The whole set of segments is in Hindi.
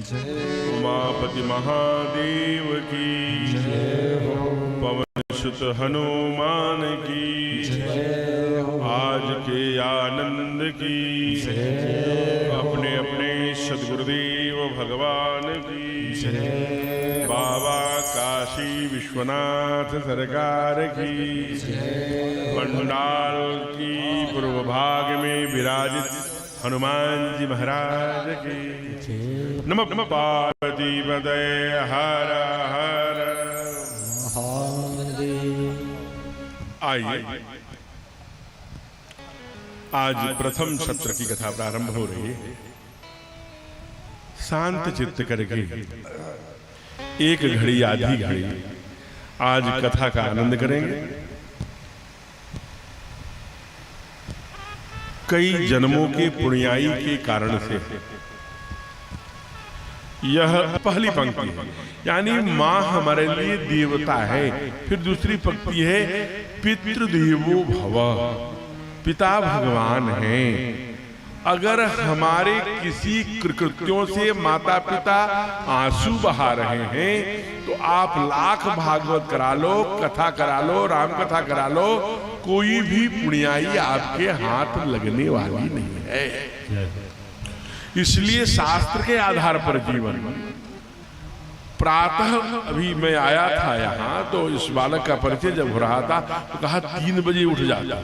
उमापति महादेव की जय हो। पवन सुत हनुमान की जय हो। आज के आनंद की जय हो। अपने अपने सद्गुरुदेव भगवान की जय। बाबा काशी विश्वनाथ सरकार की जय। पंडाल की पूर्व भाग में विराजित हनुमान जी महाराज की नमः पार्वती पतये हर हर महादेव। आइए आज प्रथम सत्र की कथा प्रारंभ हो रही है। शांत चित्त करके एक घड़ी आधी घड़ी आज कथा का आनंद करेंगे। कई जन्मों के पुण्याई के कारण से यह पहली पंक्ति है, यानी माँ हमारे लिए देवता है। फिर दूसरी पंक्ति है पितृदेवो भव, पिता भगवान हैं। अगर हमारे किसी कृत्यों से माता पिता आंसू बहा रहे हैं तो आप लाख भागवत करा लो, कथा करा लो, राम कथा करा लो, कोई भी पुण्याई आपके हाथ लगने वाली नहीं है। इसलिए शास्त्र के आधार पर जीवन। प्रातः अभी मैं आया था यहाँ तो इस बालक का परिचय जब हो रहा था तो कहा 3 बजे उठ जाता।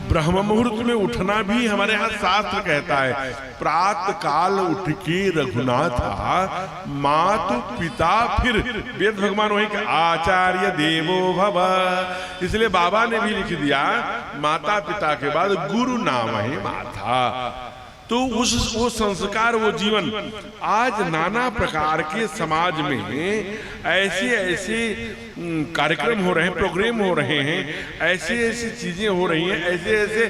ब्रह्म मुहूर्त में उठना भी हमारे यहाँ शास्त्र कहता है। प्रातः काल उठ के रघुनाथ मातु पिता, फिर वेद भगवान वही के आचार्य देवो भव। इसलिए बाबा ने भी लिख दिया माता पिता के बाद गुरु नाम है माता। तो वो संस्कार, वो जीवन। आज नाना प्रकार के समाज में ऐसे ऐसे कार्यक्रम हो रहे हैं, प्रोग्राम हो रहे हैं, ऐसे ऐसी चीजें हो रही हैं, ऐसे ऐसे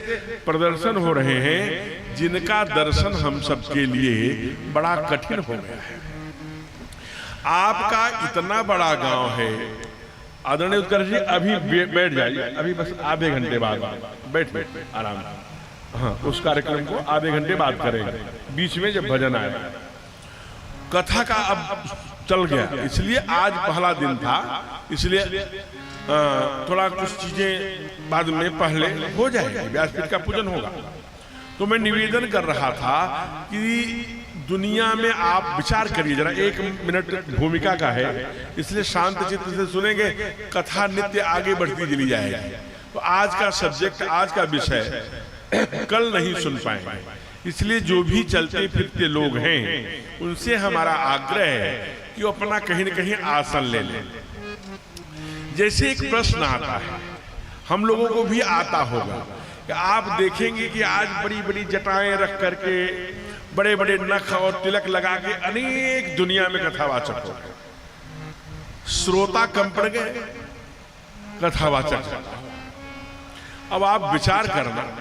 प्रदर्शन हो रहे हैं जिनका दर्शन हम सबके लिए बड़ा कठिन हो गया है। आपका इतना बड़ा गांव है, आदरणीय उत्कर्ष जी अभी बैठ जाइए, अभी बस आधे घंटे बाद बैठ आराम से। हाँ, उस कार्यक्रम को आधे घंटे बाद करेंगे, बीच में जब भजन आए। कथा का अब चल गया, इसलिए आज पहला दिन था, इसलिए थोड़ा कुछ चीजें बाद में पहले हो जाएगी। व्यासपीठ का पूजन होगा तो मैं निवेदन कर रहा था कि दुनिया में आप विचार करिए जरा। 1 मिनट भूमिका का है, इसलिए शांत चित्त से सुनेंगे। कथा नित्य आगे बढ़ती चली जाएगी। तो आज का सब्जेक्ट, आज का विषय कल नहीं सुन पाएंगे, इसलिए जो भी चलते फिरते लोग हैं उनसे हमारा आग्रह है कि वो अपना कहीं न कहीं आसन ले लें। जैसे एक प्रश्न आता है, हम लोगों को भी आता होगा कि आप देखेंगे कि आज बड़ी बड़ी जटाएं रख करके, बड़े बड़े नख और तिलक लगा के अनेक दुनिया में कथावाचक हो गए। श्रोता कम पड़ गए, कथावाचक। अब आप विचार करना,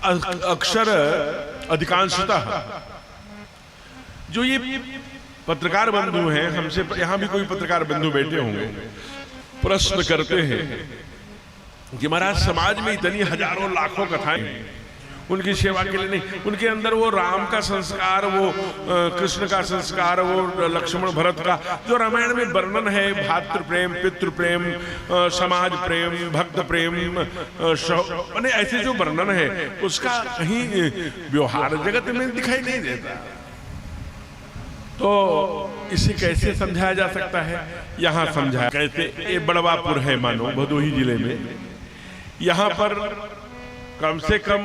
अक्सर अधिकांशतः जो ये पत्रकार बंधु हैं, हमसे यहां भी कोई पत्रकार बंधु बैठे होंगे, प्रश्न करते हैं कि महाराज समाज में इतनी हजारों लाखों कथाएं उनकी सेवा के लिए नहीं, उनके अंदर वो राम का संस्कार, वो कृष्ण का संस्कार, वो लक्ष्मण भरत का जो रामायण में वर्णन है, भातृ प्रेम, पितृ प्रेम, समाज प्रेम, भक्त प्रेम, माने ऐसे जो वर्णन है उसका कहीं व्यवहार जगत में दिखाई नहीं देता। तो इसे कैसे समझाया जा सकता है? यहाँ समझाया कैसे। ये बड़वापुर है मानो भदोही जिले में, यहाँ पर कम से कम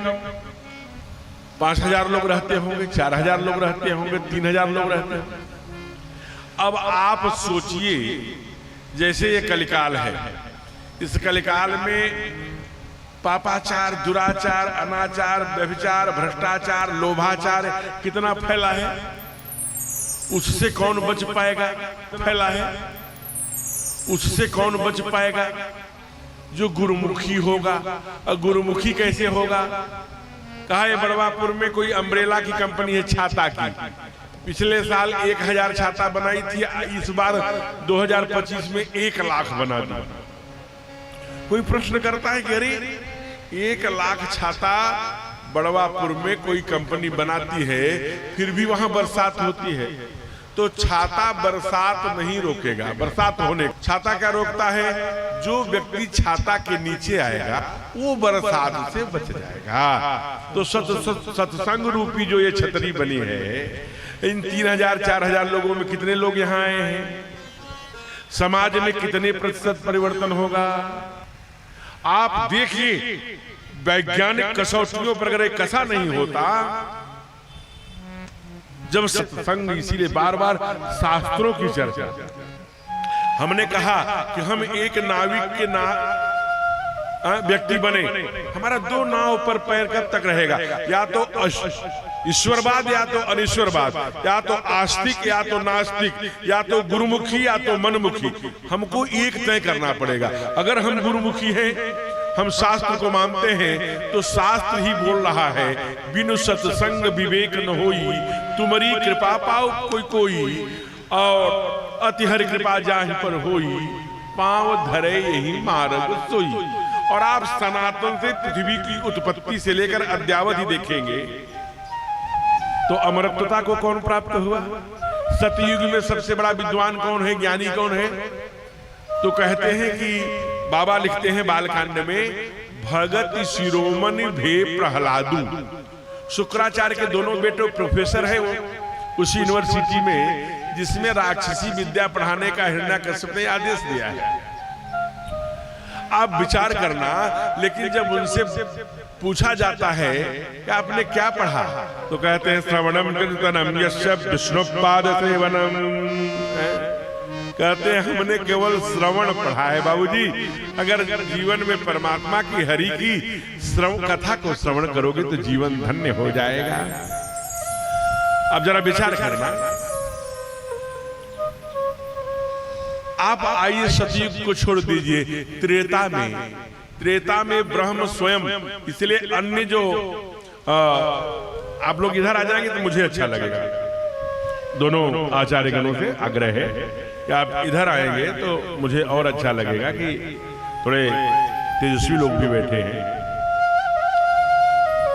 5000 लोग रहते होंगे, 4000 लोग रहते होंगे, 3000 लोग रहते होंगे। अब आप सोचिए, जैसे ये कलिकाल है, इस कलिकाल में पापाचार, दुराचार, अनाचार, व्यभिचार, भ्रष्टाचार, लोभाचार कितना फैला है। उससे कौन बच पाएगा? फैला है, उससे कौन बच पाएगा? जो गुरुमुखी होगा। और गुरुमुखी कैसे होगा? कहा ये बड़वापुर में कोई अम्ब्रेला की कंपनी है छाता की, पिछले साल 1000 छाता बनाई थी, इस बार 2025 में 1 लाख बना दी। कोई प्रश्न करता है कि अरे 1 लाख छाता बड़वापुर में कोई कंपनी बनाती है, फिर भी वहां बरसात होती है। तो छाता बरसात नहीं रोकेगा, बरसात होने छाता क्या रोकता है? जो व्यक्ति छाता के नीचे आएगा वो बरसात से बच जाएगा। तो सत्संग रूपी जो ये छतरी बनी है, इन 3000-4000 लोगों में कितने लोग यहाँ आए हैं? समाज में कितने प्रतिशत परिवर्तन होगा? आप देखिए, वैज्ञानिक कसौटियों पर अगर कसा नहीं होता, जब सत्संग, इसीलिए बार बार शास्त्रों की चर्चा। हमने कहा कि हम एक नाविक के व्यक्ति बने, हमारा 2 नाव पर पैर कब तक रहेगा? या तो ईश्वरवाद या तो अनिश्वरवाद, या तो आस्तिक या तो नास्तिक, या तो गुरुमुखी या तो मनमुखी। हमको एक तय करना पड़ेगा। अगर हम गुरुमुखी हैं, हम शास्त्र को मानते हैं, तो शास्त्र ही बोल रहा है, बिनु सत्संग विवेक न होई, तुम्हारी कृपा पाओ कोई कोई, और अति हरि कृपा जाहि पर होई, पांव धरे यही मार्ग सोई। और आप सनातन से पृथ्वी की उत्पत्ति से लेकर अद्यावधि देखेंगे तो अमरत्वता को कौन प्राप्त हुआ? सतयुग में सबसे बड़ा विद्वान कौन है, ज्ञानी कौन है? तो कहते हैं कि बाबा लिखते हैं बालकांड में, भगत शिरोमणि भे प्रहलादु। शुक्राचार्य के दोनों बेटे प्रोफेसर है वो उस यूनिवर्सिटी में जिसमें राक्षसी विद्या पढ़ाने का हिरण्याकश्यप ने आदेश दिया है। आप विचार करना, लेकिन जब उनसे पूछा जाता है कि आपने क्या पढ़ा, तो कहते हैं श्रवणम कीर्तनम यस्य विष्णुपाद सेवनम। कहते हैं हमने केवल श्रवण पढ़ा है बाबूजी। अगर जीवन में परमात्मा की, हरि की श्रवण कथा को श्रवण करोगे तो जीवन धन्य हो जाएगा। अब जरा विचार करना, आप आइए सतयुग को छोड़ दीजिए, त्रेता में ब्रह्म स्वयं, इसलिए अन्य जो आप लोग इधर आ जाएंगे तो मुझे अच्छा लगेगा। दोनों आचार्य गणों से आग्रह है कि आप इधर आएंगे तो मुझे और अच्छा लगेगा कि थोड़े तेजस्वी लोग भी बैठे हैं।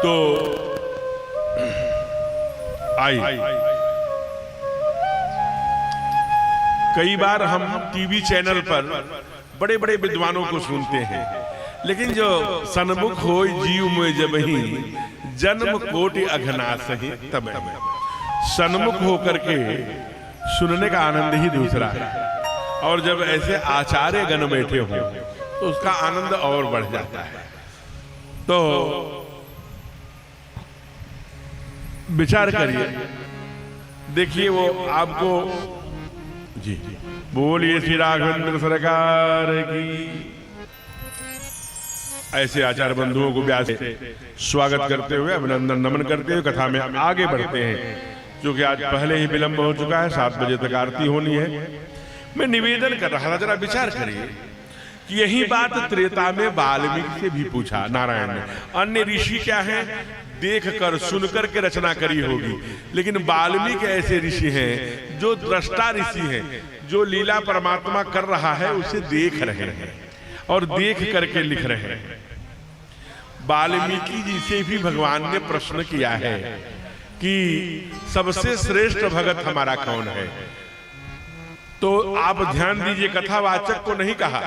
तो आइए, कई बार हम टीवी चैनल पर बड़े बड़े विद्वानों को सुनते हैं, लेकिन जो सन्मुख हो जीव में जब ही जन्म कोटि अघनाश ही तब सन्मुख होकर के सुनने का आनंद ही दूसरा है। और जब ऐसे आचार्य गण बैठे हों तो उसका आनंद और बढ़ जाता है। तो विचार करिए, देखिए वो आपको जी बोलिए श्री राघवेंद्र सरकार की। ऐसे आचार्य बंधुओं को व्यास स्वागत करते हुए, अभिनंदन नमन करते हुए कथा में आगे बढ़ते हैं, क्योंकि आज पहले ही विलंब हो चुका है, 7 बजे तक आरती होनी है। मैं निवेदन कर रहा था, जरा विचार करिए कि यही बात त्रेता में वाल्मीकि से भी पूछा नारायण ने। अन्य ऋषि क्या हैं? देख कर सुन कर के रचना करी होगी, लेकिन वाल्मीकि ऐसे ऋषि हैं जो दृष्टा ऋषि हैं, जो लीला परमात्मा कर रहा है उसे देख रहे हैं और देख करके लिख रहे हैं। वाल्मीकि जी से भी भगवान ने प्रश्न किया है कि सबसे श्रेष्ठ भगत हमारा कौन है? तो आप ध्यान दीजिए, कथावाचक को नहीं कहा,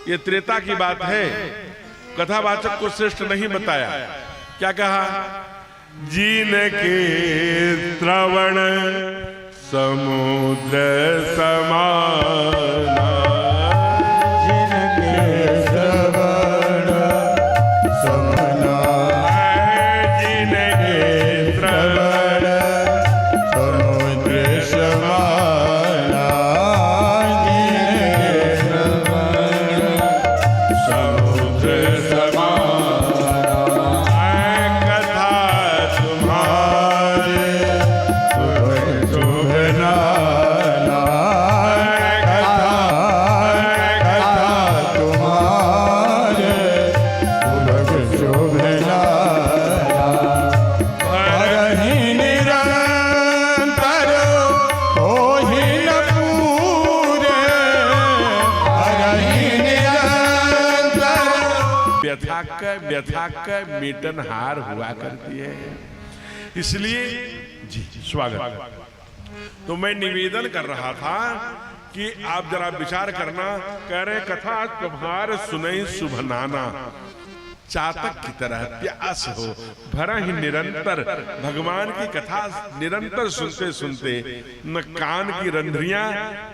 ये त्रेता की बात है। कथावाचक को श्रेष्ठ नहीं बताया, क्या कहा? जिनके श्रवण समुद्र समाना, व्यथा का मेटनहार हुआ करती है। इसलिए जी स्वागत। तो मैं निवेदन कर रहा था कि आप जरा विचार करना। कह रहे कथा तुम्हार सुनई शुभ नाना, चातक की तरह प्यास हो भरा ही निरंतर। भगवान की कथा निरंतर सुनते सुनते न कान की रंध्रियां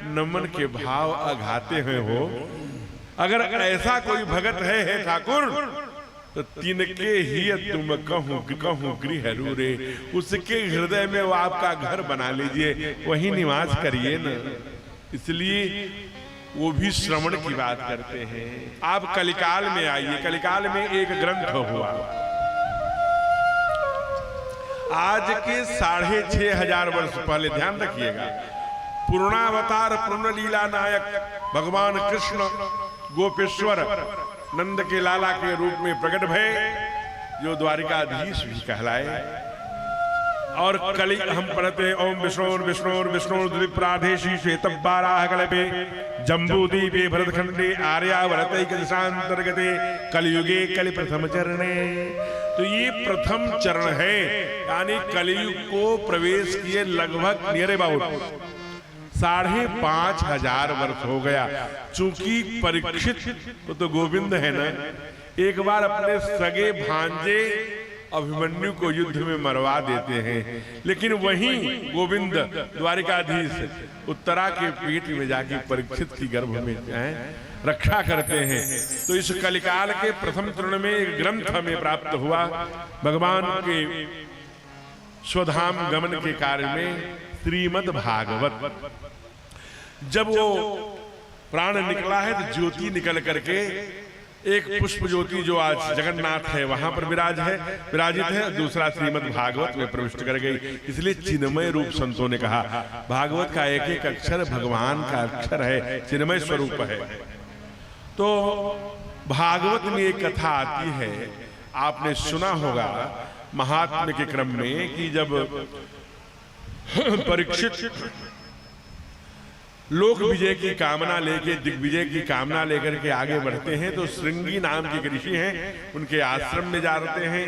न मन के भाव अघाते हुए हो। अगर ऐसा कोई भगत है ठाकुर, तो तिनके ही तुम कहूँ गृह रे, उसके हृदय में वो आपका घर बना लीजिए, वही निवास करिए न। इसलिए वो भी श्रवण की बात करते हैं। आप कलिकाल में आइए। कलिकाल में एक ग्रंथ हुआ, आज के 6500 वर्ष पहले, ध्यान रखिएगा, पूर्णावतार पूर्ण लीला नायक भगवान कृष्ण गोपेश्वर नंद के लाला के रूप में प्रकट भय, जो द्वारिकाधीश भी कहलाए। और कलि हम पढ़ते हैं ओम विष्णु द्विप्राधेशी श्वेतबाराह कल्पे जम्बूदीपे भरतखंडे आर्यावर्तैक दिशांतर्गते कलयुगे कलि प्रथम चरणे। तो ये प्रथम चरण है, यानी कलयुग को प्रवेश किए लगभग नियर अबाउट 5500 वर्ष हो गया। चूंकि परीक्षित तो गोविंद है ना, एक बार अपने सगे भांजे अभिमन्यु को युद्ध में मरवा देते हैं, लेकिन वहीं गोविंद द्वारिकाधीश उत्तरा के पेट में जाके परीक्षित की गर्भ में रक्षा करते हैं। तो इस कलिकाल के प्रथम चरण में एक ग्रंथ हमें प्राप्त हुआ भगवान के स्वधाम गमन के कार्य में, श्रीमद् भागवत। जब वो प्राण निकला है तो ज्योति निकल करके एक पुष्प ज्योति जो आज जगन्नाथ है वहां पर विराजित है, दूसरा श्रीमद् भागवत में प्रविष्ट कर गई। इसलिए चिन्मय रूप संतों ने कहा, भागवत का एक एक अक्षर भगवान का अक्षर है, चिन्मय स्वरूप है। तो भागवत में एक कथा आती है, आपने सुना होगा महात्म्य के क्रम में, कि जब परीक्षित लोक विजय की कामना लेके, दिग्विजय की कामना लेकर के आगे बढ़ते हैं, तो श्रृंगी नाम के ऋषि हैं, उनके आश्रम में जाते हैं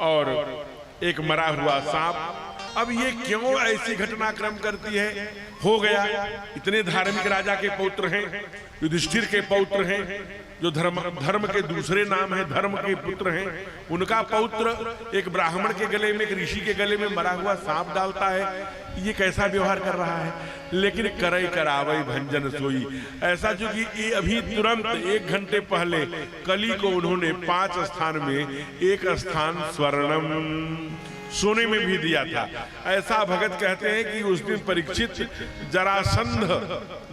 और एक मरा हुआ सांप। अब ये क्यों ऐसी घटनाक्रम करती है? हो गया, इतने धार्मिक राजा के पौत्र हैं, युधिष्ठिर के पौत्र हैं, जो धर्म के दूसरे नाम है, धर्म के पुत्र हैं, उनका पौत्र एक ब्राह्मण के गले में, एक ऋषि के गले में मरा हुआ सांप डालता है। ये कैसा व्यवहार कर रहा है? लेकिन करई करावई भंजन सोई, ऐसा जो कि ये अभी तुरंत 1 घंटे पहले कली को उन्होंने 5 स्थान में 1 स्थान स्वर्णम सोने में भी दिया था। ऐसा भगत कहते हैं कि उस दिन परीक्षित जरासंध,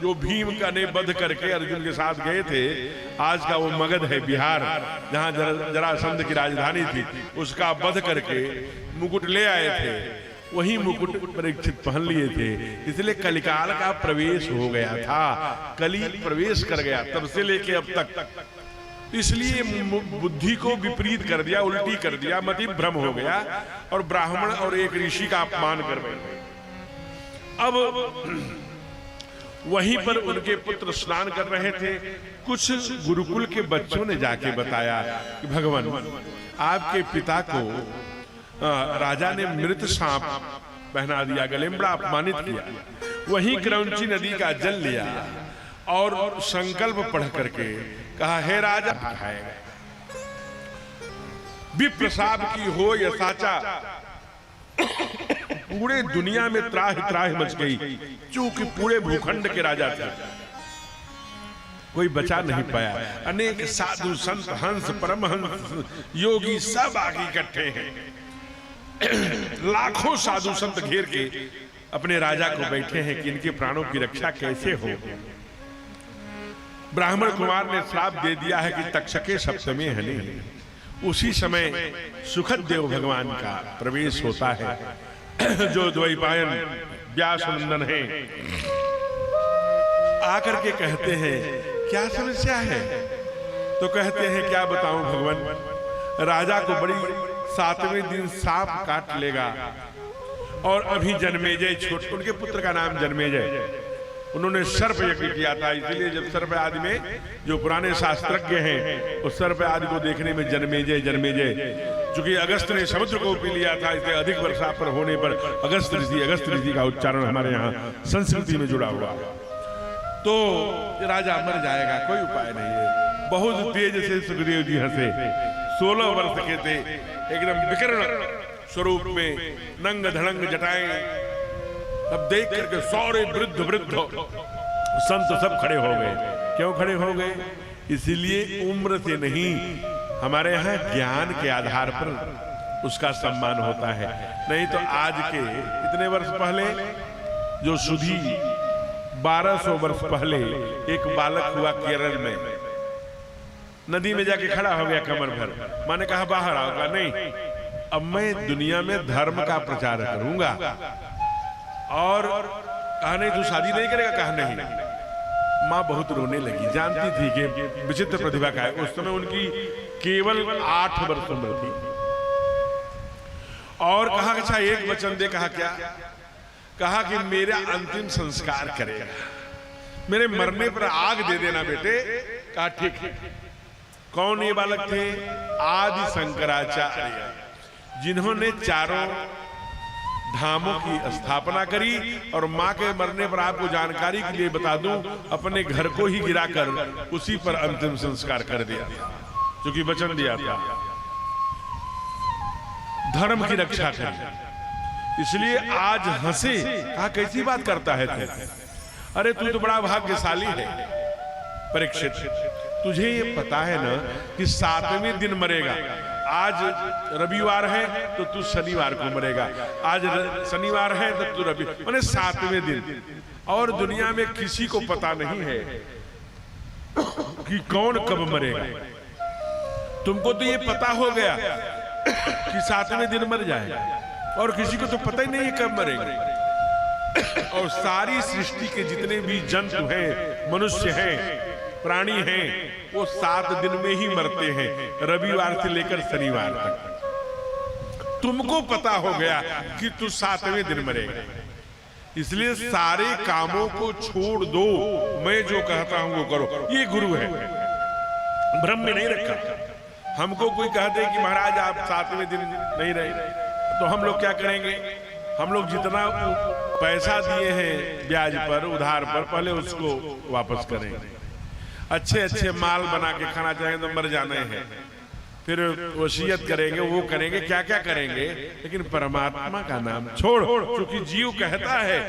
जो भीम का ने वध करके अर्जुन के साथ गए थे, आज का वो मगध है बिहार, जहां जरासंध की राजधानी थी, उसका वध करके मुकुट ले आए थे, वही मुकुट परीक्षित पहन लिए थे। इसलिए कलिकाल का प्रवेश हो गया था, कली प्रवेश कर गया तब से लेके अब तक। इसलिए बुद्धि को विपरीत कर दिया, उल्टी कर दिया, मति भ्रम हो गया और ब्राह्मण और एक ऋषि का अपमान कर बैठे। अब वहीं पर उनके पुत्र स्नान कर रहे थे। कुछ गुरुकुल के बच्चों ने जाके बताया कि भगवान, आपके पिता को राजा ने मृत सांप पहना दिया, गले में बड़ा अपमानित किया। वहीं क्रौंची नदी का जल लिया और संकल्प पढ़ करके कहा, हे राजा, विप्र साब की हो या साचा, पूरे दुनिया में त्राह त्राह मच गई, चूंकि पूरे भूखंड के राजा थे, कोई बचा नहीं पाया। अनेक साधु संत हंस परमहंस योगी सब आगे इकट्ठे हैं, लाखों साधु संत घेर के अपने राजा को बैठे हैं कि इनके प्राणों की रक्षा कैसे हो। ब्राह्मण कुमार ने श्राप दे दिया है कि तक्षके सप्तमी हनि। उसी समय सुखद देव भगवान का प्रवेश होता है, जो द्वैपायन व्यास नंदन है, आकर के कहते हैं क्या समस्या है? तो कहते हैं क्या बताऊं भगवान, राजा को बड़ी 7वें दिन सांप काट लेगा और अभी जन्मेजय छोटे, उनके पुत्र का नाम जन्मेजय, उन्होंने सर्प यज्ञ किया था। इसलिए जब सर्प आदि में जो पुराने शास्त्रज्ञ हैं उस सर्प आदि को देखने में जन्मेजय चूंकि अगस्त ने समुद्र को पी लिया था, इसलिए अधिक वर्षा पर होने पर अगस्त ऋषि का उच्चारण हमारे यहाँ संस्कृति में जुड़ा हुआ। तो राजा मर जाएगा, कोई उपाय नहीं है। बहुत तेज से सुखदेव जी हंसे। 16 वर्ष के थे, एकदम विकर्ण स्वरूप में, नंग धड़ंग जटाएं। अब देख करके सारे वृद्ध संत सब खड़े हो गए। क्यों खड़े हो गए? इसलिए उम्र से नहीं, हमारे यहाँ ज्ञान के आधार पर उसका सम्मान होता है। नहीं तो आज के इतने वर्ष पहले जो सुधी 1200 वर्ष पहले एक बालक हुआ केरल में, नदी में जाके खड़ा हो गया कमर भर। मैंने कहा बाहर आओगा? नहीं, अब मैं दुनिया में धर्म का प्रचार करूंगा। और कहा नहीं तू शादी नहीं करेगा? कहा नहीं। माँ बहुत रोने लगी, जानती थी कि विचित्र प्रतिभा का है। उस समय उनकी केवल 8 वर्ष उम्र थी। और कहा अच्छा एक वचन दे। कहा क्या? कहा कि मेरा अंतिम संस्कार करेगा, मेरे मरने पर आग दे देना बेटे। कहा ठीक है। कौन ये बालक थे? आदि शंकराचार्य, जिन्होंने चारों धामों की स्थापना करी। और मां के मरने पर आपको जानकारी के लिए बता दूं, अपने घर को ही गिराकर उसी पर अंतिम संस्कार कर दिया, क्योंकि वचन दिया था धर्म की रक्षा करें। इसलिए आज हंसे। कहा कैसी बात करता है तू? अरे तू तो बड़ा भाग्यशाली है परीक्षित। तुझे ये पता है ना कि 7वें दिन मरेगा। आज रविवार है तो तू शनिवार को मरेगा, आज शनिवार है तो तू रविवार, माने 7वें दिन। और दुनिया में किसी को पता नहीं है कि कौन कब मरेगा। तुमको तो ये पता हो गया कि 7वें दिन मर जाएगा, और किसी को तो पता ही नहीं है कब मरेगा। और सारी सृष्टि के जितने भी जंतु हैं, मनुष्य हैं, प्राणी हैं, वो 7 दिन में ही मरते हैं, रविवार से लेकर शनिवार तक। तुमको पता हो गया कि तू 7वें दिन मरेगा, इसलिए सारे कामों को छोड़ दो, मैं जो कहता हूं वो करो। ये गुरु है, भ्रम में नहीं रखा। हमको कोई कहते कि महाराज आप 7वें दिन नहीं रहे, तो हम लोग क्या करेंगे? हम लोग जितना पैसा दिए हैं ब्याज पर, उधार पर, पहले उसको वापस करेंगे। अच्छे अच्छे माल बना के खाना चाहेंगे तो मर जाना है, फिर वसीयत करेंगे, वो करेंगे, क्या क्या करेंगे, लेकिन परमात्मा का नाम छोड़। क्योंकि जीव कहता है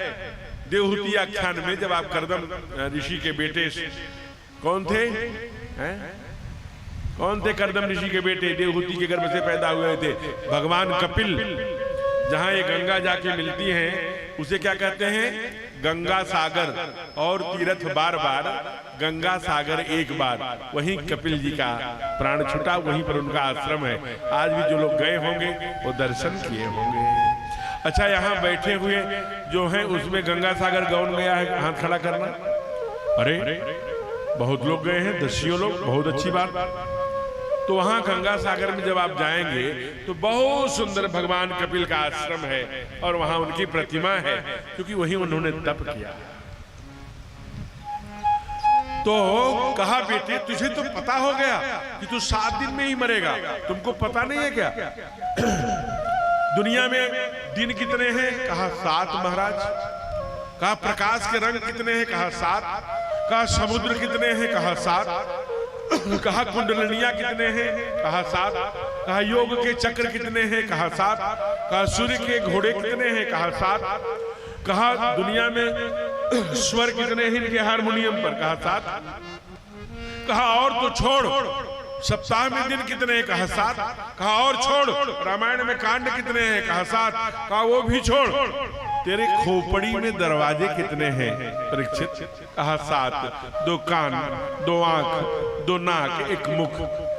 देवहूति आख्यान में, जब आप कर्दम ऋषि के बेटे कौन थे? कौन थे कर्दम ऋषि के बेटे? देवहूति के गर्भ से पैदा हुए थे भगवान कपिल। जहां ये गंगा जाके मिलती हैं उसे क्या कहते हैं? गंगा सागर। और तीर्थ बार बार, गंगा सागर एक बार। वहीं कपिल जी का प्राण छूटा, वहीं पर उनका आश्रम है। आज भी जो लोग गए होंगे वो दर्शन किए होंगे। अच्छा, यहाँ बैठे हुए जो हैं उसमें गंगा सागर कौन गया है? हाथ खड़ा करना। अरे बहुत लोग गए हैं, दसियों लोग, बहुत अच्छी बात। तो वहां गंगा सागर में जब आप जाएंगे तो बहुत सुंदर भगवान कपिल का आश्रम है, और वहां उनकी प्रतिमा है, क्योंकि वहीं उन्होंने तप किया। तो कहा बेटे तुझे तो पता हो गया कि तू 7 दिन में ही मरेगा, तुमको पता नहीं है क्या? दुनिया में दिन कितने हैं? कहा 7 महाराज। कहा प्रकाश के रंग कितने हैं? कहा 7। कहा समुद्र कितने हैं? कहा 7। कहा कुंडलिनियां कितने हैं? कहा 7। कहा योग के चक्र कितने हैं? कहा 7। कहा सूर्य के घोड़े कितने हैं? कहा 7। कहा दुनिया में स्वर कितने हैं इनके हारमोनियम पर? कहा 7। कहा और तो छोड़, सप्ताह में दिन कितने हैं? कहा 7। कहा और छोड़, रामायण में कांड कितने हैं? कहा 7। कहा वो भी छोड़, तेरे खोपड़ी में दरवाजे कितने हैं परीक्षित? कहा 7। 2 कान, 2 आंख, 2 नाक, 1 मुख।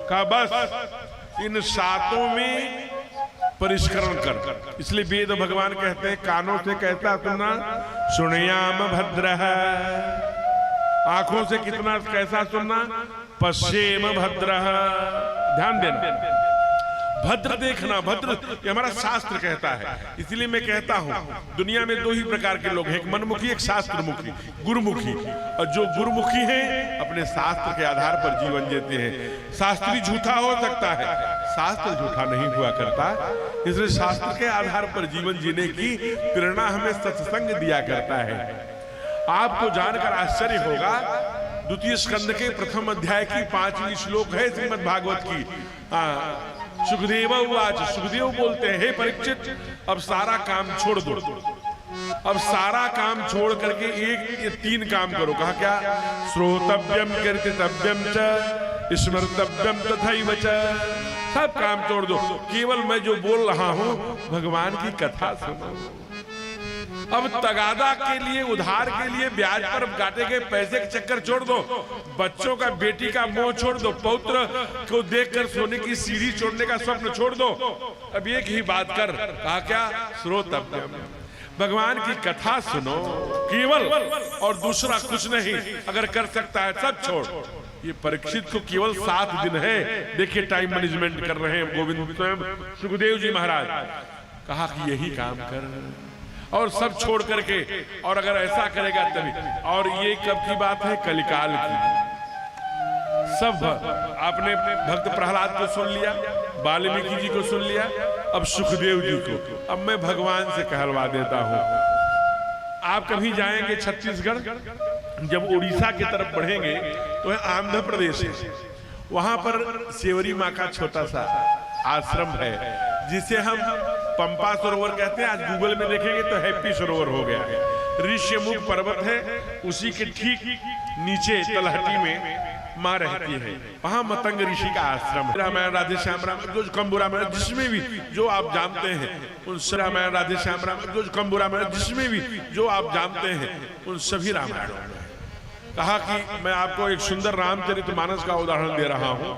कहा बस इन 7 में परिष्करण कर। इसलिए वेद भगवान कहते हैं कानों से कैसा सुनना? सुनयाम भद्र है। आंखों से कितना कैसा सुनना? पश्चिम भद्र। ध्यान देना, भद्र देखना, भद्र ये हमारा शास्त्र कहता है। इसलिए मैं कहता हूं दुनिया में दो ही प्रकार के लोग हैं, एक मनमुखी, एक शास्त्रमुखी, गुरुमुखी। और जो गुरुमुखी हैं अपने शास्त्र के आधार पर जीवन जीते हैं। शास्त्री झूठा हो सकता है, शास्त्र झूठा नहीं हुआ करता। इसलिए शास्त्र के आधार पर जीवन जीने की प्रेरणा हमें सत्संग दिया करता है। आपको जानकर आश्चर्य होगा, द्वितीय स्कंद के प्रथम अध्याय की 5वीं श्लोक है श्रीमद् भागवत की। सुखदेव उवाच, सुखदेव बोलते हैं, हे परीक्षित अब सारा काम छोड़ दो, अब सारा काम छोड़ करके ये 3 काम करो। कहा क्या? श्रोतव्यम कीर्तितव्यम च स्मर्तव्यम तथैव च। सब काम छोड़ दो, केवल मैं जो बोल रहा हूं भगवान की कथा सुनो। अब तगादा के लिए, उधार के लिए ब्याज पर काटे गए पैसे के चक्कर छोड़ दो, बच्चों का, बेटी का मोह छोड़ दो, पौत्र को देखकर सोने की सीढ़ी छोड़ने का स्वप्न छोड़ दो। अब एक ही बात कर। कहा क्या? श्रोतव्यम, भगवान की कथा सुनो केवल, और दूसरा कुछ नहीं। अगर कर सकता है सब छोड़। ये परीक्षित को केवल 7 दिन है। देखिए टाइम मैनेजमेंट कर रहे हैं गोविंद स्वयं सुखदेव जी महाराज। कहा कि यही काम कर और सब छोड़ करके, और अगर ऐसा करेगा तभी। और ये कब की बात है? कलिकाल की। सब आपने भक्त प्रहलाद को सुन लिया, वाल्मीकि जी को सुन लिया, अब सुखदेव जी को। अब मैं भगवान से कहलवा देता हूं। आप कभी जाएंगे छत्तीसगढ़, जब उड़ीसा की तरफ बढ़ेंगे तो आंध्र प्रदेश है। वहां पर सेवरी माँ का छोटा सा आश्रम है, जिसे हम पंपा सरोवर कहते हैं। आज गूगल में देखेंगे तो हैप्पी सरोवर हो गया है। ऋष्यमुख पर्वत है, उसी के ठीक नीचे तलहटी में माँ रहती है। वहां मतंग ऋषि का आश्रम है। रामायण राधे श्याम राम, जो कंबुरा में, जिसमें भी जो आप जानते हैं उन रामायण राधे श्याम राम, जो कंबुरा में, जिसमें भी जो आप जानते हैं उन सभी रामायणों में। कहा कि मैं आपको एक सुंदर रामचरितमानस का उदाहरण दे रहा हूं।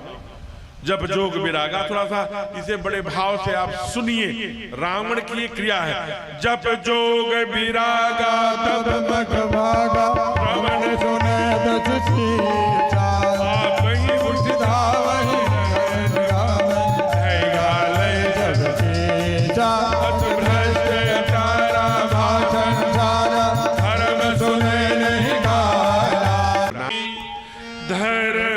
जब जोग विरागा, थोड़ा सा इसे बड़े भाव से आप सुनिए। रावण की एक क्रिया है, जब जोग विरागा तब मग भागा, रावण सुने दस सीचा, वही उठा वही जब सीचा, भ्रष्टाचारा भाषण सारा, धर्म सुने नहीं गाया, धर्म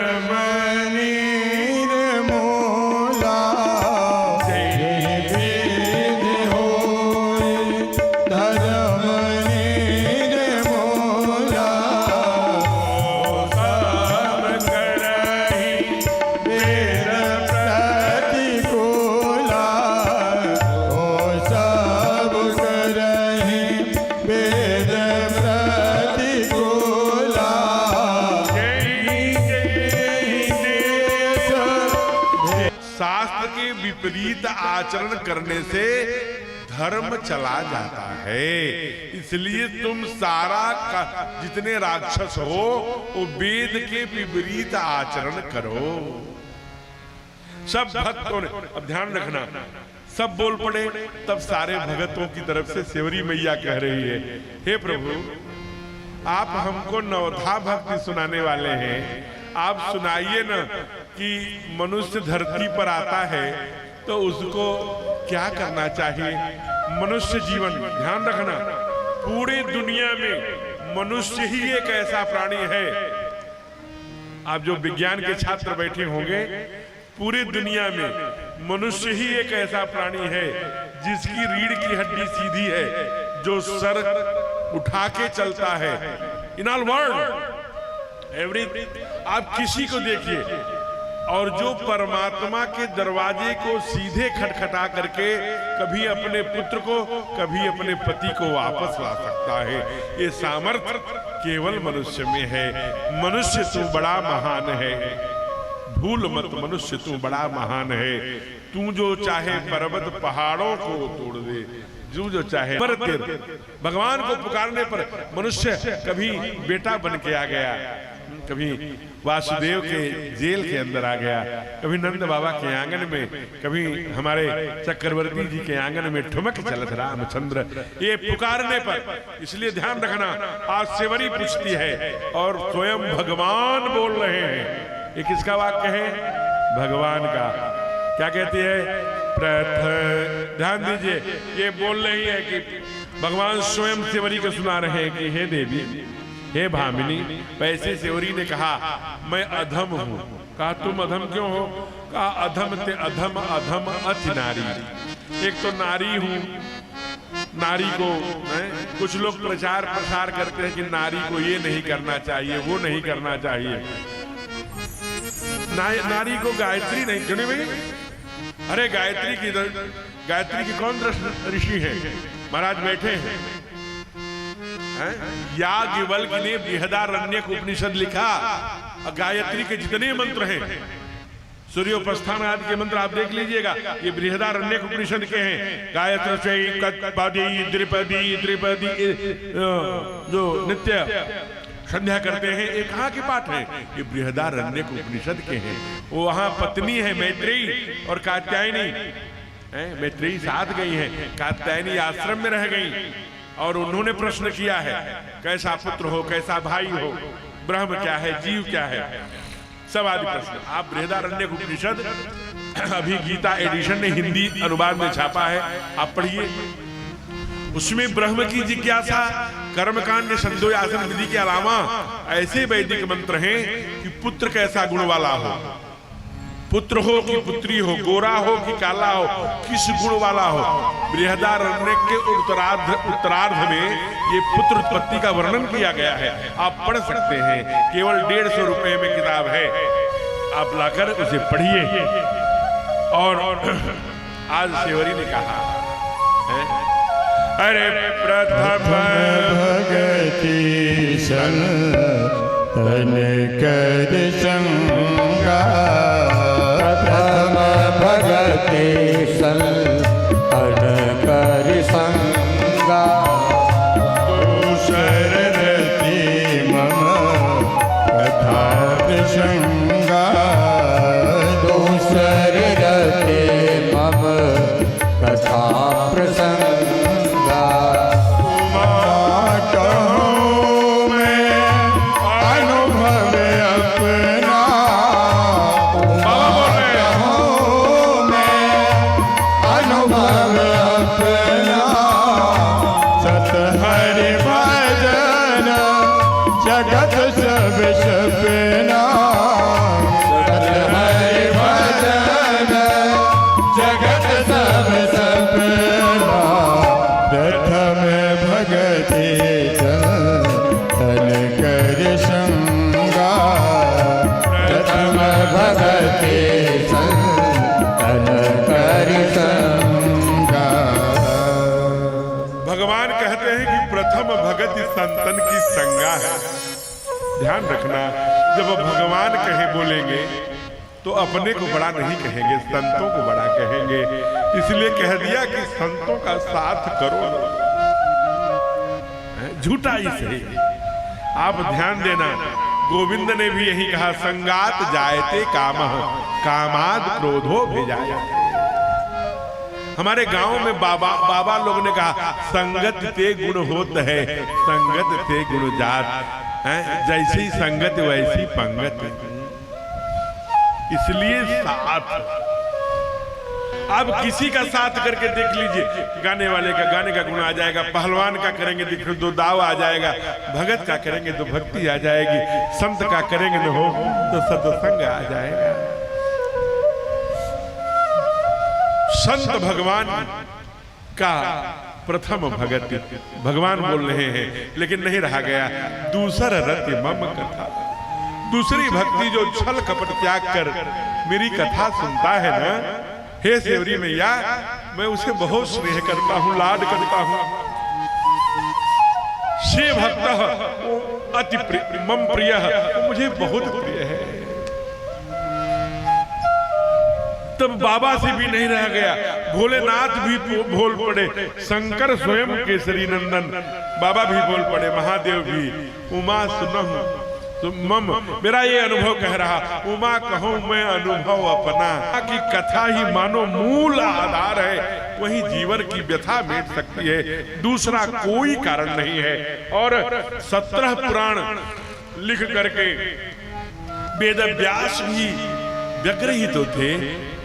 विपरीत आचरण करने से धर्म चला जाता है। इसलिए तुम सारा जितने राक्षस हो वो वेद के विपरीत आचरण करो। सब भक्तों ने, अब ध्यान रखना, सब बोल पड़े तब सारे भगतों की तरफ से सेवरी मैया कह रही है, हे प्रभु आप हमको नवधा भक्ति सुनाने वाले हैं, आप सुनाइए ना कि मनुष्य धरती पर आता है तो उसको क्या करना चाहिए। मनुष्य जीवन, ध्यान रखना, पूरी दुनिया में मनुष्य ही एक ऐसा प्राणी है, आप जो विज्ञान के छात्र बैठे होंगे, पूरी दुनिया में मनुष्य ही एक ऐसा प्राणी है जिसकी रीढ़ की हड्डी सीधी है, जो सर उठा के चलता है। इन ऑल वर्ल्ड एवरीथिंग, आप किसी को देखिए, और जो परमात्मा के दरवाजे को सीधे खटखटा करके कभी अपने पुत्र को, कभी अपने पति को वापस ला सकता है, ये सामर्थ्य केवल मनुष्य में है। मनुष्य तू बड़ा महान है, भूल मत मनुष्य तू बड़ा महान है। तू जो चाहे पर्वत पहाड़ों को तोड़ दे, जो चाहे पर भगवान को पुकारने पर मनुष्य कभी बेटा बन के आ गया, कभी वासुदेव के जेल के अंदर आ गया, कभी नंद बाबा के आंगन में, कभी हमारे चक्रवर्ती जी के आंगन में ठुमक चलत रामचंद्र, ये पुकारने पर। इसलिए ध्यान रखना, आज सेवरी पूछती है और स्वयं भगवान बोल रहे हैं। ये किसका वाक्य है? भगवान का। क्या कहती है? ध्यान दीजिए, ये बोल रही है कि भगवान स्वयं सेवरी को सुना रहे हैं कि हे देवी, हे भामिनी। वैसे सेवरी ने कहा मैं अधम हूं। कहा तुम अधम क्यों हो? कहा अधम ते अधम अधम अति नारी। एक तो नारी हूं, नारी को कुछ लोग प्रचार प्रसार करते हैं कि नारी को ये नहीं करना चाहिए, वो नहीं करना चाहिए। नारी को गायत्री नहीं, क्यों नहीं भाई? अरे गायत्री की कौन ऋषि है? महाराज बैठे हैं, याज्ञवल्क्य ने बृहदारण्यक उपनिषद लिखा। गायत्री के जितने मंत्र हैं, सूर्योपस्थान आदि के मंत्र आप देख लीजिएगा, ये बृहदारण्यक उपनिषद के हैं। गायत्री द्विपदी जो नित्य संध्या करते हैं, ये कहाँ के पाठ है? ये बृहदारण्यक उपनिषद के हैं। वो वहां पत्नी है मैत्रेयी और कात्यायनी। मैत्रेयी साथ गई है, कात्यायनी आश्रम में रह गई और उन्होंने प्रश्न किया है कैसा पुत्र हो, कैसा भाई हो, ब्रह्म क्या है, जीव क्या है, सब आदि प्रश्न। आप बृहदारण्यक उपनिषद अभी गीता एडिशन ने हिंदी अनुवाद में छापा है, आप पढ़िए। उसमें ब्रह्म की जिज्ञासा, कर्मकांड, संध्यासन विधि के अलावा ऐसे वैदिक मंत्र हैं कि पुत्र कैसा गुण वाला हो, पुत्र हो कि पुत्री हो, गोरा हो कि काला हो, किस गुण वाला हो। बृहदारण्यक के उत्तरार्ध में ये पुत्र उत्पत्ति का वर्णन किया गया है, आप पढ़ सकते हैं। केवल 150 रुपए में किताब है, आप लाकर उसे पढ़िए। और आज सेवरी ने कहा है, अरे प्रथम भगति संतन कर संगा, प्रथम भगति संतन कर संगा, दूसर रति मम कथा प्रसंगा, दूसर रते मम कथा प्रसंगा। संतन की संगा है। ध्यान रखना, जब भगवान कहे बोलेंगे तो अपने को बड़ा नहीं कहेंगे, संतों को बड़ा कहेंगे। इसलिए कह दिया कि संतों का साथ करो, झूठा ही सही। आप ध्यान देना, गोविंद ने भी यही कहा, संगात जायते कामः कामाद क्रोधो भिजायते। हमारे गांव में बाबा लोग ने कहा, संगत ते गुण होत है, संगत ते गुण जात। जैसी संगत वैसी पंगत। इसलिए साथ, अब किसी का साथ करके देख लीजिए, गाने वाले का गाने का गुण आ जाएगा, पहलवान का करेंगे तो दाव आ जाएगा, भगत का करेंगे तो भक्ति आ जाएगी, संत का करेंगे तो सत्संग आ जाएगा। संत भगवान का प्रथम भगति भगवान बोल रहे हैं, लेकिन नहीं रहा गया। दूसर रति मम कथा, दूसरी भक्ति जो छल कपट त्याग कर मेरी कथा सुनता है ना, हे सेवरी मैया, मैं उसे बहुत स्नेह करता हूं, लाड करता हूं। से भक्त अति मम प्रिय, मुझे बहुत प्रिय है। तब बाबा से भी नहीं रह गया, भोलेनाथ भी बोल पड़े, शंकर स्वयं केसरी नंदन बाबा भी बोल पड़े, महादेव भी। उमा सुनहु तो मम, मेरा ये अनुभव कह रहा, उमा कहूं मैं अनुभव अपना, की कथा ही मानो मूल आधार है, वही जीवन की व्यथा मिट सकती है, दूसरा कोई कारण नहीं है। और 17 पुराण लिख करके वेद व्यास भी व्यग्र ही तो थे।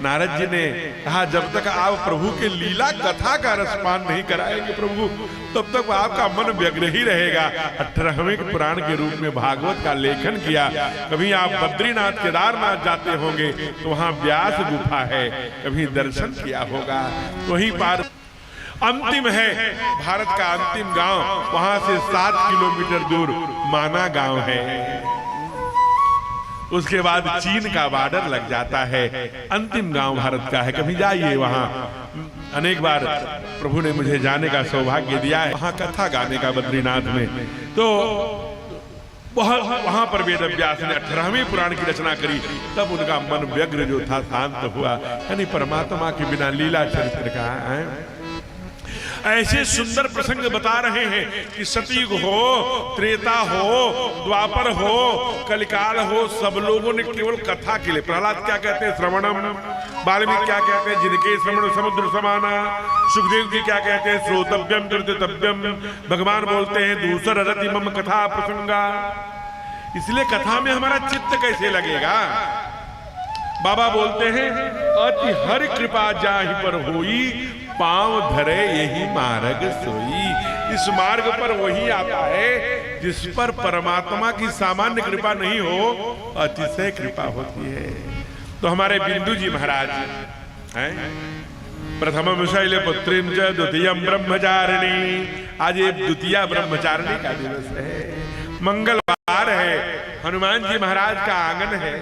नारद जी ने कहा जब तक आप प्रभु के लीला कथा का रसपान नहीं कराएंगे प्रभु, तब तक आपका मन व्यग्र ही रहेगा। 18वें पुराण के रूप में भागवत का लेखन किया। कभी आप बद्रीनाथ केदारनाथ जाते होंगे तो वहां व्यास गुफा है, कभी दर्शन किया होगा। वहीं पार अंतिम है भारत का अंतिम गांव, वहां से 7 किलोमीटर दूर माना गांव है। उसके बाद चीन का बॉर्डर लग जाता है। अंतिम गांव भारत का है, कभी जाइए वहां। अनेक बार प्रभु ने मुझे जाने का सौभाग्य दिया है वहां कथा गाने का बद्रीनाथ में। तो वहां पर वेद व्यास ने 18वें पुराण की रचना करी। तब उनका मन व्यग्र जो था शांत हुआ। यानी परमात्मा के बिना लीला चरित्र का है। ऐसे सुंदर प्रसंग बता रहे हैं कि सतयुग हो, त्रेता हो, द्वापर हो, कलिकाल हो, सब लोगों ने केवल कथा के लिए। प्रहलाद क्या कहते हैं? श्रवणम। वाल्मीकि क्या कहते हैं? जिनके श्रवण समुद्र समाना। सुखदेव जी क्या कहते हैं? श्रोतव्यम कीर्तितव्यम। भगवान बोलते हैं दूसर रति मम कथा प्रसंगा। इसलिए कथा में हमारा चित्त कैसे लगेगा? बाबा बोलते हैं अति हरि कृपा जाहि पर होई, पांव धरे यही मार्ग सोई। इस मार्ग पर वही आता है जिस पर परमात्मा की सामान्य कृपा नहीं हो, अतिशय कृपा होती है। तो हमारे बिंदु जी महाराज हैं, प्रथमम शैलपुत्रीं च द्वितीयं ब्रह्मचारिणी। आज ये द्वितीय ब्रह्मचारिणी का दिवस है, मंगलवार है। हनुमान जी महाराज का आंगन है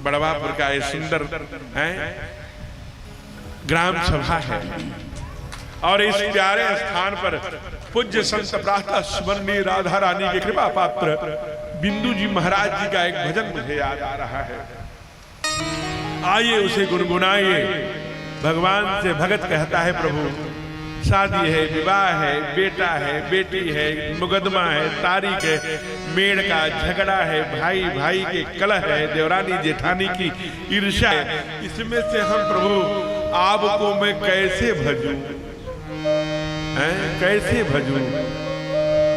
बड़वापुर का। ये सुंदर है ग्राम सभा है और इस प्यारे स्थान पर पूज्य संत प्रातः स्मरणीय राधा रानी के कृपा पात्र बिंदु जी महाराज जी का एक भजन मुझे याद आ रहा है। आइए उसे गुनगुनाइए। भगवान से भगत कहता है प्रभु शादी है, विवाह है, बेटा है, बेटी है, मुकदमा है, तारीख है, मेड़ का झगड़ा है, भाई भाई के कलह है, देवरानी जेठानी की ईर्ष्या है। इसमें से हम प्रभु आपको मैं कैसे भजूं, कैसे भजूं?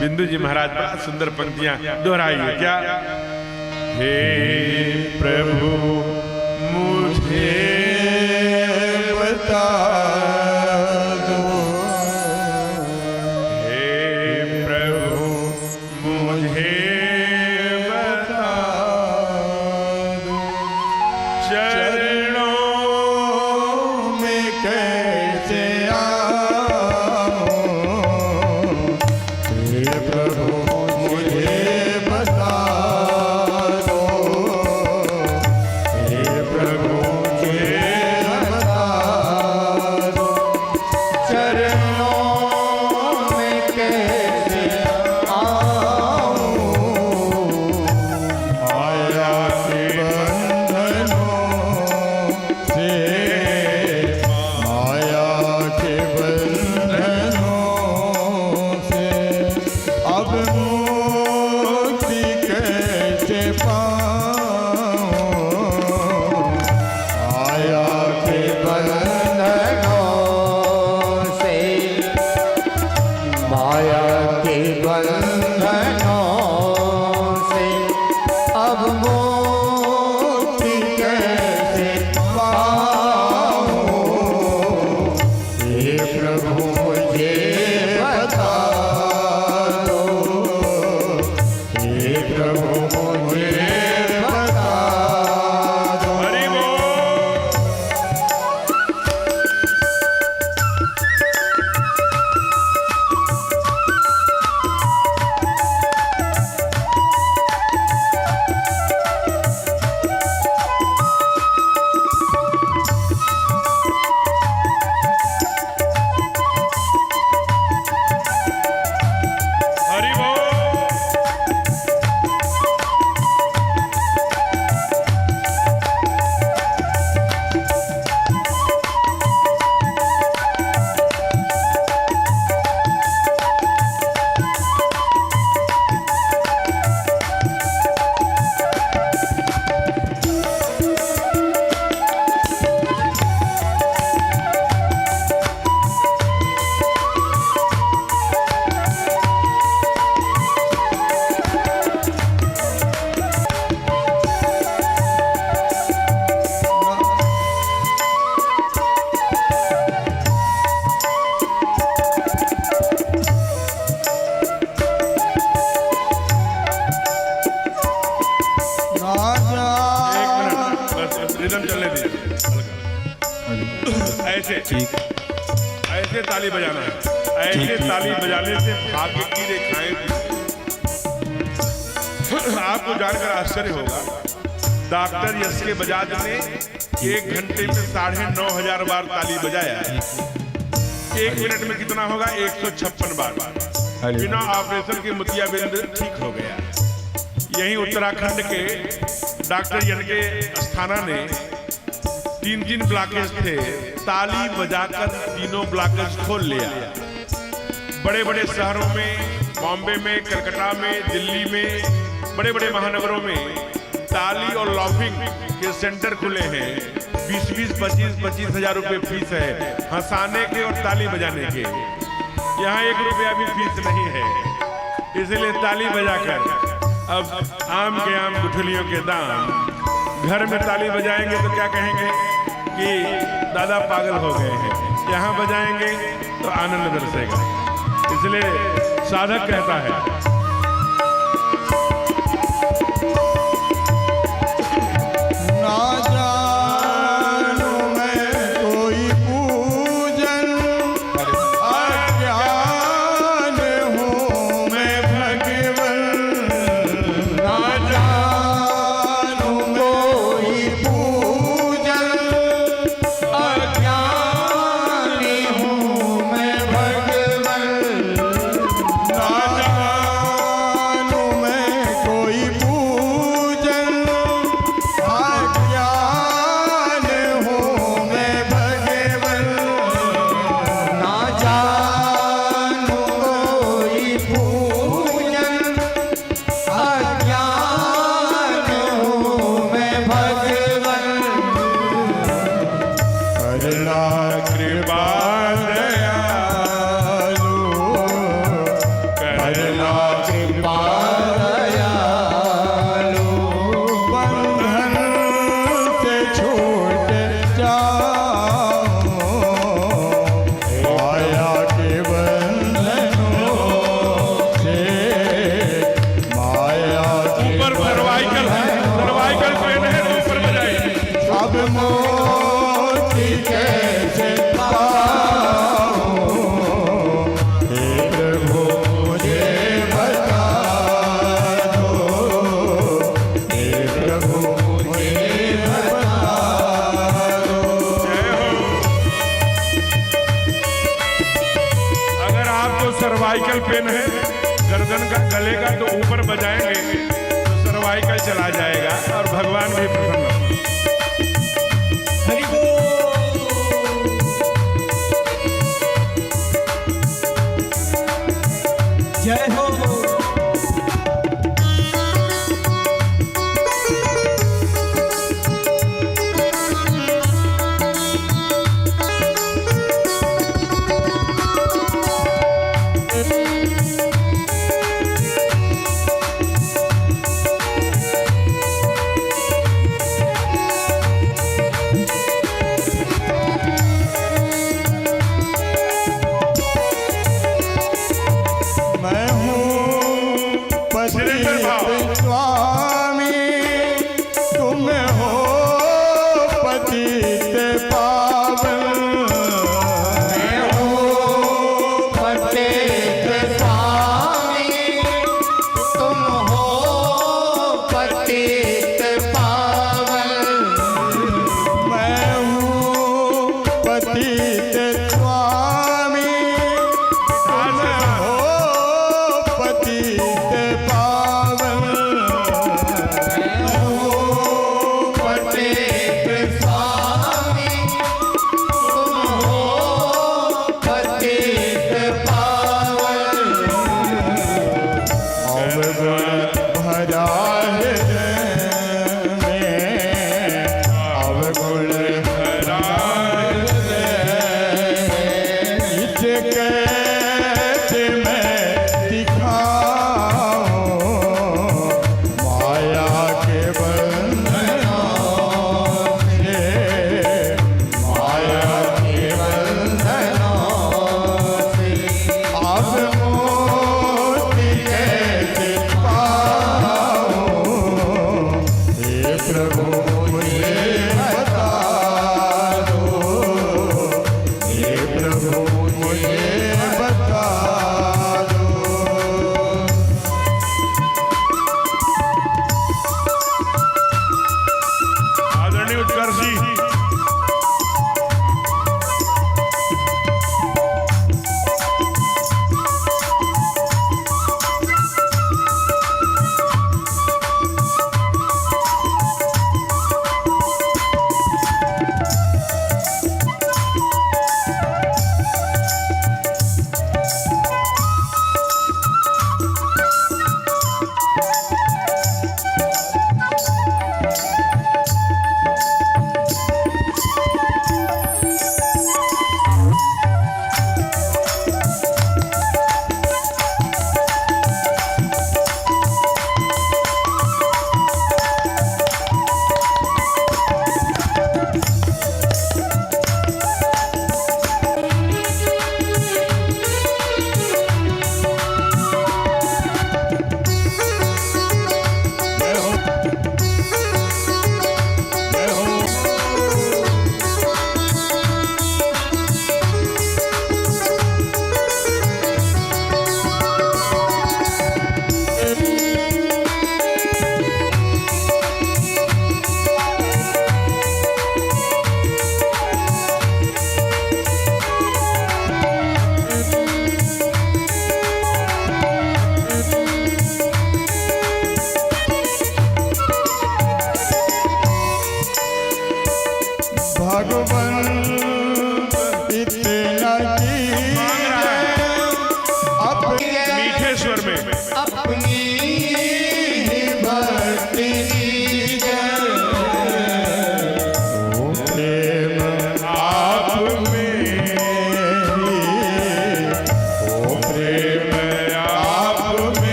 बिंदु जी महाराज बड़ा सुंदर पंक्तियां दोहराइए। क्या? हे प्रभु मुझे बता दो, हे प्रभु मुझे बता दो, चरणों में कैसे आऊं। हे प्रभु मुझे बता दो, हे प्रभु मुझे बता दो, चरणों में कैसे आऊं। माया के बंधनों से, माया के बंधनों से अब मुक्ति कैसे पाऊं। माया के बंधनों से, माया के बंधनों से अब मुक्ति कैसे पाऊं। हे प्रभु मुझे बता दो, हे प्रभु मुझे बता दो। हरि बोल। ऐसे ऐसे ताली बजाना है, ऐसे ताली बजाने से भाग्य की रेखाएं आपको जानकर आश्चर्य होगा। डॉक्टर यश के बजाज ने 1 घंटे में 9,500 बार ताली बजाया। 1 मिनट में कितना होगा? 156 बार। बिना ऑपरेशन के मोतियाबिंद ठीक हो गया। यही उत्तराखंड के डॉक्टर यश के अस्थाना ने 3 ब्लॉकेज थे, ताली बजाकर तीनों ब्लॉकेज खोल लिया। बड़े बड़े शहरों में, बॉम्बे में, कलकत्ता में, दिल्ली में, बड़े बड़े महानगरों में ताली और लाफिंग के सेंटर खुले हैं। 20-20, 25-25 हजार रुपए फीस है हंसाने के और ताली बजाने के। यहाँ 1 रुपया भी फीस नहीं है। इसलिए ताली बजाकर अब आम के आम गुठलियों के दाम। घर में ताली बजाएंगे तो क्या कहेंगे कि दादा पागल हो गए हैं, यहाँ बजाएंगे तो आनंद बरसेगा। इसलिए साधक कहता है, ना जानू मैं कोई पूजन, अज्ञान हूँ मैं भगवन। ना जानू कोई पूजन, अज्ञान हूँ मैं भगवन। ना जानू मैं कोई पूजन, अज्ञान हूँ मैं भगवन। ना जानू कोई पूजन, अज्ञान हूँ मैं भगवन। करुणा कृपा दयालु, करुणा कृपा दयालु, बंधन से छूट जाऊं, माया के बंधनों से, माया के ऊपर सर्वाइकल है, सर्वाइकल पेन है तो ऊपर बजाइए। अब मोती कैसे पाऊं, हे प्रभु मुझे बता दो, हे प्रभु मुझे बता दो। जय हो। अगर आपको सर्वाइकल पेन है, गर्दन का, गले का, तो ऊपर बजाएंगे तो सर्वाइकल चला जाएगा और भगवान भी प्रसन्न होंगे। जय हो। मैं हूँ पतित स्वामी, तुम हो पतित पावन। मैं हूँ पतित स्वामी, तुम हो पतित पावन। मैं हूँ पतित स्वामी, तुम हो पतित पावन।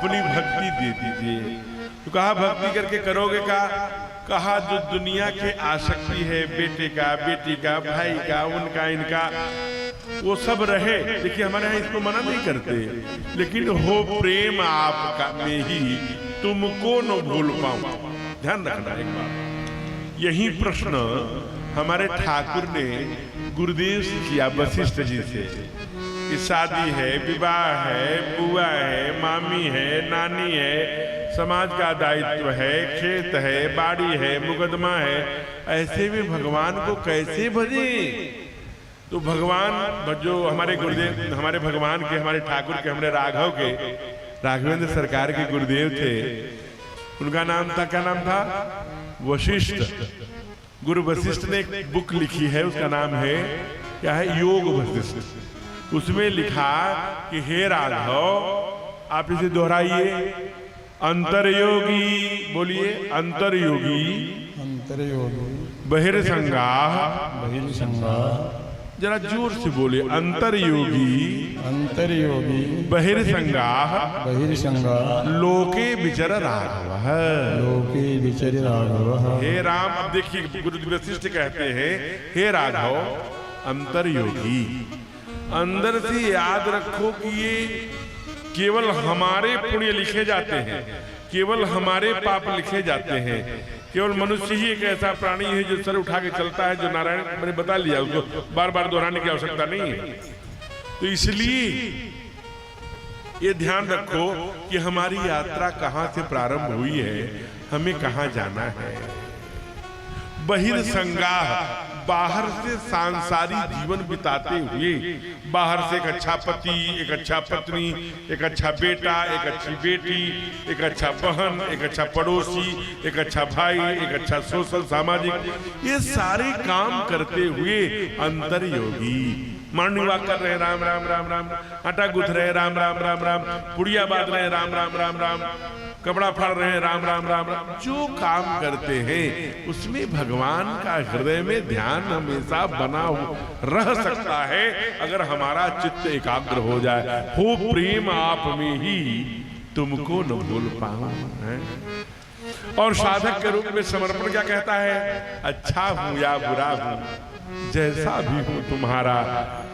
अपनी भक्ति दे दीजिए। तो कहा भक्ति करके करोगे का? कहा जो दुनिया के आसक्ति है, बेटे का, बेटी का, भाई का, उनका इनका, वो सब रहे। देखिए हमारे यहाँ इसको मना नहीं करते, लेकिन हो प्रेम आपका में ही तुमको न भूल पाऊं। ध्यान रखना एक बात, यही प्रश्न हमारे ठाकुर ने गुरुदेव से किया वशिष्ठ जी से कि शादी है, विवाह है, बुआ है, मामी है, नानी है, समाज का दायित्व है, खेत है, बाड़ी है, मुकदमा है, ऐसे में भगवान को कैसे भजे? तो भगवान जो हमारे गुरुदेव, हमारे भगवान के, हमारे ठाकुर के, हमारे राघव के, राघवेंद्र सरकार के गुरुदेव थे, उनका नाम था, क्या नाम था? वशिष्ठ। गुरु वशिष्ठ ने एक बुक लिखी है, उसका नाम है क्या है? योग वशिष्ठ। उसमें लिखा कि हे राघव, आप इसे दोहराइए, अंतर्योगी, बोलिए अंतर्योगी, अंतर्योगी बहिर्संगाः, बहिर्संगाः, जरा जोर से बोलिए, अंतर्योगी अंतर्योगी बहिर्संगाः बहिर्संगाः लोके विचर राघवः। लोके विचर राघवः। हे राम, अब देखिए गुरु वशिष्ठ कहते हैं, हे राघव अंतर्योगी, अंदर से याद रखो कि ये केवल हमारे पुण्य लिखे जाते हैं, केवल हमारे पाप लिखे जाते हैं। केवल मनुष्य ही एक ऐसा प्राणी है जो सर उठा के चलता है, जो नारायण मैंने बता लिया, उसको बार बार दोहराने की आवश्यकता नहीं है। तो इसलिए ये ध्यान रखो कि हमारी यात्रा कहां से प्रारंभ हुई है, हमें कहां जाना है। बहिर्संगाः, बाहर से सांसारिक जीवन बिताते हुए, बाहर से एक अच्छा पति, एक अच्छा पत्नी, एक अच्छा बेटा, एक अच्छी बेटी, एक अच्छा बहन, एक अच्छा पड़ोसी, एक अच्छा भाई, एक अच्छा सोशल सामाजिक, ये सारे काम करते हुए अंतर्योगी। मॉर्निंग वॉक कर रहे हैं, राम राम राम राम, आटा गूंथ रहे हैं, राम राम राम राम, पुड़िया बांध रहे हैं, राम राम राम राम, कपड़ा फाड़ रहे हैं, राम राम राम राम। जो काम करते हैं उसमें भगवान का हृदय में ध्यान हमेशा बना रह सकता है, अगर हमारा चित्त एकाग्र हो जाए। हो प्रेम आप में ही तुमको न भूल पाऊं। और साधक के रूप में समर्पण क्या कहता है? अच्छा हूं या बुरा हूं, जैसा भी हूं तुम्हारा,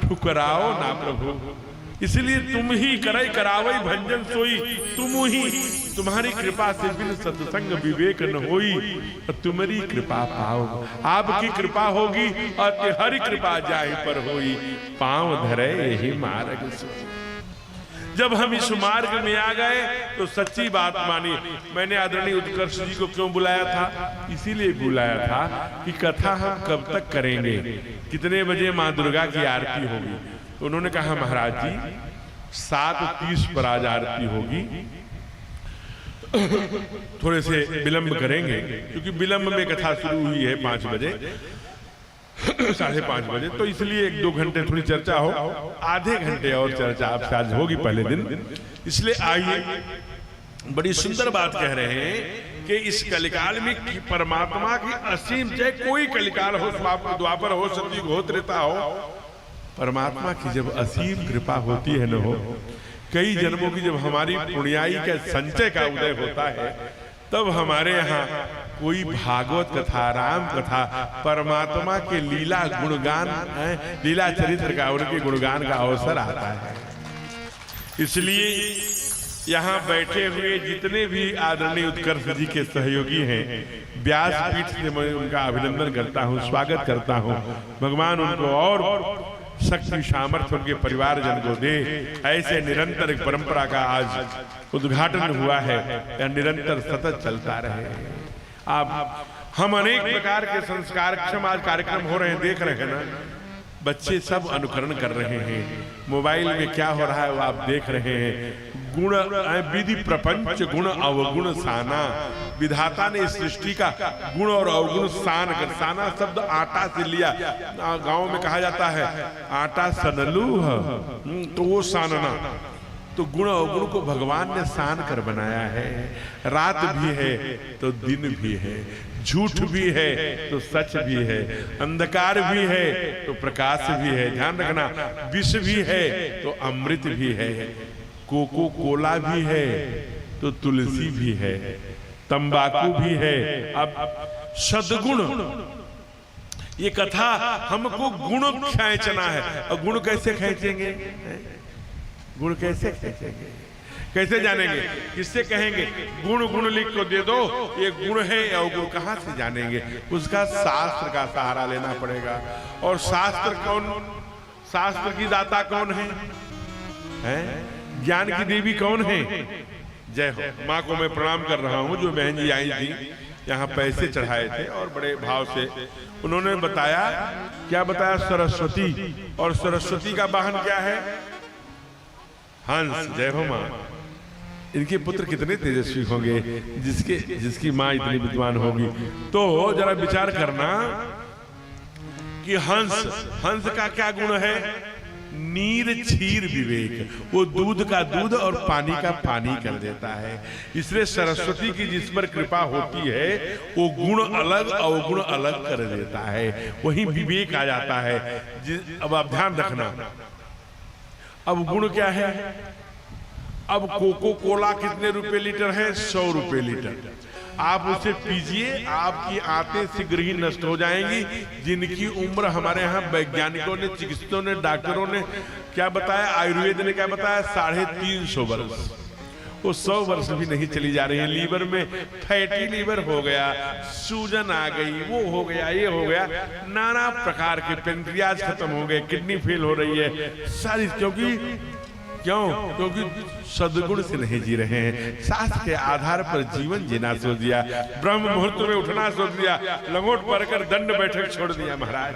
ठुकराओ ना प्रभु। इसलिए तुम ही करई करावई भंजन सोई, तुम ही, तुम्हारी कृपा से बिन सत्संग विवेक न होई, तुम्हारी कृपा पाओ। आपकी कृपा होगी और हरि कृपा जाहि पर होई, पांव धरे यही मार्ग सोई। जब हम इस मार्ग में आ गए तो सच्ची बात मानी। मैंने आदरणीय उत्कर्ष जी को क्यों बुलाया था? इसीलिए बुलाया था कि कथा हम कब तक करेंगे, कितने बजे माँ दुर्गा की आरती होगी। तो उन्होंने कहा महाराज जी 7:30 पर आज आरती होगी, थोड़े से विलंब करेंगे, क्योंकि विलंब में कथा शुरू हुई है 5 बजे, 5:30 बजे, तो इसलिए 1-2 घंटे थोड़ी चर्चा हो, आधे घंटे और चर्चा आपसे आज होगी पहले दिन। इसलिए आइए, बड़ी सुंदर बात कह रहे हैं कि इस कलिकाल में परमात्मा की असीम, चाहे कोई कलिकाल हो, द्वापर हो, सतयुग हो, त्रेता हो, परमात्मा की जब असीम कृपा होती है न हो, कई जन्मों की जब हमारी पुण्याई के संचय का उदय होता है, तब हमारे यहाँ कोई भागवत कथा, राम कथा, परमात्मा के लीला गुणगान, लीला चरित्र का, उनके गुणगान का अवसर आता है। इसलिए यहाँ बैठे हुए जितने भी आदरणीय उत्कर्ष जी के सहयोगी हैं, व्यासपीठ से मैं उनका अभिनंदन करता हूँ, स्वागत करता हूँ। भगवान उनको और शक्ति सामर्थ्य उनके परिवारजन को दे। ऐसे निरंतर एक परंपरा का आज उद्घाटन हुआ है, यह निरंतर सतत चलता रहे। आप हम अनेक प्रकार के संस्कारक्षम आज कार्यक्रम हो रहे हैं, देख रहे हैं ना, बच्चे सब अनुकरण कर रहे हैं, मोबाइल में क्या हो रहा है वो आप देख रहे हैं। गुण विधि प्रपंच गुण अवगुण साना, विधाता ने इस सृष्टि का गुण और अवगुण सान कर, साना शब्द आटा से लिया, गांव में कहा जाता है आटा सनलूह, तो वो सानना, तो गुण अवगुण को भगवान ने सान कर बनाया है। रात भी है तो दिन भी है, झूठ भी है तो सच भी है, अंधकार भी है तो प्रकाश भी है। ध्यान रखना, विष भी है तो अमृत भी है, कोको कोला भी है तो तुलसी भी है, तंबाकू भी है। अब सद्गुण, ये कथा हमको गुण खींचना है। और गुण कैसे खींचेंगे? गुण कैसे खींचेंगे, कैसे जानेंगे, किससे कहेंगे? गुण गुण लिख को दे दो, ये गुण है और गुण कहां से जानेंगे? उसका शास्त्र का सहारा लेना पड़ेगा। और शास्त्र कौन, शास्त्र की दाता कौन है? ज्ञान की देवी कौन है? जय हो। माँ को मैं प्रणाम कर रहा हूँ। जो बहन जी आई थी, यहाँ पैसे चढ़ाए थे और बड़े भाव से उन्होंने बताया, क्या बताया? सरस्वती। और सरस्वती का वाहन क्या है? हंस। जय हो माँ। इनके पुत्र कितने तेजस्वी होंगे, जिसकी माँ इतनी विद्वान होगी। तो जरा विचार करना कि हंस का क्या गुण है? नीर क्षीर विवेक। वो दूध का दूध और पानी का पानी कर देता है। इसलिए सरस्वती की जिस पर कृपा होती है, वो गुण अलग और गुण अलग कर देता है, वही विवेक आ जाता है। अब आप ध्यान रखना, अब गुण क्या है? अब कोको कोला कितने रुपए लीटर है? 100 रुपए लीटर। आप उसे पीजिए, आपकी आंतें शीघ्र ही नष्ट हो जाएंगी। जिनकी उम्र हमारे यहाँ वैज्ञानिकों ने, चिकित्सकों ने, डॉक्टरों ने क्या बताया, आयुर्वेद ने क्या बताया? 350 वर्ष। वो 100 वर्ष भी नहीं चली जा रही है। लीवर में फैटी लीवर हो गया, सूजन आ गई, वो हो गया, ये हो गया, नाना प्रकार के, पेनक्रियाज खत्म हो गए, किडनी फेल हो रही है सारी। क्योंकि सद्गुण से नहीं जी रहे हैं। शास्त्र के आधार पर जीवन जीना सोच दिया, ब्रह्म मुहूर्त में उठना सोच दिया, लंगोट पढ़कर दंड बैठक छोड़ दिया। महाराज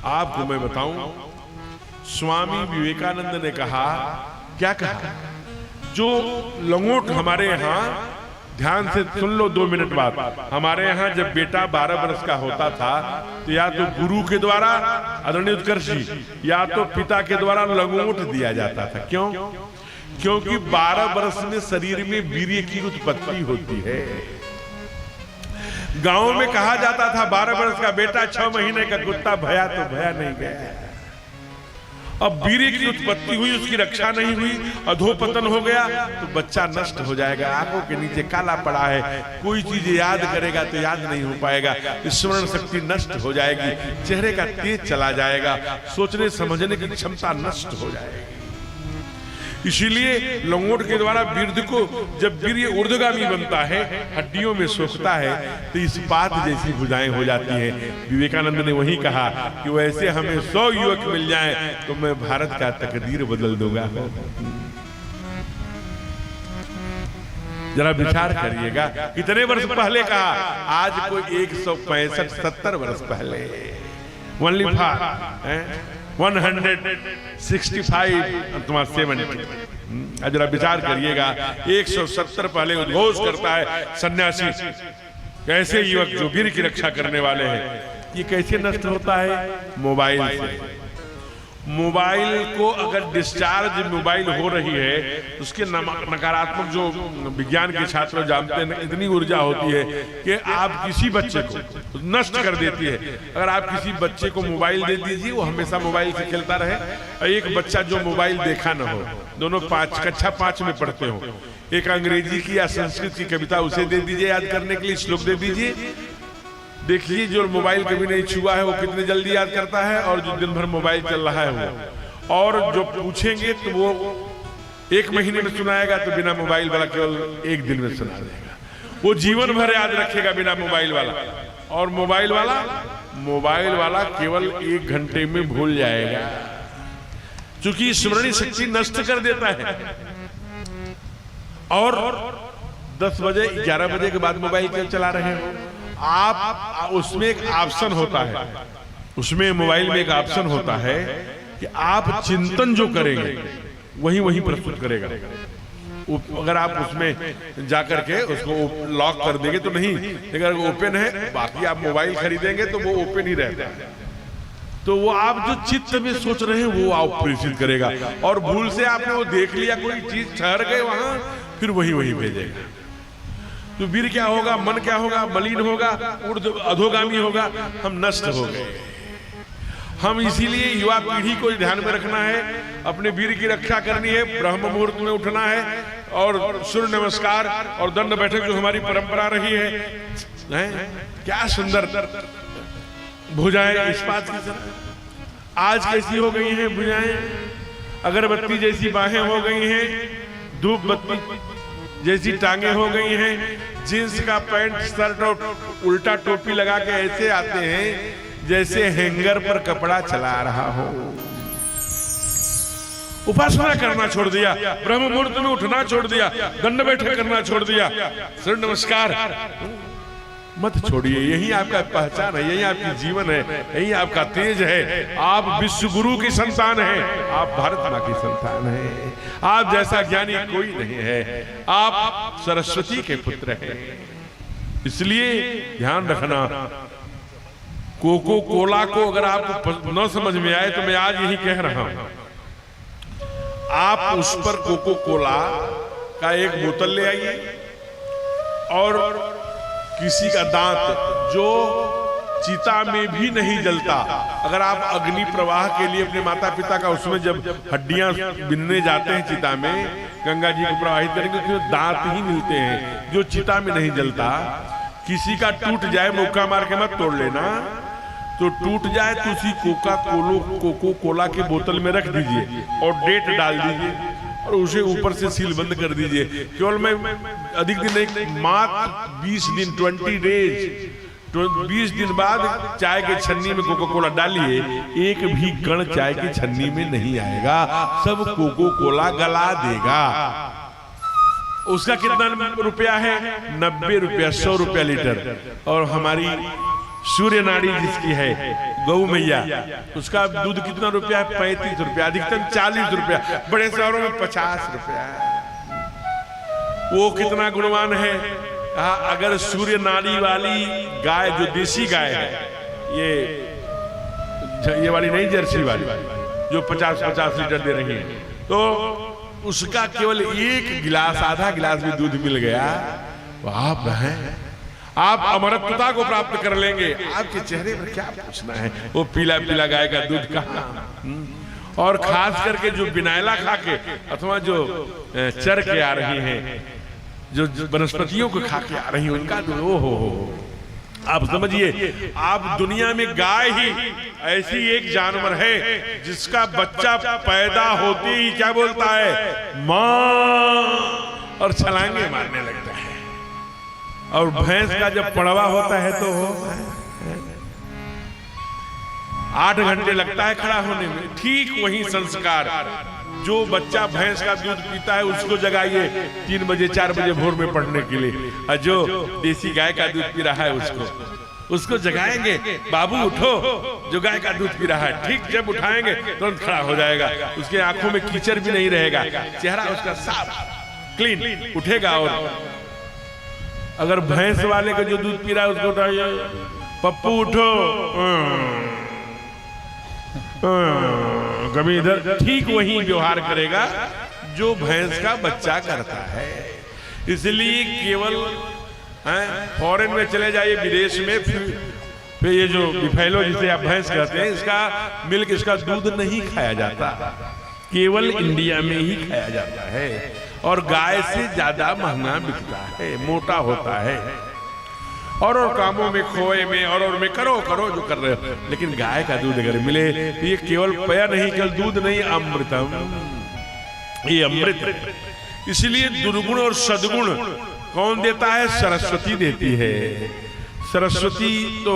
आपको मैं बताऊं, स्वामी विवेकानंद ने कहा, क्या कहा? जो लंगोट हमारे यहाँ, ध्यान से सुन लो 2 मिनट बाद, हमारे यहाँ जब बेटा 12 वर्ष का होता था तो या तो गुरु के द्वारा, आदरणीय उत्कर्ष जी, या तो पिता के द्वारा लंगोट दिया जाता था। क्यों? क्योंकि 12 वर्ष में शरीर में वीर्य की उत्पत्ति होती है। गांव में कहा जाता था 12 वर्ष का बेटा 6 महीने का कुत्ता, भया तो भया नहीं गया। अब वीर्य की उत्पत्ति हुई, उसकी रक्षा नहीं हुई, अधोपतन हो गया तो बच्चा नष्ट हो जाएगा। आंखों के नीचे काला पड़ा है, कोई चीज याद करेगा तो याद नहीं हो पाएगा, स्मरण शक्ति नष्ट हो जाएगी, चेहरे का तेज चला जाएगा, सोचने समझने की क्षमता नष्ट हो जाएगी। इसीलिए लंगोट के द्वारा वीर्य को, जब वीर्य ऊर्ध्वगामी बनता है, हड्डियों में सोखता है, तो इस्पात जैसी भुजाएं हो जाती हैं। विवेकानंद ने वही कहा कि वैसे हमें 100 युवक मिल जाएं तो मैं भारत का तकदीर बदल दूंगा। जरा विचार करिएगा, कितने वर्ष पहले कहा, आज कोई 165-70 वर्ष पहले, 165 तुम्हारा 70। जरा विचार करिएगा, 170 पहले उद्घोष करता है सन्यासी, कैसे युवक जो वीर की रक्षा करने वाले हैं। ये कैसे नष्ट होता है? मोबाइल से। मोबाइल को अगर डिस्चार्ज मोबाइल हो रही है तो उसके नकारात्मक, जो विज्ञान के छात्र जानते हैं, इतनी ऊर्जा होती है कि आप किसी बच्चे को नष्ट कर देती है। अगर आप किसी बच्चे को मोबाइल दे दीजिए, वो हमेशा मोबाइल से खेलता रहे, और एक बच्चा जो मोबाइल देखा न हो, दोनों कक्षा 5 में पढ़ते हो, एक अंग्रेजी की या संस्कृत की कविता उसे दे दीजिए याद करने के लिए, श्लोक दे दीजिए। देखिए जो मोबाइल कभी नहीं छुआ है वो कितने जल्दी याद करता है, और जो दिन भर मोबाइल चल रहा है वो, और जो पूछेंगे तो वो 1 महीने में सुनाएगा, तो बिना मोबाइल वाला केवल 1 दिन में सुना देगा। वो जीवन भर याद रखेगा बिना मोबाइल वाला, और मोबाइल वाला केवल 1 घंटे में भूल जाएगा, क्योंकि स्मरण शक्ति नष्ट कर देता है। और 10 बजे 11 बजे के बाद मोबाइल क्यों चला रहे हो आप? उसमें एक ऑप्शन होता है, उसमें मोबाइल में एक ऑप्शन होता है कि आप चिंतन जो करेंगे वही प्रस्तुत करेगा। अगर आप उसमें जाकर के उसको लॉक कर देंगे तो नहीं, अगर ओपन है, बाकी आप मोबाइल खरीदेंगे तो वो ओपन ही रहता है। तो वो आप जो चित्त में सोच रहे हैं वो आप प्रेषित करेगा, और भूल से आपने वो देख लिया, कोई चीज ठहर गए वहां, फिर वही भेजेगा। तो वीर क्या होगा, मन क्या होगा, मलिन होगा, अधोगामी होगा, हम नष्ट हो गए। हम इसीलिए युवा पीढ़ी को ध्यान में रखना है, अपने वीर की रक्षा करनी है, ब्रह्म मुहूर्त में उठना है, और सूर्य नमस्कार और दंड बैठक जो हमारी परंपरा रही है, क्या सुंदर भुजाएं इस्पात की तरह। आज कैसी हो गई हैं भुजाएं, अगरबत्ती जैसी बाहें हो गई हैं, धूप बत्ती जैसी टांगे हो गई हैं, जींस का पैंट शर्ट और उल्टा टोपी लगा के ऐसे आते हैं जैसे हैंगर पर कपड़ा चला रहा हो। उपासना करना छोड़ दिया, ब्रह्म मुहूर्त में उठना छोड़ दिया, दंड बैठक करना छोड़ दिया, सूर्य नमस्कार मत छोड़िए। यही आपका पहचान है, यही आपकी जीवन है, यही आपका तेज है। आप विश्व गुरु की संतान हैं, आप भारत माँ की संतान हैं। आप जैसा ज्ञानी कोई नहीं है, आप सरस्वती के पुत्र हैं। इसलिए ध्यान रखना, कोको कोला को अगर आपको न समझ में आए तो मैं आज यही कह रहा हूं, आप उस पर कोको कोला का एक बोतल ले आइए और किसी का दांत जो चिता में भी नहीं जलता, अगर आप अग्नि प्रवाह के लिए अपने माता पिता का उसमें जब हड्डियां बिनने जाते हैं चिता में, गंगा जी को प्रवाहित करेंगे तो दांत ही मिलते हैं जो चिता में नहीं जलता। किसी का टूट जाए, मौका मार के मत तोड़ लेना, तो टूट जाए तो उसी कोको कोला के बोतल में रख दीजिए और डेट डाल दीजिए और उसे ऊपर से सील बंद कर दीजिए। केवल मैं अधिक दिन नहीं, मात्र 20 दिन 20 डेज 20 दिन बाद चाय के छन्नी में कोको कोला डालिए, एक भी कण चाय की छन्नी में नहीं आएगा, सब कोको कोला गला देगा। उसका कितना रुपया है? 90 रुपया, 100 रुपया लीटर। और हमारी सूर्य नाड़ी जिसकी है गौ मैया, उसका दूध कितना रुपया है? 35 रुपया, अधिकतम 40 रुपया, बड़े शहरों में 50 रुपया। वो कितना गुणवान है। अगर सूर्य नाड़ी वाली गाय, जो देसी गाय है, ये वाली नहीं, जर्सी वाली जो 50-50 लीटर दे रही है, तो उसका केवल एक गिलास, आधा गिलास भी दूध मिल गया तो आप अमरत्वता को प्राप्त कर लेंगे। आपके चेहरे पर क्या पूछना है, वो पीला पीला गाय का दूध कहाँ। और खास करके जो बिनायला खा के अथवा जो चर के आ रही हैं, जो वनस्पतियों को खा के आ रही हैं, उनका दूध, ओ हो। आप समझिए, आप दुनिया में गाय ही ऐसी एक जानवर है जिसका बच्चा पैदा होते ही क्या बोलता है? माँ, और छलांगे मारने लगता है। और भैंस का जब पड़वा होता है तो 8 घंटे लगता है खड़ा होने में। ठीक वही संस्कार, जो बच्चा भैंस का दूध पीता है उसको जगाइए 3 बजे 4 बजे भोर में पढ़ने के लिए, और जो देसी गाय का दूध पी रहा है उसको जगाएंगे, बाबू उठो, जो गाय का दूध पी रहा है। ठीक जब उठाएंगे तुरंत खड़ा हो जाएगा, उसके आंखों में कीचड़ भी नहीं रहेगा, चेहरा उसका साफ क्लीन उठेगा। और अगर भैंस वाले का जो दूध पी रहा है उसको उठाइए, पप्पू उठो, कभी इधर, ठीक वही व्यवहार करेगा जो भैंस का बच्चा करता है। इसलिए केवल फॉरेन में चले जाइए, विदेश में, फिर ये जो बिफेलो जिसे आप भैंस कहते हैं, इसका मिल्क, इसका दूध नहीं खाया जाता, केवल इंडिया में ही खाया जाता है। और गाय से ज्यादा महंगा बिकता है, मोटा होता है। और कामों में, खोए में और में करो जो कर रहे हो, लेकिन गाय का दूध अगर मिले तो ये केवल पया नहीं, केवल दूध नहीं, अमृतम, ये अमृत है। इसलिए दुर्गुण और सद्गुण कौन देता है? सरस्वती देती है। सरस्वती, तो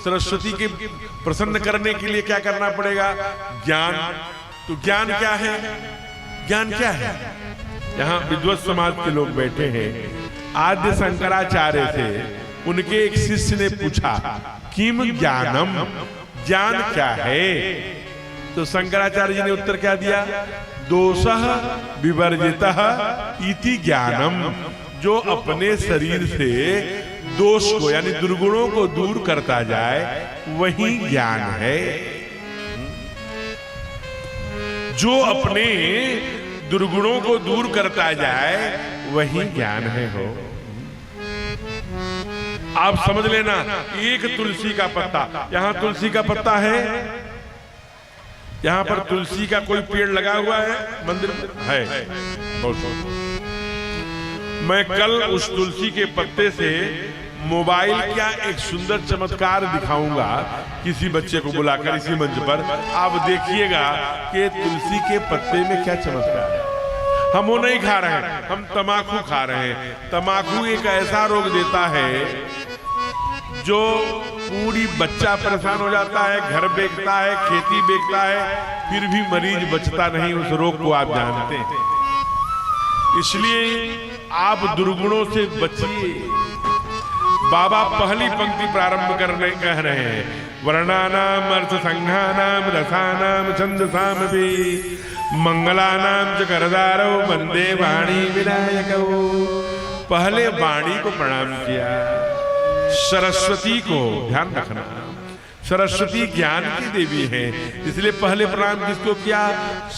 सरस्वती के प्रसन्न करने के लिए क्या करना पड़ेगा? ज्ञान। तो ज्ञान क्या है? ज्ञान क्या है? यहाँ विद्वत समाज के लोग बैठे हैं। आद्य शंकराचार्य थे, उनके एक शिष्य ने पूछा, किम ज्ञानम, ज्ञान क्या है? तो शंकराचार्य जी ने उत्तर क्या दिया? दोषः विवर्जितः इति ज्ञानम, जो अपने शरीर से दोष को यानी दुर्गुणों को दूर करता जाए वही ज्ञान है। जो अपने दुर्गुणों को दूर करता जाए वही ज्ञान है। हो, आप समझ लेना, एक तुलसी का पत्ता, यहां तुलसी का पत्ता है, यहां पर तुलसी का कोई पेड़ लगा हुआ है, मंदिर है बहुत। मैं कल उस तुलसी के पत्ते से मोबाइल क्या एक सुंदर चमत्कार दिखाऊंगा किसी बच्चे को बुलाकर इसी मंच पर। आप देखिएगा कि तुलसी के पत्ते में क्या चमत्कार है। हम वो नहीं खा रहे हैं, हम तमाकू खा रहे हैं। तमाकू एक ऐसा रोग देता है जो पूरी बच्चा परेशान हो जाता है, घर बेचता है, खेती बेचता है, फिर भी मरीज बचता नहीं। उस रोग को आप जानते हैं। इसलिए आप दुर्गुणों से बचिए। बाबा पहली पंक्ति प्रारंभ करने कह रहे हैं, वर्णानाम अर्थ संघानाम रसानाम छंदसाम भी मंगलानाम च करदारो वंदे वाणी विनायको। पहले वाणी को प्रणाम किया, सरस्वती को ध्यान रखना, सरस्वती ज्ञान की देवी है, इसलिए पहले प्रणाम किसको किया?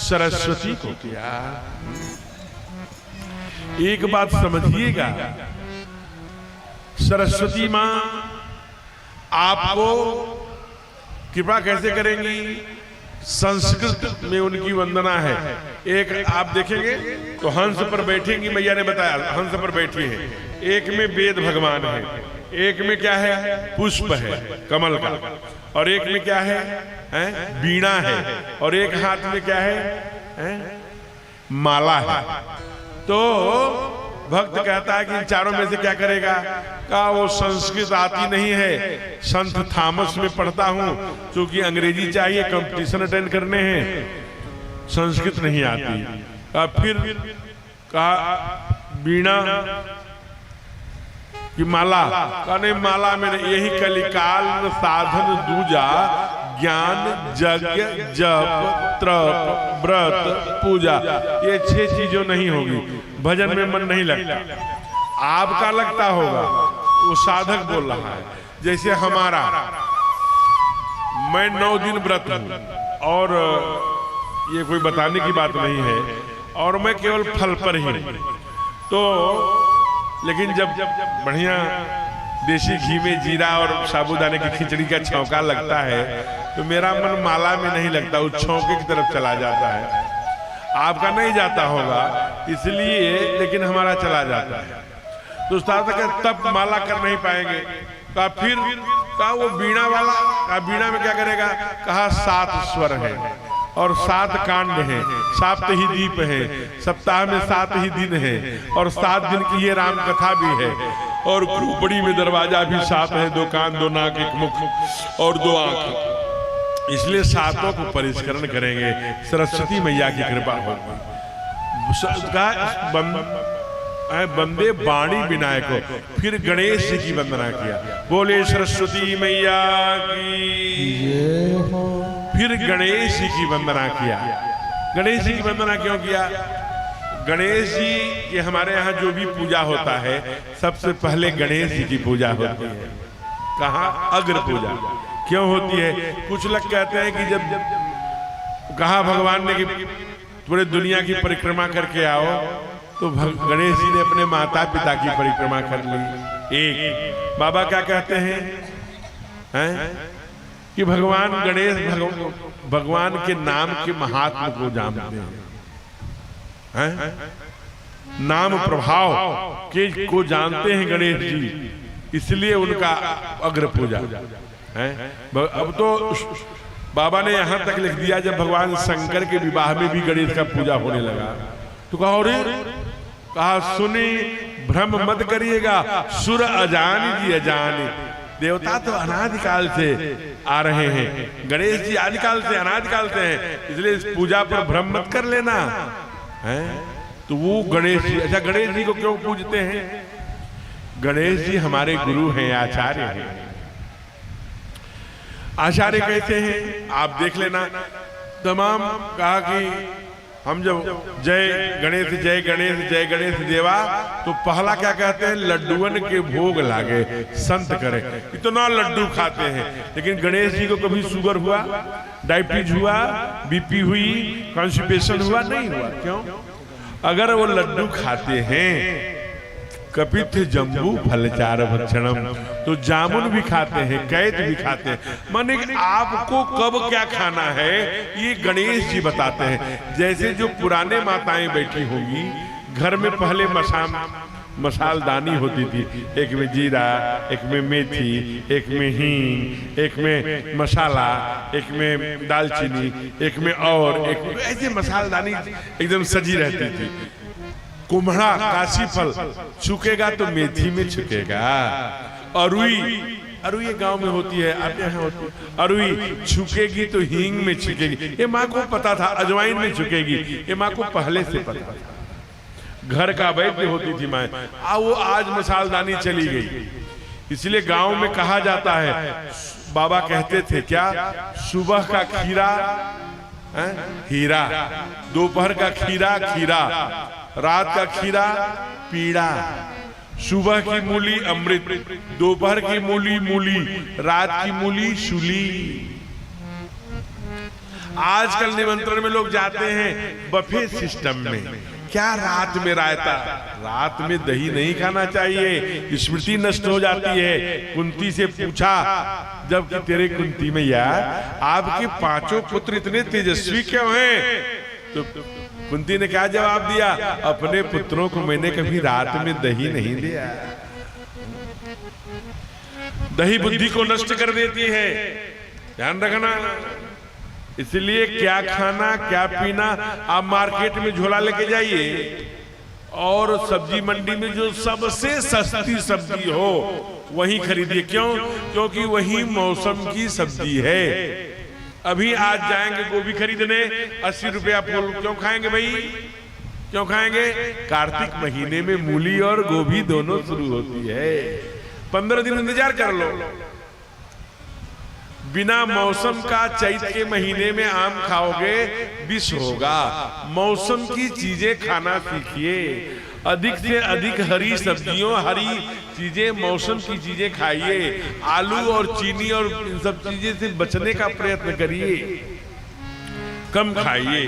सरस्वती को किया। एक बात समझिएगा, सरस्वती मां आपको कृपा कैसे करेंगी? संस्कृत में उनकी वंदना है। एक आप देखेंगे तो हंस पर बैठेंगी, मैया ने बताया हंस पर बैठी है। एक में वेद भगवान है, एक में क्या है? पुष्प है कमल का, और एक में क्या है? वीणा है, और एक हाथ में क्या है? माला है। तो भक्त कहता है कि इन चारों में से क्या करेगा? कहा वो संस्कृत आती नहीं है, संत थॉमस में पढ़ता हूं, क्योंकि अंग्रेजी चाहिए, कंपटीशन अटेंड करने हैं, संस्कृत नहीं आती। फिर कहा वीणा कि माला, कहा नहीं माला में यही कलिकाल साधन दूजा, ज्ञान यज्ञ जप तप व्रत पूजा, ये 6 चीजों नहीं होगी। भजन में मन नहीं लगता, आपका लगता होगा, वो साधक बोल रहा है। जैसे हमारा, मैं 9 दिन व्रत हूं, और ये कोई बताने की बात नहीं है, और मैं केवल फल पर ही हूं। तो लेकिन जब बढ़िया देसी घी में जीरा और साबूदाने की खिचड़ी का छौंका लगता है तो मेरा मन माला में नहीं लगता, उस छौंके की तरफ चला जाता है। आपका नहीं जाता होगा इसलिए, लेकिन हमारा चला जाता है। तो साधक तब माला कर नहीं पाएंगे। कहा फिर कहा वो वीणा वाला, कहा वीणा में क्या करेगा? कहा 7 स्वर है और 7 कांड हैं, 7 ही दीप हैं, सप्ताह में 7 ही दिन हैं, और 7 दिन की ये राम कथा भी है, और खोपड़ी में दरवाजा भी 7 है, 2 कान 2 नाक 1 मुख और 2 आंख, इसलिए 7 को परिष्करण करेंगे। सरस्वती मैया की कृपा होगी। बंदे वाणी विनायको। फिर गणेश जी की वंदना किया, बोले सरस्वती मैया की। फिर गणेश जी की वंदना किया। गणेश जी की वंदना क्यों किया? गणेश जी के हमारे यहाँ जो भी पूजा होता है, सबसे पहले गणेश जी की पूजा होती है। कहाँ? अग्र पूजा। क्यों होती है? कुछ लोग कहते हैं कि जब कहा भगवान ने कि पूरे दुनिया की परिक्रमा करके आओ, तो गणेश जी ने अपने माता पिता की परिक्रमा कर ली। एक बाबा क्या कहते हैं कि भगवान गणेश भगवान के नाम के महात्म को जानते हैं, नाम प्रभाव के को जानते हैं गणेश जी, इसलिए उनका अग्र पूजा है। अब तो बाबा ने यहां तक लिख दिया, जब भगवान शंकर के विवाह में भी गणेश का पूजा होने लगा तो कहा अरे, कहा सुनी भ्रम मत करिएगा, सुर अजानी जी अजानी। देवता तो अनादिकाल से आ रहे हैं, गणेश जी आदिकाल से अनादिकाल से हैं, इसलिए इस पूजा पर भ्रम मत कर लेना है। तो वो गणेश जी, अच्छा गणेश जी को क्यों पूजते हैं? गणेश जी हमारे गुरु हैं, आचार्य हैं। आचार्य कैसे हैं आप देख लेना। तमाम कहा कि हम जब जय गणेश जय गणेश जय गणेश देवा, तो पहला क्या कहते हैं? लड्डुअन के भोग लागे संत करे। इतना लड्डू खाते हैं, लेकिन गणेश जी को कभी शुगर हुआ, डायबिटीज हुआ, बीपी हुई, कॉन्स्टिपेशन हुआ? नहीं हुआ। क्यों? अगर वो लड्डू खाते हैं, कपित जम्बू फलचार भक्षणम, तो जामुन भी खाते हैं, कैद भी खाते हैं। माने आपको कब क्या खाना है ये गणेश जी बताते हैं। जैसे जो पुराने माताएं बैठी होंगी घर में, पहले मशान मसालदानी होती थी, एक में जीरा, एक में मेथी, एक में हींग, एक में मसाला, एक में दालचीनी, एक में और एक में, ऐसे मसालदानी एकदम सजी रहती थी। कुम्हड़ा काशी फल छुकेगा तो मेथी में छुकेगा। अरुई, अरुई गांव में होती है, आपके यहाँ होती है। अरुई छुकेगी तो हींग में छुकेगी, ये माँ को पता था। अजवाइन में छुकेगी, ये माँ को पहले से पता था। घर का वैद्य होती थी माँ। वो आज मसालदानी चली गई, इसलिए गांव में कहा जाता है, बाबा कहते थे क्या, सुबह का खीरा हीरा, दोपहर का खीरा खीरा, रात का खीरा पीड़ा। सुबह की मूली अमृत, दोपहर की मूली मूली, रात की मूली शूली। आजकल निमंत्रण में लोग जाते हैं बफे सिस्टम में, क्या रात में रायता, रात में दही नहीं खाना चाहिए, स्मृति नष्ट हो जाती है। कुंती से पूछा, जबकि तेरे कुंती में यार आपके पांचों पुत्र इतने तेजस्वी क्यों हैं? तो कुंती ने क्या जवाब दिया, अपने पुत्रों को मैंने कभी रात में दही नहीं दिया। दही बुद्धि को नष्ट कर देती है, ध्यान रखना। इसलिए क्या खाना क्या पीना, आप मार्केट में झोला लेके जाइए और सब्जी मंडी में जो सबसे सस्ती सब्जी हो वही खरीदिए। क्यों? क्योंकि वही मौसम की सब्जी है। अभी आज जाएंगे गोभी खरीदने, 80 रुपया फूल, क्यों खाएंगे भाई, क्यों खाएंगे? कार्तिक महीने में मूली और गोभी दोनों शुरू होती है, 15 दिन इंतजार कर लो। बिना मौसम का चैत के महीने में आम खाओगे विष होगा। मौसम की चीजें खाना सीखिए, अधिक से अधिक हरी सब्जियों, हरी चीजें, मौसम की चीजें खाइए। आलू और चीनी और इन सब चीजें से बचने का प्रयत्न करिए, कम खाइए।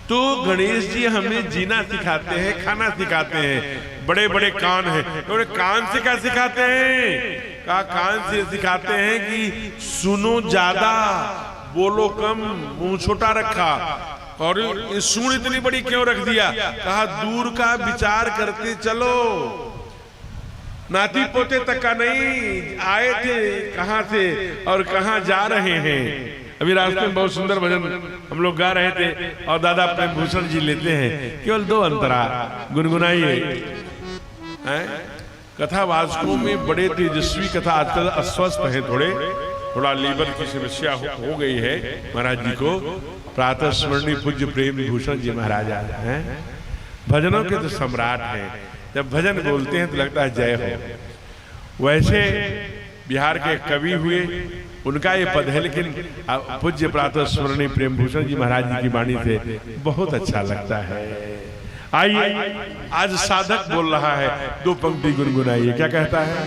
तो गणेश जी हमें जीना सिखाते हैं, खाना सिखाते हैं। बड़े बड़े कान हैं, बड़े कान से क्या सिखाते हैं? कान से सिखाते हैं कि सुनो ज्यादा, बोलो कम, मुंह छोटा रखा। और सूंड इतनी बड़ी क्यों रख दिया? कहा दूर का विचार करते चलो, नाती पोते तक का नहीं, आए थे कहां से और कहां जा रहे हैं। अभी रास्ते में बहुत सुंदर भजन हम लोग गा रहे थे और दादा प्रेम भूषण जी लेते हैं, केवल 2 अंतरा गुनगुनाइए। कथावाचकों में बड़े तेजस्वी कथा, आजकल अस्वस्थ हैं, थोड़ा लीवर की समस्या हो गई है महाराज जी को। प्रातः स्मरणीय पूज्य प्रेम भूषण जी महाराज हैं, भजनों के तो सम्राट हैं। जब भजन बोलते हैं तो लगता है जय हो। वैसे बिहार के कवि हुए, उनका ये पद है, लेकिन पूज्य प्रातः स्मरणीय प्रेम भूषण जी महाराज जी की वाणी से बहुत अच्छा लगता है। आइए, आज साधक बोल रहा है, 2 पंक्ति गुनगुनाइए। क्या कहता है?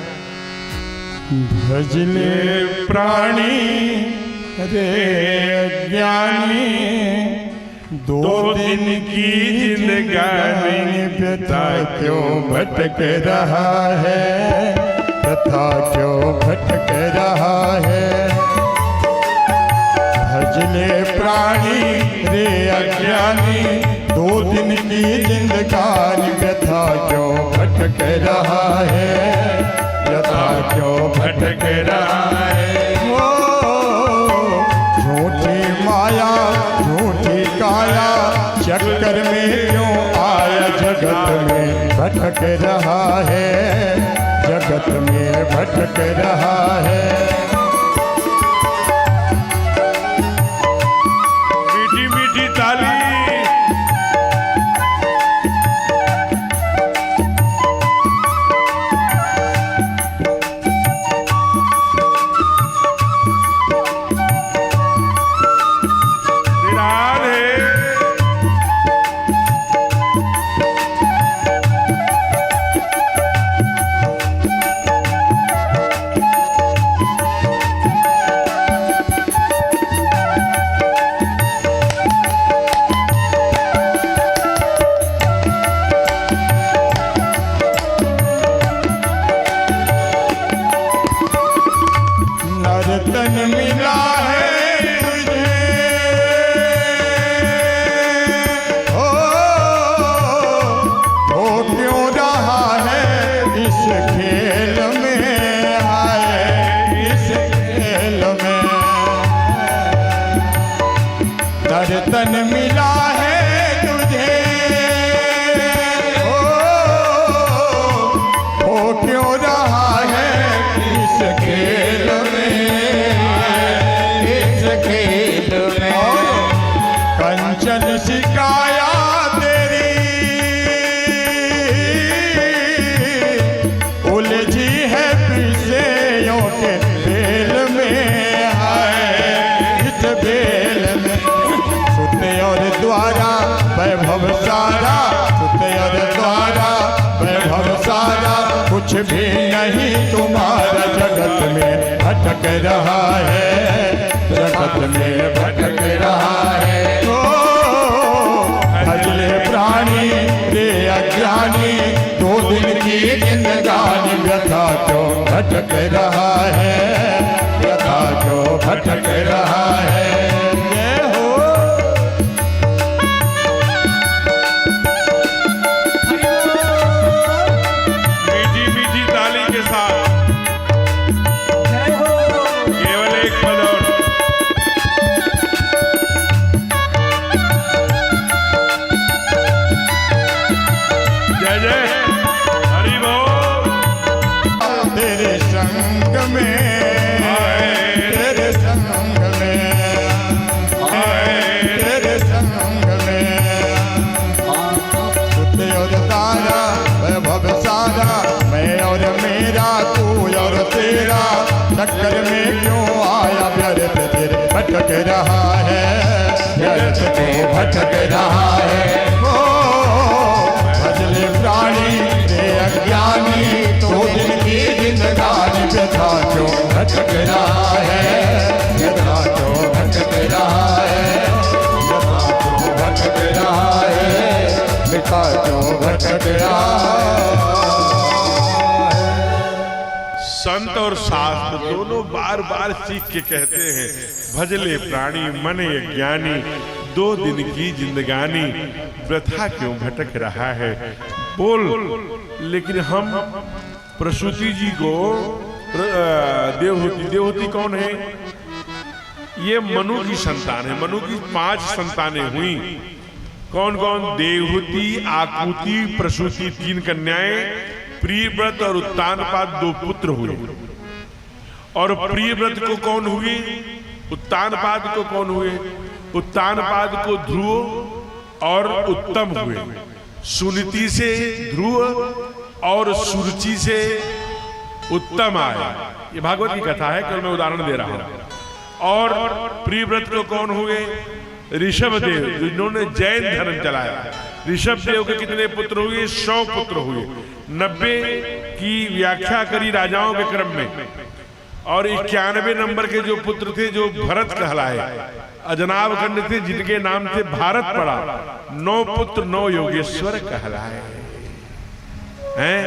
भजले प्राणी रे अज्ञानी, 2 दिन की जिंदगानी, व्यथा क्यों भटक रहा है, व्यथा क्यों भटक रहा है। भजले प्राणी रे अज्ञानी, 2 दिन की जिंदगानी, व्यथा क्यों भटक रहा है, व्यथा क्यों भटक रहा है। झूठी माया झूठी काया, चक्कर में क्यों आया, जगत में भटक रहा है, जगत में भटक रहा है। मीठी मीठी ताली। तन मिला है तुझे, हो क्यों रहा है इस खेल में, इस खेल में कंचन शिकाया तेरी उलझी है पिसेयों के बेल में, है इस बेल में सुते और द्वारा वैभव सारा, सुते और द्वारा वैभव सारा, कुछ भी नहीं तुम्हारा जगत में भटक रहा है, जगत में भटक रहा है। भजले प्राणी रे अज्ञानी, 2 दिन की जिंदगानी व्यथा क्यों भटक रहा है, व्यथा क्यों भटक रहा है। ये हो मीठी मीठी ताली के साथ केवल एक पद और जय जय हरि बोल। तेरे संग में, तेरे संग में, तेरे संग में सुते और तारा वैभव सारा, मैं और मेरा तू और तेरा, चक्कर में क्यों आया व्यर्थ तेरे भटक रहा है, व्यर्थ तो भटक रहा है। ओ भजले प्राणी रे अज्ञानी, 2 दिन की जिंदगानी व्यथा क्यों भटक रहा है, व्यथा क्यों भटक रहा है, व्यथा क्यों भटक रहा है, व्यथा क्यों भटक रहा है। संत और शास्त्र दोनों बार बार सीख के कहते हैं, भजले प्राणी मन ज्ञानी, 2 दिन की जिंदगानी व्यथा क्यों भटक रहा है। बोल, लेकिन हम प्रसूति जी को देवहूति कौन है? ये मनु की संतान है। मनु की 5 संतानें हुई। कौन कौन? देवहूति, आकुति, प्रसूति 3 कन्याएं, प्रियव्रत और उत्तानपाद 2 पुत्र हुए। और प्रियव्रत को कौन हुए? उत्तानपाद को कौन हुए? उत्तानपाद को ध्रुव और उत्तम हुए। सुनीति से ध्रुव और सुरुचि से उत्तम आए। ये भागवत की कथा है, कल मैं उदाहरण दे रहा हूं। और प्रियव्रत को कौन हुए? ऋषभ देव, जिन्होंने जैन धर्म चलाया। ऋषभ देव के कितने पुत्र हुए? 100 पुत्र हुए। 90 की व्याख्या करी राजाओं के क्रम में, और 91 नंबर के जो पुत्र थे जो भरत कहलाए, अजनाब खंड थे जिनके नाम से भारत पड़ा। 9 पुत्र 9 योगेश्वर कहलाए हैं।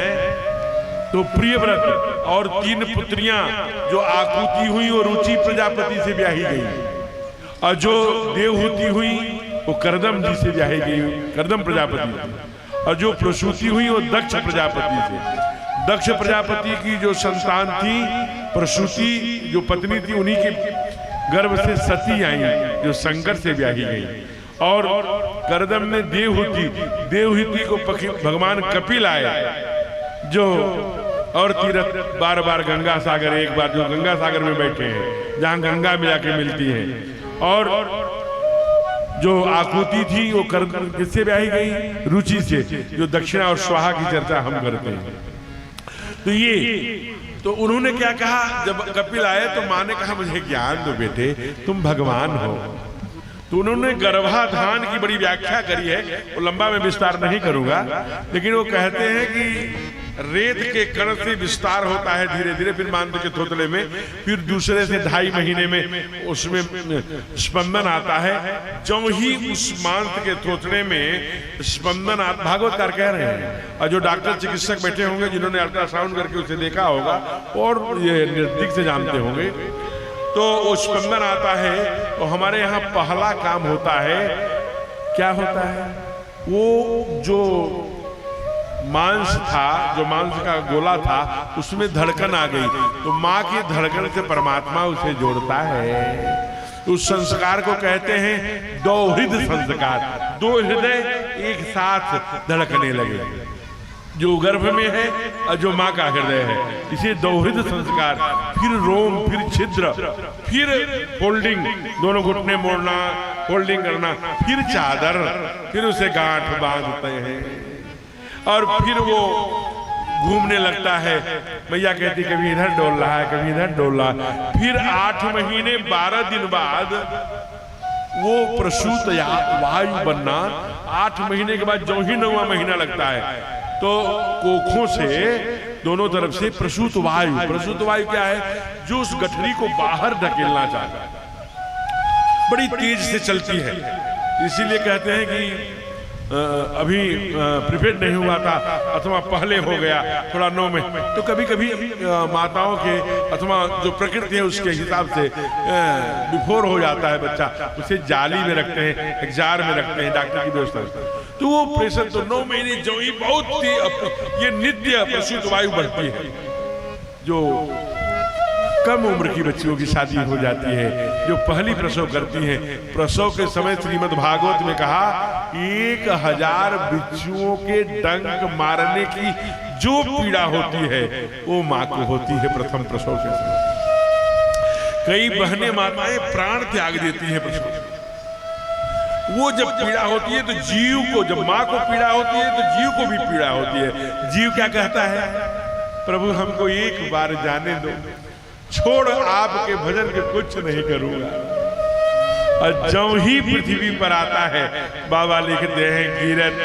तो प्रियव्रत और 3 पुत्रियां जो आकुति हुई वो रुचि प्रजापति से ब्याही गई, और जो देवहूति हुई वो करदम जी से ब्याही गई, करदम प्रजापति। और जो प्रसूति हुई वो दक्ष प्रजापति से। दक्ष प्रजापति की जो संतान थी प्रसूति, जो पत्नी थी, उन्हीं के गर्भ से सती आई जो शंकर से ब्याही गई। और करदम ने देवहूति को भगवान कपिल आए, जो और तीर्थ बार बार गंगा सागर, एक बार जो गंगा सागर में बैठे हैं जहां गंगा में जाके मिलती है। और जो आकुति थी वो किससे ब्याही गई? रुचि से, जो दक्षिणा और स्वाहा की चर्चा हम करते हैं। तो ये तो उन्होंने क्या कहा, जब कपिल आए तो माँ ने कहा मुझे ज्ञान दो बेटे, तुम भगवान हो। तो उन्होंने गर्भाधान की बड़ी व्याख्या करी है, वो लंबा मैं विस्तार नहीं करूंगा, लेकिन वो कहते हैं कि रेत के कण से विस्तार होता है धीरे धीरे, फिर मांस के थोतले में, फिर दूसरे से 2.5 महीने में उसमें स्पंदन आता है। जो ही उस मांस के थोतले में स्पंदन आता, भागवतकार कह रहे हैं, और जो डॉक्टर चिकित्सक बैठे होंगे जिन्होंने अल्ट्रासाउंड करके उसे देखा होगा और ये नजदीक से जानते होंगे, तो वो स्पंदन आता है। तो हमारे यहाँ पहला काम होता है, क्या होता है? वो जो मांस था, जो मांस का गोला था, उसमें धड़कन आ गई, तो माँ की धड़कन से परमात्मा उसे जोड़ता है। उस संस्कार को कहते हैं दोहृद संस्कार। दो हृदय एक साथ धड़कने लगे, जो गर्भ में है और जो माँ का हृदय है, इसे दोहृद संस्कार। फिर रोम, फिर छिद्र, फिर फोल्डिंग, दोनों घुटने मोड़ना, फोल्डिंग करना, फिर चादर, फिर उसे गांठ बांधते हैं और फिर वो घूमने लगता है। मैया कहती कभी इधर डोल रहा है, कभी इधर डोल रहा है। फिर 8 महीने 12 दिन बाद वो प्रसूत या वायु बनना। 8 महीने के बाद जो ही 9वां महीना लगता है तो कोखों से दोनों तरफ से प्रसूत वायु। प्रसूत वायु क्या है? जो उस गठरी को बाहर धकेलना चाहता है, बड़ी तेज से चलती है। इसीलिए कहते हैं कि अभी प्रिपेयर नहीं हुआ था अथवा पहले हो गया थोड़ा 9 में, तो कभी कभी माताओं के अथवा जो प्रकृति है उसके हिसाब से बिफोर हो जाता है बच्चा, उसे जाली में रखते हैं, एक जार में रखते हैं, डॉक्टर की व्यवस्था। तो वो प्रेशर तो 9 महीने जो ही बहुत ये नित्य प्रसूत वायु बढ़ती है। जो कम उम्र की बच्चियों की शादी हो जाती है, जो पहली प्रसव करती हैं, प्रसव के समय श्रीमद् भागवत में कहा 1000 बिच्छुओं के डंक मारने की जो पीड़ा होती है वो माँ को होती है प्रथम प्रसव के समय। कई बहनें माताएं प्राण त्याग देती हैं प्रसव। वो जब पीड़ा होती है तो जीव को, जब माँ को पीड़ा होती है तो जीव को भी पीड़ा होती है। जीव क्या कहता है? प्रभु हमको एक बार जाने दो, छोड़ आपके भजन के कुछ नहीं करूंगा। और जब ही पृथ्वी पर आता है, बाबा लिखते हैं गिरत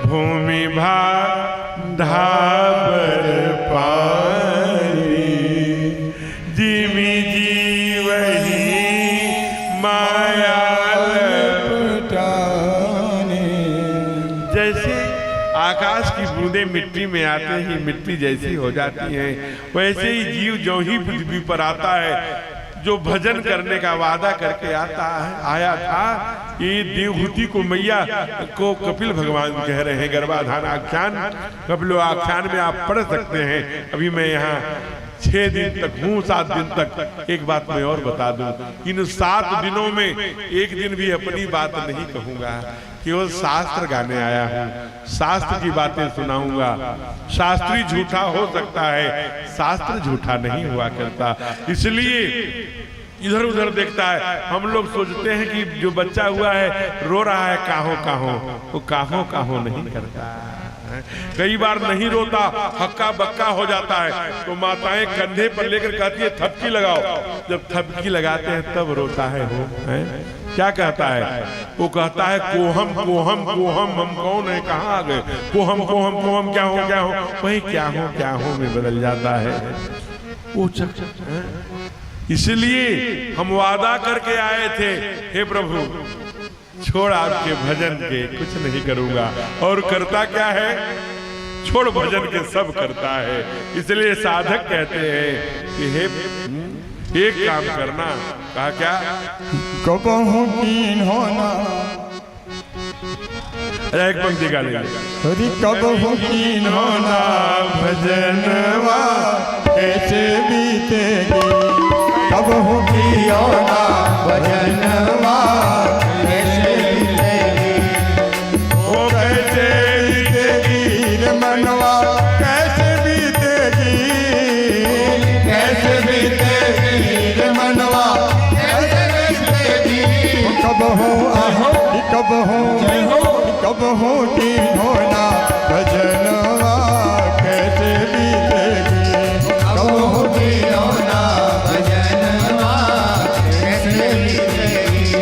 भूमि भार धाबर पारी, जिमी जीवही माया लपटाने। जैसे आकाश की बूंदें मिट्टी में आते ही मिट्टी जैसी हो जाती हैं, वैसे ही जीव जो ही पृथ्वी पर आता है, जो भजन करने का वादा करके आया था, ये देवहूति को मैया को कपिल भगवान कह रहे हैं। गर्भाधान आख्यान, कपिलो आख्यान में आप पढ़ सकते हैं। अभी मैं यहाँ 6 दिन तक हूँ, 7 दिन तक। एक बात मैं और बता दूं, इन 7 दिनों में एक दिन भी अपनी बात नहीं कहूंगा, केवल शास्त्र गाने आया हूँ, शास्त्र की बातें सुनाऊंगा। शास्त्री झूठा हो सकता है, शास्त्र झूठा नहीं हुआ करता। इसलिए इधर उधर देखता है। हम लोग सोचते हैं कि जो बच्चा हुआ है रो रहा है काहो काहो, वो काहो काहो नहीं करता। कई बार नहीं रोता, हक्का बक्का हो जाता है, तो माताएं कंधे पर लेकर कहती है थपकी लगाओ। जब थपकी लगाते हैं तब रोता है वो है? क्या कहता है? वो कहता है कोहम कोहम कोहम, हम कौन है, कहाँ आ गए? कोहम कोहम कोहम, क्या हो क्या हो, वही क्या हो में बदल जाता है वो इसलिए हम वादा करके आए थे, हे प्रभु छोड़ आपके भजन के कुछ नहीं करूंगा। और करता क्या है? छोड़ भजन के सब करता है। इसलिए साधक कहते हैं कि हे एक काम करना। कहा क्या? कबहू कीन होना, एक पंक्ति गा लीजिए। कबहू कीन होना भजनवा कैसे बीतेगी, कबहू की होना भजनवा कैसे बीतेगी, वो कैसे बीतेगी मनवा कैसे बीतेगी, कैसे बीतेगी मनवा कैसे बीतेगी। कबहू आहो कबहू की होना भजनवा कैसे बीतेगी, कबहू की होना भजनवा कैसे बीतेगी।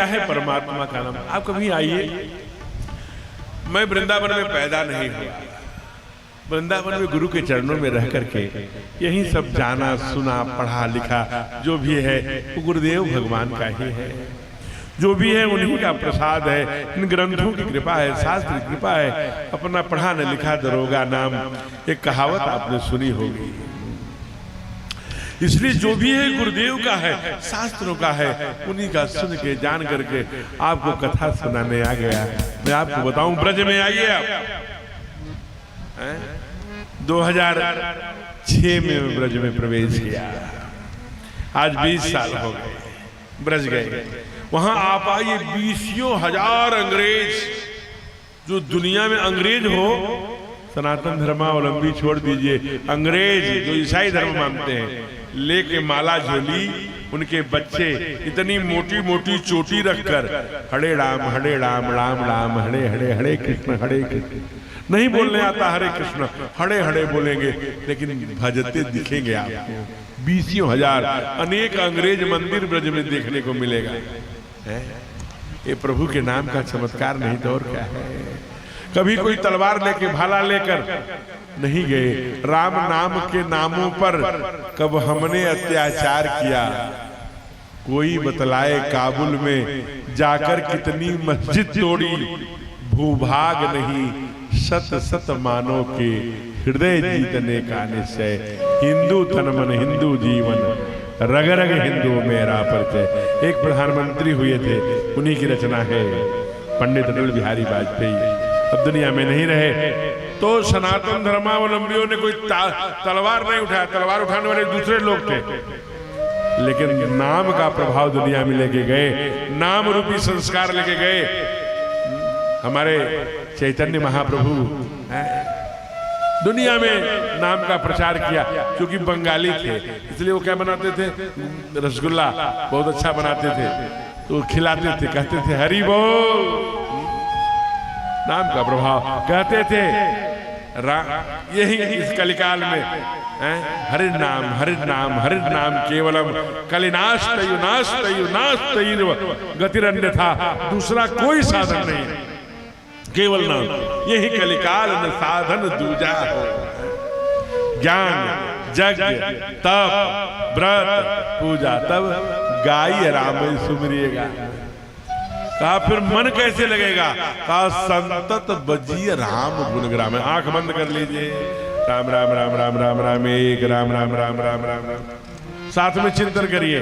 क्या है परमात्मा का नाम। आप कभी आइए, मैं वृंदावन में पैदा नहीं हुआ, वृंदावन में गुरु के चरणों में रह करके यही सब जाना सुना पढ़ा लिखा जो भी है वो गुरुदेव भगवान का ही है, जो भी है उन्हीं का प्रसाद है, इन ग्रंथों की कृपा है, शास्त्र की कृपा है। अपना पढ़ा न लिखा दरोगा नाम, एक कहावत आपने सुनी होगी। इसलिए जो भी है गुरुदेव का है, शास्त्रों का है, उन्हीं का सुन के जान करके आपको कथा सुनाने आ गया। मैं आपको बताऊं, ब्रज में आइए आप। 2006 में ब्रज में प्रवेश किया, आज 20 साल हो गए, ब्रज गए। वहां आप आइए, 20,000 अंग्रेज, जो दुनिया में अंग्रेज हो, सनातन धर्मावलंबी छोड़ दीजिए, अंग्रेज जो ईसाई धर्म मानते हैं, लेके माला झोली, उनके बच्चे इतनी मोटी मोटी चोटी रखकर हरे राम राम राम हरे हरे, हरे कृष्ण नहीं बोलने आता हरे कृष्ण, हरे हरे बोलेंगे, लेकिन भजते दिखेंगे आपको 20,000। अनेक अंग्रेज मंदिर ब्रज में देखने को मिलेगा। ये प्रभु के नाम का चमत्कार नहीं तो और क्या है। कभी कोई तलवार लेके भाला लेकर नहीं गए, राम नाम के नामों पर कब हमने अत्याचार किया। कोई बतलाए काबुल में जाकर कितनी मस्जिद तोड़ी, भूभाग नहीं सत सत मानो के हृदय जीतने का निश्चय। हिंदू तन मन हिंदू जीवन, रग रग हिंदू मेरा परिचय। एक प्रधानमंत्री हुए थे, उन्हीं की रचना है, पंडित अटल बिहारी वाजपेयी। अब दुनिया में नहीं रहे तो सनातन धर्मावलंबियों ने कोई तलवार नहीं उठाया, तलवार उठाने वाले दूसरे लोग थे, लेकिन नाम का प्रभाव दुनिया में लेके गए, नाम रूपी संस्कार लेके गए। हमारे चैतन्य महाप्रभु दुनिया में नाम का प्रचार किया, क्योंकि बंगाली थे, इसलिए वो क्या बनाते थे, रसगुल्ला बहुत अच्छा बनाते थे, तो खिलाते थे, कहते थे हरि बोल, नाम का प्रभाव कहते थे। यही इस कलिकाल में हरि नाम केवलम कलिनाश्तयु नाश्तयु नाश्तयु गतिरन्य था, दूसरा कोई साधन नहीं, केवल नाम। यही कलिकाल में साधन दूजा हो, ज्ञान यज्ञ तप व्रत पूजा, तब गाई राम सुमरिएगा। कहा फिर मन कैसे लगेगा, कहा संतत बजिए राम गुणग्राम। आंख बंद कर लीजिए, राम राम राम राम राम राम एक, राम राम राम राम राम राम। साथ में चिंतन करिए,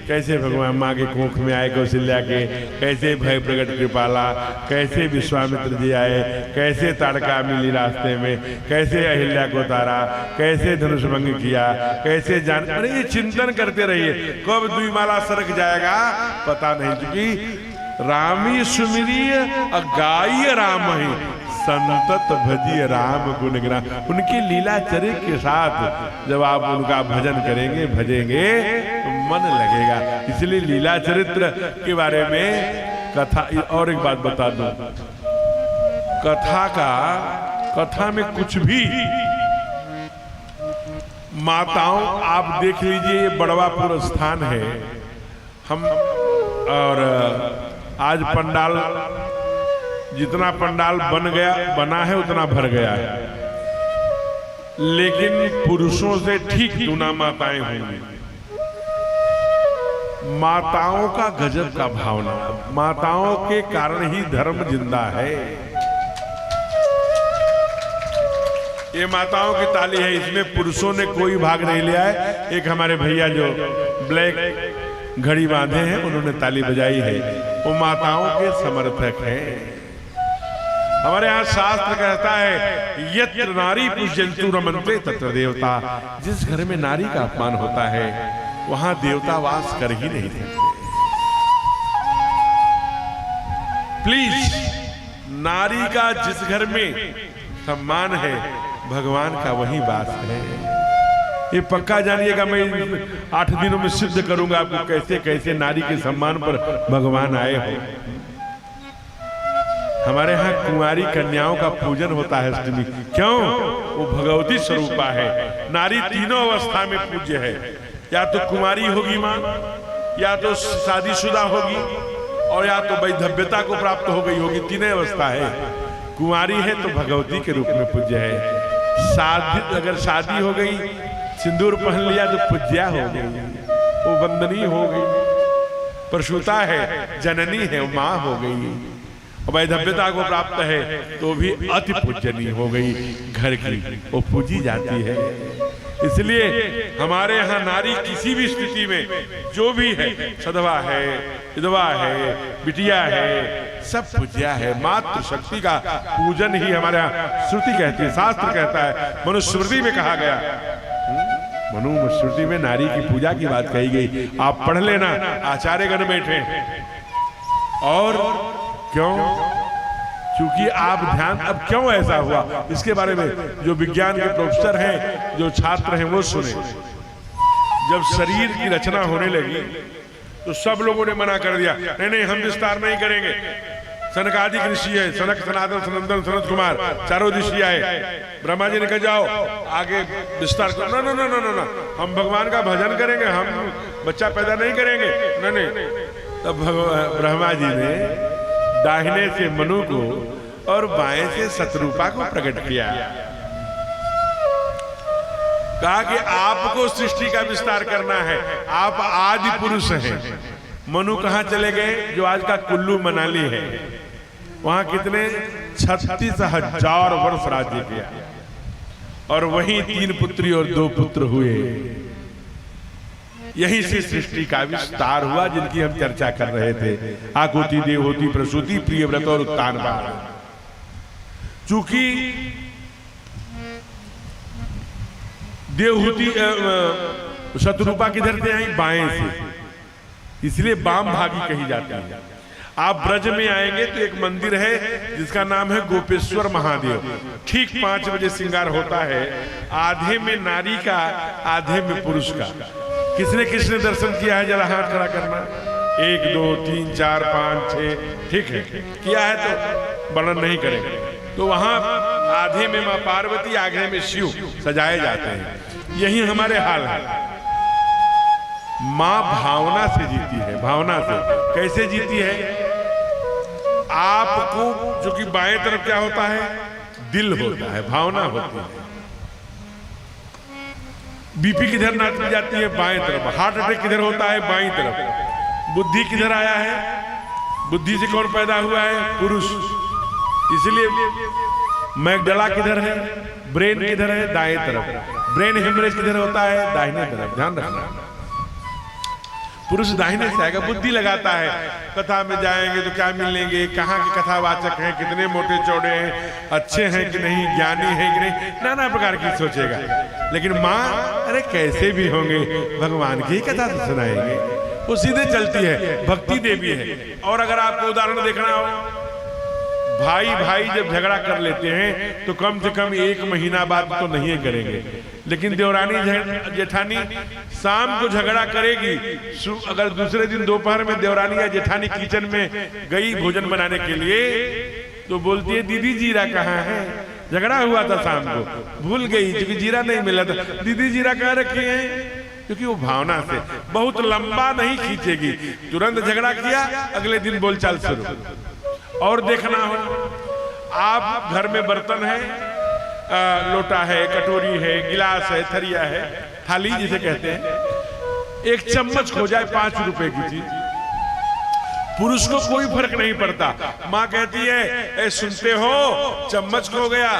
कैसे भगवान माँ के कोख में आए कौशल्या के, कैसे भय प्रकट कृपाला, कैसे विश्वामित्र जी आए, कैसे ताड़का मिली रास्ते में, कैसे अहिल्या को तारा, कैसे धनुष भंग किया, कैसे जान। अरे ये चिंतन करते रहिए, कब द्विमाला सरक जाएगा पता नहीं, क्योंकि रामी सुमिरिय गाय राम ही संतत भजिए राम गुणग्राम। उनकी लीला चरित्र के साथ जब आप उनका भजन करेंगे भजेंगे तो मन लगेगा। इसलिए लीला चरित्र के बारे में कथा, और एक बात बता दूं, कथा में कुछ भी, माताओं आप देख लीजिए, ये बड़वापुर स्थान है, हम और आज पंडाल, जितना पंडाल बना है उतना भर गया है, लेकिन पुरुषों से ठीक दुना माताएं होंगी। माताओं का गजब का भावना, माताओं के कारण ही धर्म जिंदा है। ये माताओं की ताली है, इसमें पुरुषों ने कोई भाग नहीं लिया है। एक हमारे भैया जो ब्लैक घड़ी बांधे हैं, उन्होंने ताली बजाई है, वो माताओं के समर्थक हैं। हमारे यहाँ शास्त्र कहता है, यत्र नारी पूज्यन्तु रमन्ते तत्र देवता। जिस घर में नारी का अपमान होता है वहां देवता वास कर ही नहीं सकते। प्लीज, नारी का जिस घर में सम्मान है भगवान का वही वास है। ये पक्का जानिएगा, मैं 8 दिनों में सिद्ध करूंगा आपको कैसे कैसे नारी के सम्मान पर भगवान आए हो। हमारे यहाँ कुंवारी कन्याओं का पूजन होता है अष्टमी। क्यों? वो भगवती स्वरूपा है। नारी तीनों अवस्था में पूज्य है, या तो कुंवारी होगी माँ, या तो शादीशुदा होगी, और या तो वैधव्यता को प्राप्त हो गई होगी, तीनों अवस्था है। कुंवारी है तो भगवती के रूप में पूज्य है। शादी, अगर शादी हो गई, सिंदूर पहन लिया तो पूज्या हो गई, वो वंदनीय हो गई। प्रसूता है, जननी है, माँ हो गई। वैधव्यता को प्राप्त है तो भी अति पूजनीय हो गई, घर की वो पूजी जाती है। इसलिए हमारे यहाँ नारी किसी भी स्थिति में जो भी है, सधवा है, विधवा है, बिटिया है, सब पूज्या है। मातृ शक्ति का पूजन ही हमारे यहाँ श्रुति कहती है, शास्त्र कहता है, मनुस्मृति में कहा गया। मनुस्मृति में नारी की पूजा की बात कही गई। आप पढ़ लेना, आचार्यगण बैठे। और क्यों? क्योंकि आप ध्यान, अब क्यों ऐसा हुआ इसके बारे में जो विज्ञान के प्रोफेसर हैं, जो छात्र हैं, वो सुने। जब शरीर की रचना होने लगी तो सब लोगों ने मना कर दिया, नहीं नहीं हम विस्तार नहीं करेंगे। सनकादिक ऋषि है, सनक, सनातन, सनंदन, सनत कुमार, चारों ऋषि आए। ब्रह्मा जी ने कहा जाओ आगे विस्तार करो। ना ना ना ना ना, हम भगवान का भजन करेंगे, हम बच्चा पैदा नहीं करेंगे। नहीं नहीं। तब ब्रह्मा जी ने दाहिने से मनु को और बाएं से शत्रुपा को प्रकट किया। कहा कि आपको सृष्टि का विस्तार करना है, आप आदि पुरुष हैं। मनु कहां चले गए? जो आज का कुल्लू मनाली है, वहां कितने 36,000 वर्ष राज्य किया, और वहीं 3 पुत्री और 2 पुत्र हुए। यहीं से सृष्टि का विस्तार हुआ, जिनकी हम चर्चा कर रहे थे। आकुति, देवहूति, प्रसूति, प्रियव्रत और उत्तान बार। चूंकि देवहूति शत्रुपा किधर से आई? बाएं से, इसलिए वाम भागी कही जाती है। आप ब्रज में आएंगे तो एक मंदिर है जिसका नाम है गोपेश्वर महादेव। ठीक 5 बजे श्रृंगार होता है। आधे में नारी का, आधे में पुरुष का। किसने किसने दर्शन किया है? जरा हाथ खड़ा करना। 1 2 3 4 5 6, ठीक है, किया है तो वर्णन नहीं करेंगे। तो वहां आधे में मां पार्वती, आगे में शिव सजाए जाते हैं। यही हमारे हाल है। मां भावना से जीती है। भावना से कैसे जीती है? आपको, जो कि बाएं तरफ क्या होता है? दिल होता है, भावना होती है। बीपी किधर नापी जाती है? बाएं तरफ। हार्ट अटैक किधर होता है? बाएं तरफ। बुद्धि किधर आया है? बुद्धि से कौन पैदा हुआ है? पुरुष। इसलिए मैगडला किधर है? ब्रेन किधर है? दाएं तरफ। ब्रेन हेमरेज किधर होता है? दाहिने तरफ। ध्यान रखना, पुरुष दाहिने से आएगा। बुद्धि लगाता है, कथा में जाएंगे तो क्या मिलेंगे, कहाँ के कथावाचक हैं, कितने मोटे चौड़े हैं, अच्छे हैं कि नहीं, ज्ञानी है कि नहीं, नाना प्रकार की सोचेगा। लेकिन माँ, अरे कैसे भी होंगे, भगवान की कथा तो सुनाएंगे। वो सीधे चलती है, भक्ति देवी है। और अगर आपको उदाहरण देखना हो, भाई भाई जब झगड़ा कर लेते हैं तो कम से कम 1 महीना बाद तो नहीं करेंगे। लेकिन देवरानी जेठानी शाम को झगड़ा करेगी। अगर दूसरे दिन दोपहर में देवरानी या जेठानी किचन में गई भोजन बनाने के लिए, तो बोलती है दीदी जीरा कहाँ है? झगड़ा हुआ था शाम को, भूल गई क्योंकि जीरा नहीं मिला था। दीदी जीरा कहाँ रखी है? क्योंकि वो भावना से बहुत लंबा नहीं खींचेगी। तुरंत झगड़ा किया, अगले दिन बोलचाल शुरू। और देखना हो, आप घर में बर्तन है, लोटा है, कटोरी है, गिलास है, थरिया है, थाली जिसे कहते हैं, एक चम्मच खो जाए 5 रुपए की चीज, पुरुष को कोई फर्क नहीं पड़ता। माँ कहती है, ए सुनते हो, चम्मच खो गया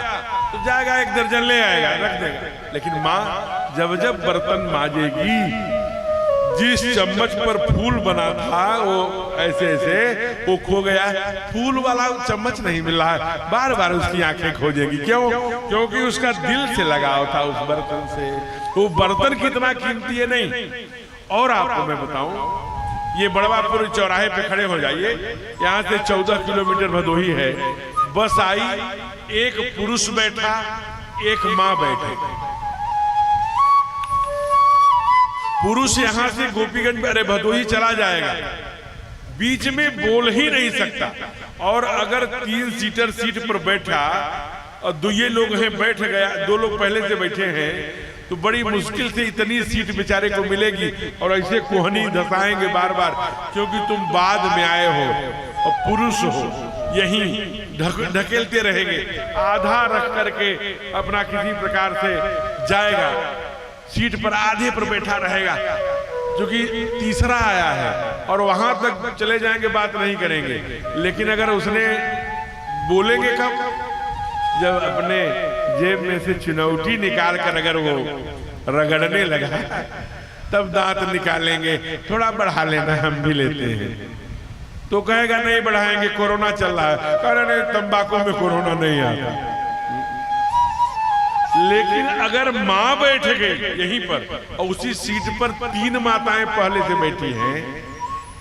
तो जाएगा 1 दर्जन ले आएगा, रख देगा। लेकिन माँ जब जब बर्तन मांजेगी, जिस चम्मच पर फूल बना था वो ऐसे ऐसे वो खो गया, फूल वाला चम्मच नहीं मिल रहा है, बार बार उसकी आंखें खोजेगी। क्यों? क्योंकि उसका दिल से लगाव था उस बर्तन से। वो बर्तन कितना कीमती है नहीं। और आपको मैं बताऊं, ये बड़वापुर चौराहे पे खड़े हो जाइए, यहाँ से 14 किलोमीटर भदोही है। बस आई, एक पुरुष बैठा, एक माँ बैठे। पुरुष यहां से गोपीगंज, अरे भदोही चला जाएगा, बीच में बोल ही नहीं सकता। और अगर 3 सीटर सीट पर बैठा और 2 लोग हैं, बैठ गया, 2 लोग पहले से बैठे हैं, तो बड़ी मुश्किल से इतनी सीट बेचारे को मिलेगी, और ऐसे कोहनी धसाएंगे बार बार, क्योंकि तुम बाद में आए हो और पुरुष हो, यहीं ढकेलते रहेंगे। आधा रख करके अपना किसी प्रकार से जाएगा, सीट पर आधे पर बैठा रहेगा, जो कि तीसरा आया है, और वहां तक चले जाएंगे, बात नहीं करेंगे। लेकिन अगर उसने बोलेंगे कब, जब अपने जेब में से चुनौती निकाल कर अगर वो रगड़ने लगा, तब दांत निकालेंगे, थोड़ा बढ़ा लेना, हम भी लेते हैं। तो कहेगा नहीं बढ़ाएंगे, कोरोना चल रहा है। कह रहे नहीं, तंबाकू में कोरोना नहीं आता। लेकिन अगर माँ बैठ गई यहीं पर, और उसी सीट पर 3 माताएं पहले से बैठी हैं,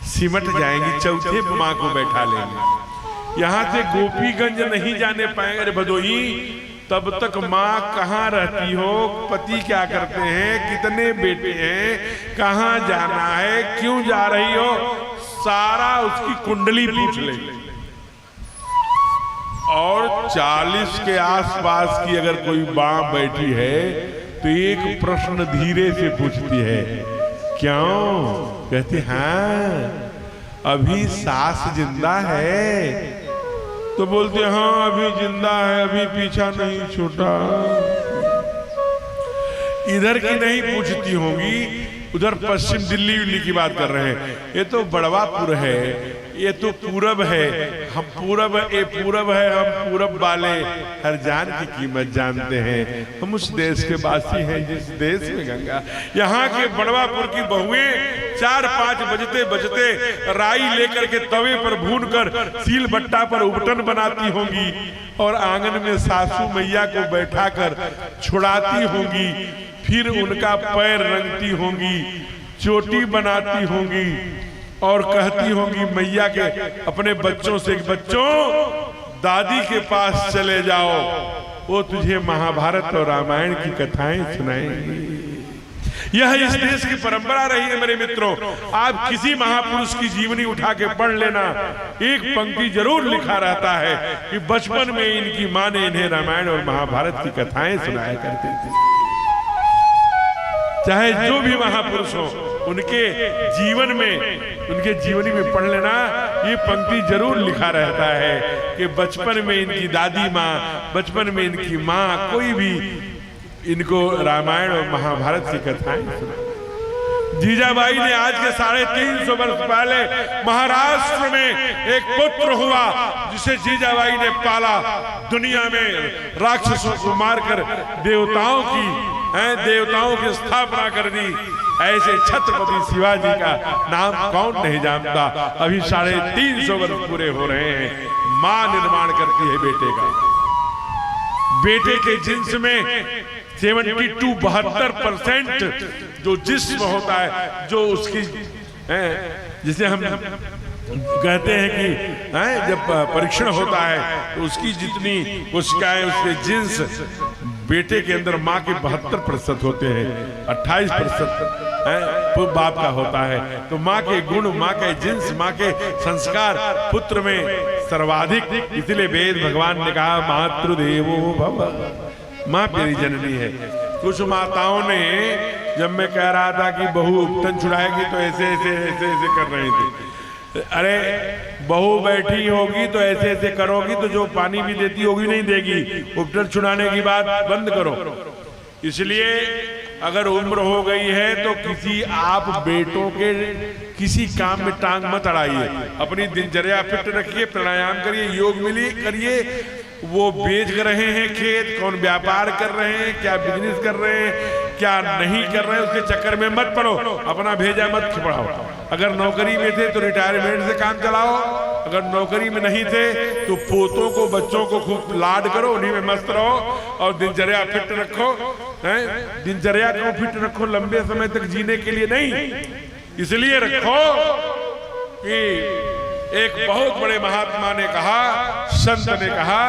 सिमट जाएंगी, चौथे माँ को बैठा लेंगे। यहां से गोपीगंज नहीं जाने पाएंगे। अरे भदोही, तब तक माँ कहाँ रहती हो, पति क्या करते हैं, कितने बेटे हैं, कहाँ जाना है, क्यों जा रही हो, सारा उसकी कुंडली पूछ लेंगे। और 40 के आसपास की अगर कोई मां बैठी है तो एक प्रश्न धीरे से पूछती है, क्यों? कहती हाँ, अभी सास जिंदा है? तो बोलते हाँ अभी जिंदा है, अभी पीछा नहीं छूटा। इधर की नहीं पूछती होंगी, उधर पश्चिम दिल्ली उल्ली की बात कर रहे हैं। ये तो बड़वापुर है, ये तो पूरब है, हम पूरब, ये पूरब है, हम पूरब वाले हर जान की कीमत जानते हैं। हम उस देश के वासी हैं जिस देश में गंगा। यहाँ के बड़वापुर की बहुएं 4-5 बजते बजते राई लेकर के तवे पर भून कर सील बट्टा पर उबटन बनाती होंगी, और आंगन में सासू मैया को बैठाकर छुड़ाती होंगी, फिर उनका पैर रंगती होंगी, चोटी बनाती होंगी, और कहती होंगी मैया के अपने बच्चों से, बच्चों दादी के पास चले जाओ, वो तुझे महाभारत और रामायण की कथाएं सुनाएंगी। यह इस देश की परंपरा रही है मेरे मित्रों। आप किसी महापुरुष की जीवनी उठा के पढ़ लेना, एक पंक्ति जरूर लिखा रहता है कि बचपन में इनकी मां ने इन्हें रामायण और महाभारत की कथाएं सुनाया करती थी। चाहे जो भी महापुरुष हो, उनके जीवन में, उनके जीवनी में पढ़ लेना, ये पंक्ति जरूर लिखा रहता है कि बचपन में इनकी दादी माँ, बचपन में इनकी माँ, कोई भी इनको रामायण और महाभारत की कथाएं सुना। जीजाबाई ने आज के 350 वर्ष पहले महाराष्ट्र में एक पुत्र हुआ जिसे जीजाबाई ने पाला। दुनिया में राक्षसों को मारकर देवताओं की स्थापना कर दी। ऐसे छत्रपति शिवाजी का नाम कौन नहीं जानता। अभी 350 वर्ष पूरे हो रहे हैं। मां निर्माण करती है बेटे का। बेटे के जिन्स में 72% जो जिस्म होता है, जो उसकी जिसे हम कहते हैं कि जब परीक्षण होता है तो उसकी जितनी कोशिकाएं, उसके जिन्स बेटे के अंदर माँ के 72% होते हैं, 28% बाप का होता है। तो माँ के गुण, माँ के जिन्स, माँ के संस्कार पुत्र में सर्वाधिक। इसलिए वेद भगवान ने कहा मातृदेवो भव, माँ प्यारी जननी है। कुछ माताओं ने, जब मैं कह रहा था कि बहू उपटन छुड़ाएगी तो ऐसे ऐसे ऐसे ऐसे कर रही थी। अरे बहू बैठी होगी तो ऐसे ऐसे करोगी तो जो पानी भी देती होगी नहीं देगी। उपटन छुड़ाने की बात बंद करो। इसलिए अगर उम्र हो गई है तो किसी आप बेटों के किसी काम में टांग मत अड़ाइए। अपनी दिनचर्या फिट रखिए, प्राणायाम करिए, योग मिली करिए। वो बेच रहे हैं खेत, कौन व्यापार कर रहे हैं, क्या बिजनेस कर रहे हैं, क्या नहीं कर रहे हैं, उसके चक्कर में मत पड़ो। अपना भेजा मत खिपड़ाओ। अगर नौकरी में थे तो रिटायरमेंट से काम चलाओ। अगर नौकरी में नहीं थे तो पोतों को, बच्चों को खूब लाड करो, उन्हीं में मस्त रहो और दिनचर्या फिट रखो। दिनचर्या को फिट रखो, लंबे समय तक जीने के लिए नहीं, इसलिए रखो कि एक बहुत बड़े महात्मा ने कहा, संत ने कहा,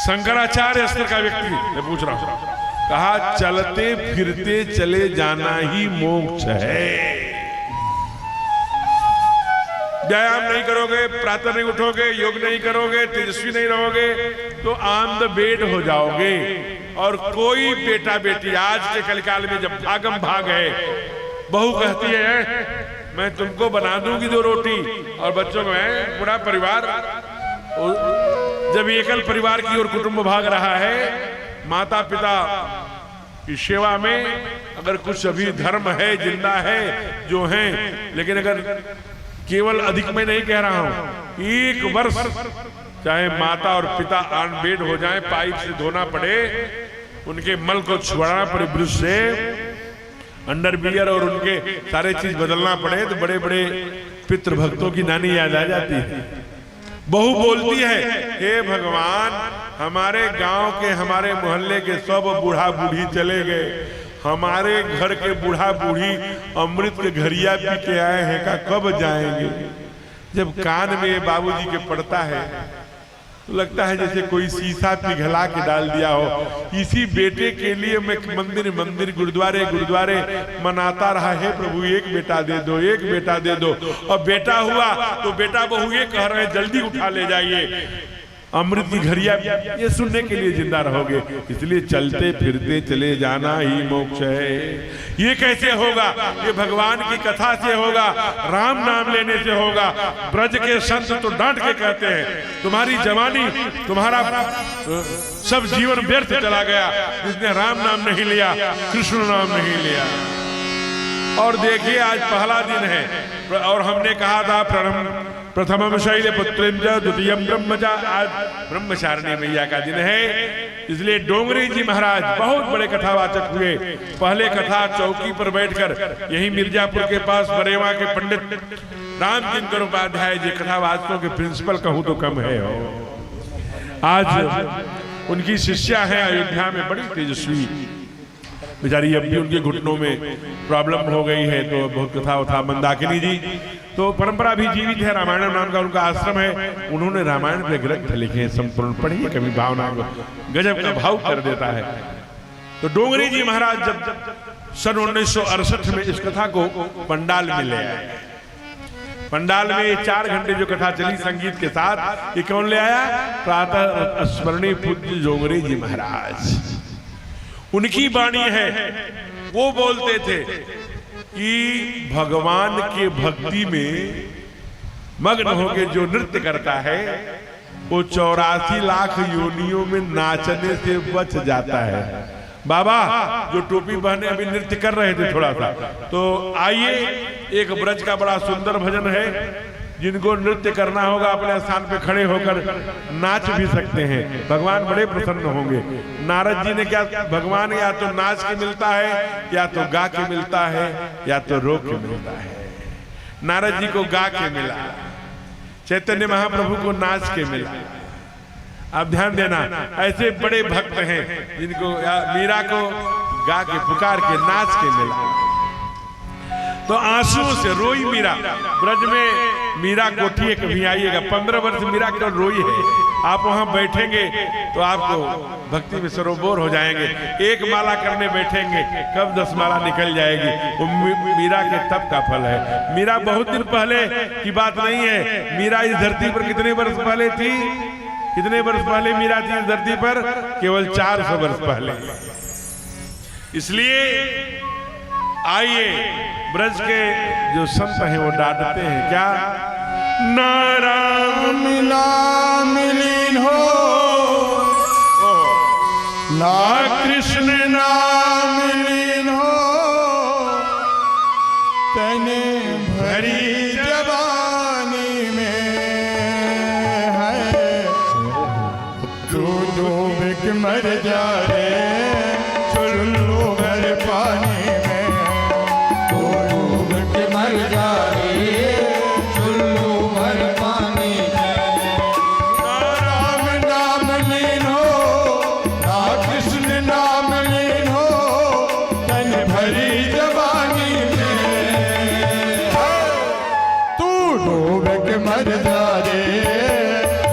शंकराचार्य स्तर का व्यक्ति, मैं पूछ रहा हूं, कहा चलते फिरते चले जाना ही मोक्ष है। व्यायाम नहीं करोगे, प्रातः नहीं उठोगे, योग नहीं करोगे, तेजस्वी नहीं रहोगे तो ऑन द बेड हो जाओगे। और कोई बेटा बेटी आज के कलिकाल में जब भागम भाग है, बहू कहती है मैं तुमको बना दूंगी 2 रोटी, और बच्चों में पूरा परिवार, जब एकल परिवार की ओर कुटुंब भाग रहा है, माता पिता की सेवा में अगर कुछ अभी धर्म है, जिंदा है जो है, लेकिन अगर केवल अधिक में नहीं कह रहा हूं, 1 वर्ष चाहे माता और पिता अनबेड हो जाए, पाइप से धोना पड़े, उनके मल को छुड़ाना पड़े ब्रश से, अंडरवियर और उनके सारे चीज बदलना पड़े, तो बड़े बड़े पितृभक्तों की नानी याद आ जाती है। बहू बोलती है, हे भगवान, हमारे गांव के, हमारे मोहल्ले के सब बूढ़ा बूढ़ी चले गए, हमारे घर के बूढ़ा बूढ़ी अमृत के घरिया पी के आए हैं, का कब जाएंगे। जब कान में बाबूजी के पड़ता है तो लगता है जैसे कोई शीशा पिघला के डाल दिया हो। इसी बेटे के लिए मैं मंदिर मंदिर गुरुद्वारे गुरुद्वारे मनाता रहा है, प्रभु 1 बेटा दे दो, 1 बेटा दे दो, और बेटा हुआ तो बेटा बहू ये कह रहे हैं जल्दी उठा ले जाइए, अमृत की घड़िया, ये सुनने के लिए जिंदा रहोगे। इसलिए चलते फिरते चले जाना ही मोक्ष है। ये कैसे होगा? ये भगवान की कथा से होगा, राम नाम लेने से होगा। ब्रज के संत तो डांट के कहते हैं तुम्हारी जवानी, तुम्हारा सब जीवन व्यर्थ चला गया जिसने राम नाम नहीं लिया, कृष्ण नाम नहीं लिया। और देखिए आज पहला दिन है, और हमने कहा था प्रथमम शैल पुत्रेंद्र द्वितीयम ब्रह्मचा, आज ब्रह्मचारिणी मैया का दिन है। इसलिए डोंगरी जी महाराज बहुत बड़े कथावाचक हुए। पहले कथा चौकी पर बैठकर यही मिर्जापुर के पास बरेवा के पंडित रामचंद्र उपाध्याय जी कथावाचकों के प्रिंसिपल कहूं तो कम है। आज उनकी शिष्या है अयोध्या में, बड़ी तेजस्वी बेचारी, अब भी उनके घुटनों में प्रॉब्लम हो गई है, तो बहुत कथा उठा। मंदाकिनी जी तो परंपरा भी जीवित है, रामायण नाम का उनका आश्रम है, उन्होंने रामायण पे ग्रंथ लिखे हैं, संपूर्ण पढ़िए कभी, भावना को गजब का भाव कर देता है। तो डोंगरी जी महाराज जब सन 1968 में इस कथा को पंडाल में ले आए। पंडाल में 4 घंटे जो कथा चली संगीत के साथ, ये कौन ले आया? प्रातः स्मरणीय पूज्य डोंगरी जी महाराज। उनकी वाणी है, वो बोलते थे कि भगवान के भक्ति में मग्न होकर जो नृत्य करता है वो 84 लाख योनियों में नाचने से बच जाता है। बाबा जो टोपी पहने अभी नृत्य कर रहे थे थोड़ा सा, तो आइए, एक ब्रज का बड़ा सुंदर भजन है, जिनको नृत्य करना होगा अपने स्थान पे खड़े होकर नाच भी सकते हैं, भगवान बड़े प्रसन्न होंगे। नारद जी ने क्या, भगवान या तो नाच के मिलता है, या तो गा के मिलता है, या तो रो के मिलता है। नारद जी को गा के मिला, चैतन्य महाप्रभु को नाच के मिला। आप ध्यान देना, ऐसे बड़े भक्त हैं जिनको मीरा को गा के पुकार के नाच के मिला। तो आंसुओं से रोई मीरा। ब्रज में मीरा कोठी है, कभी आइएगा, 15 वर्ष मीरा केवल रोई है। आप वहां बैठेंगे तो आपको भक्ति में सरोबोर हो जाएंगे। 1 माला करने बैठेंगे, कब 10 माला निकल जाएगी। वो मीरा के तप का फल है। मीरा बहुत दिन पहले की बात नहीं है। मीरा इस धरती पर कितने वर्ष पहले थी? कितने वर्ष पहले मीरा थी इस धरती पर? केवल 400 वर्ष पहले। इसलिए आइए, ब्रज के जो संत हैं वो डांटते हैं क्या? ना राम मिला मिलीन हो, ना कृष्ण नाम लीन हो, तने भरी जवानी में है, तू डूब के मर जा रे चुल्लू भर पानी में, तू डूब के मर जा रे चुल्लू भर पानी में। ना राम नाम लीन हो, ना कृष्ण नाम लीन हो, तन भरी जवानी में तू डूब के मर जा रे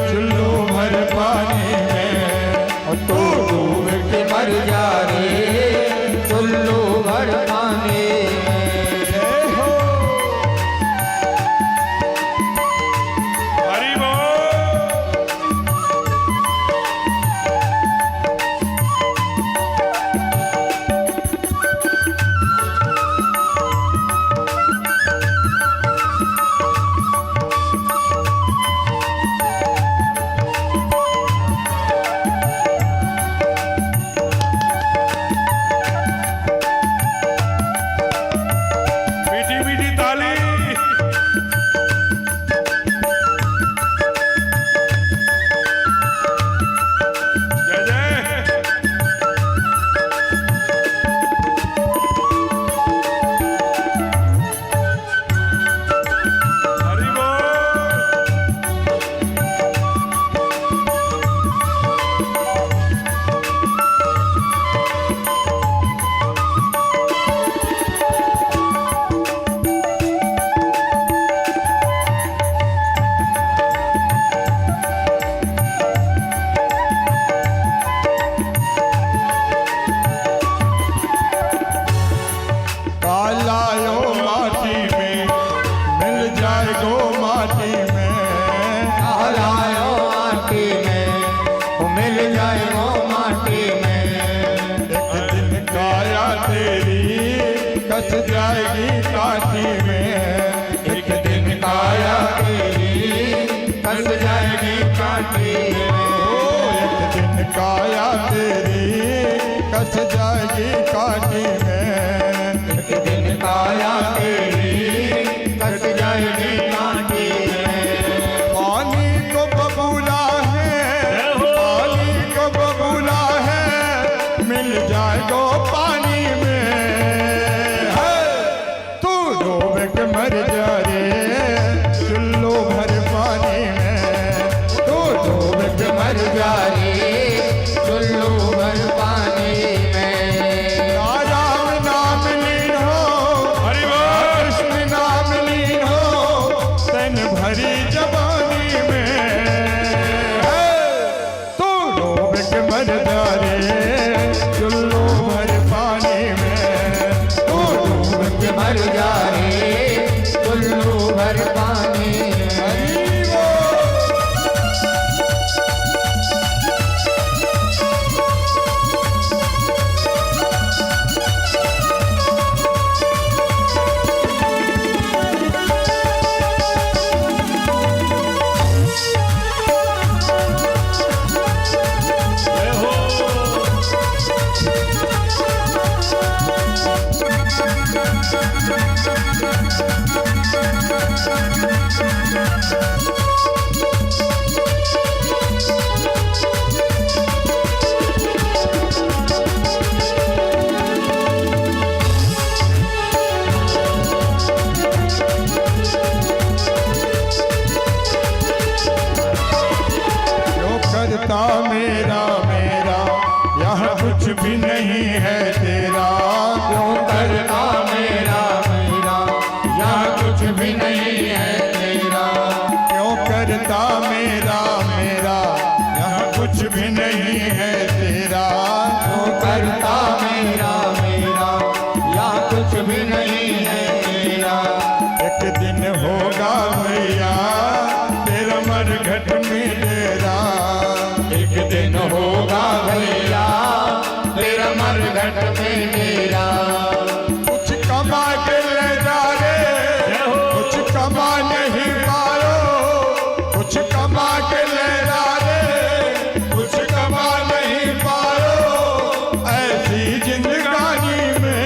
चुल्लू भर पानी में, और तू डूब के मर जा रे चुल्लू भर पानी में। हरि बोल। कस जाएगी काटी में, एक दिन काया तेरी कस जाएगी काटी में। एक दिन काया तेरी कस जाएगी काटी में, एक दिन काया तेरी कस जाएगी काटी में। पानी को बबूला है, पानी को बबूला है, मिल जाएगो पानी में। है तू डूब के मर जा रे चुल्लू भर पानी में, तू डूब के मर जा रे चुल्लू भर पानी में। राम नाम लीन हो, कृष्ण नाम लीन हो, तन भरी जवानी में। है तू डूब के मर जा रे चुल्लू भर पानी में, तू डूब के मर जा रे चुल्लू भर पानी में। करता मेरा मेरा यहाँ कुछ भी नहीं है तेरा, क्यों करता मेरा मेरा यहाँ कुछ भी नहीं है तेरा। क्यों करता मेरा मेरा यहाँ कुछ भी नहीं है तेरा, क्यों करता मेरा मेरा यहाँ कुछ भी नहीं है तेरा। एक दिन होगा भैया तेरा मरघट में डेरा, एक दिन होगा भैया तेरा मरघट में डेरा। कुछ कमा के ले जा रे, कुछ कमा नहीं पायो, कुछ कमा के ले जा रे, कुछ कमा नहीं पायो, ऐसी जिंदगानी में।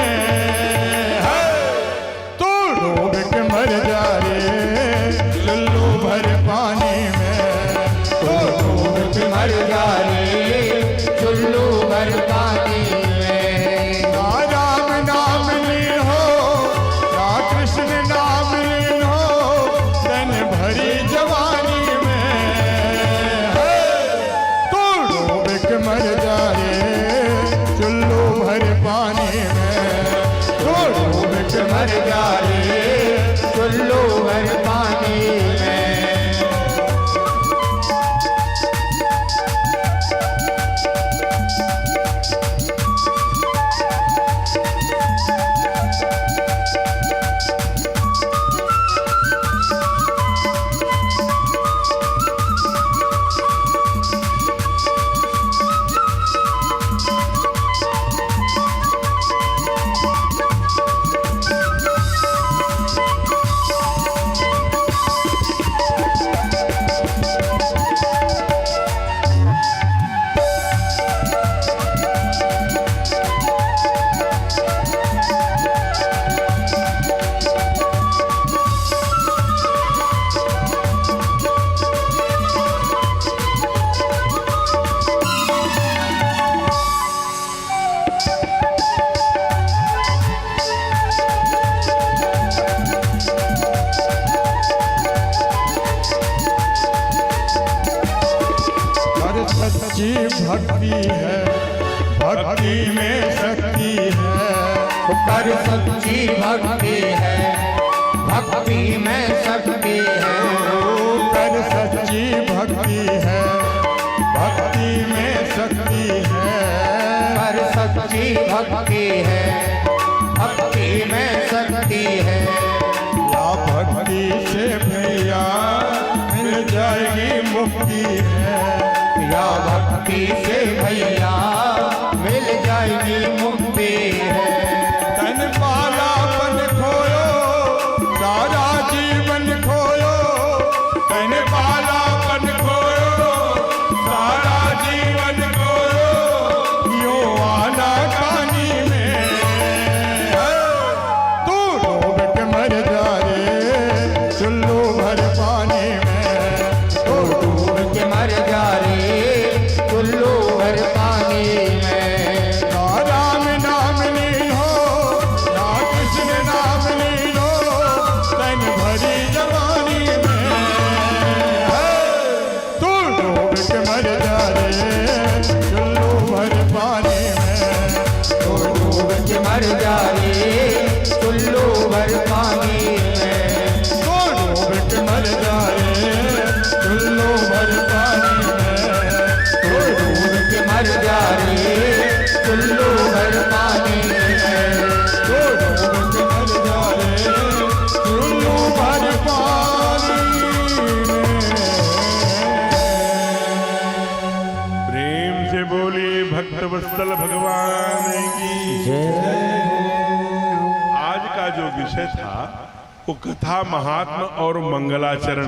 है तू डूब के मर जा रे चुल्लू भर पानी में, तो डूब के मर जा रे चुल्लू भर पानी में। ना राम नाम लीन हो, ना कृष्ण नाम लीन हो, तन भरी जवानी में। है तू डूब के मर जा रे चुल्लू भर पानी में, तू डूब के मर जा रे चुल्लू भर पानी में। सच्ची भक्ति है, भक्ति में शक्ति है। कर सच्ची भक्ति है, भक्ति में शक्ति है। कर सच्ची भक्ति है, भक्ति में शक्ति है। कर सच्ची भक्ति है, भक्ति में शक्ति है। या भक्ति से भैया मिल जाएगी मुक्ति है, या भक्ति से भैया मिल जाएगी मुक्ति है। तन पाला मर जा रे चुल्लू भर पानी में, तो डूब के मर जा रे चुल्लू भर पानी में, तो डूब के मर जा रे चुल्लू भर पानी में, तो डूब के मर जा रे चुल्लू भर पानी में। प्रेम से बोले भक्त वत्सल भगवान की जय आज का जो विषय था वो कथा महात्मा और मंगलाचरण।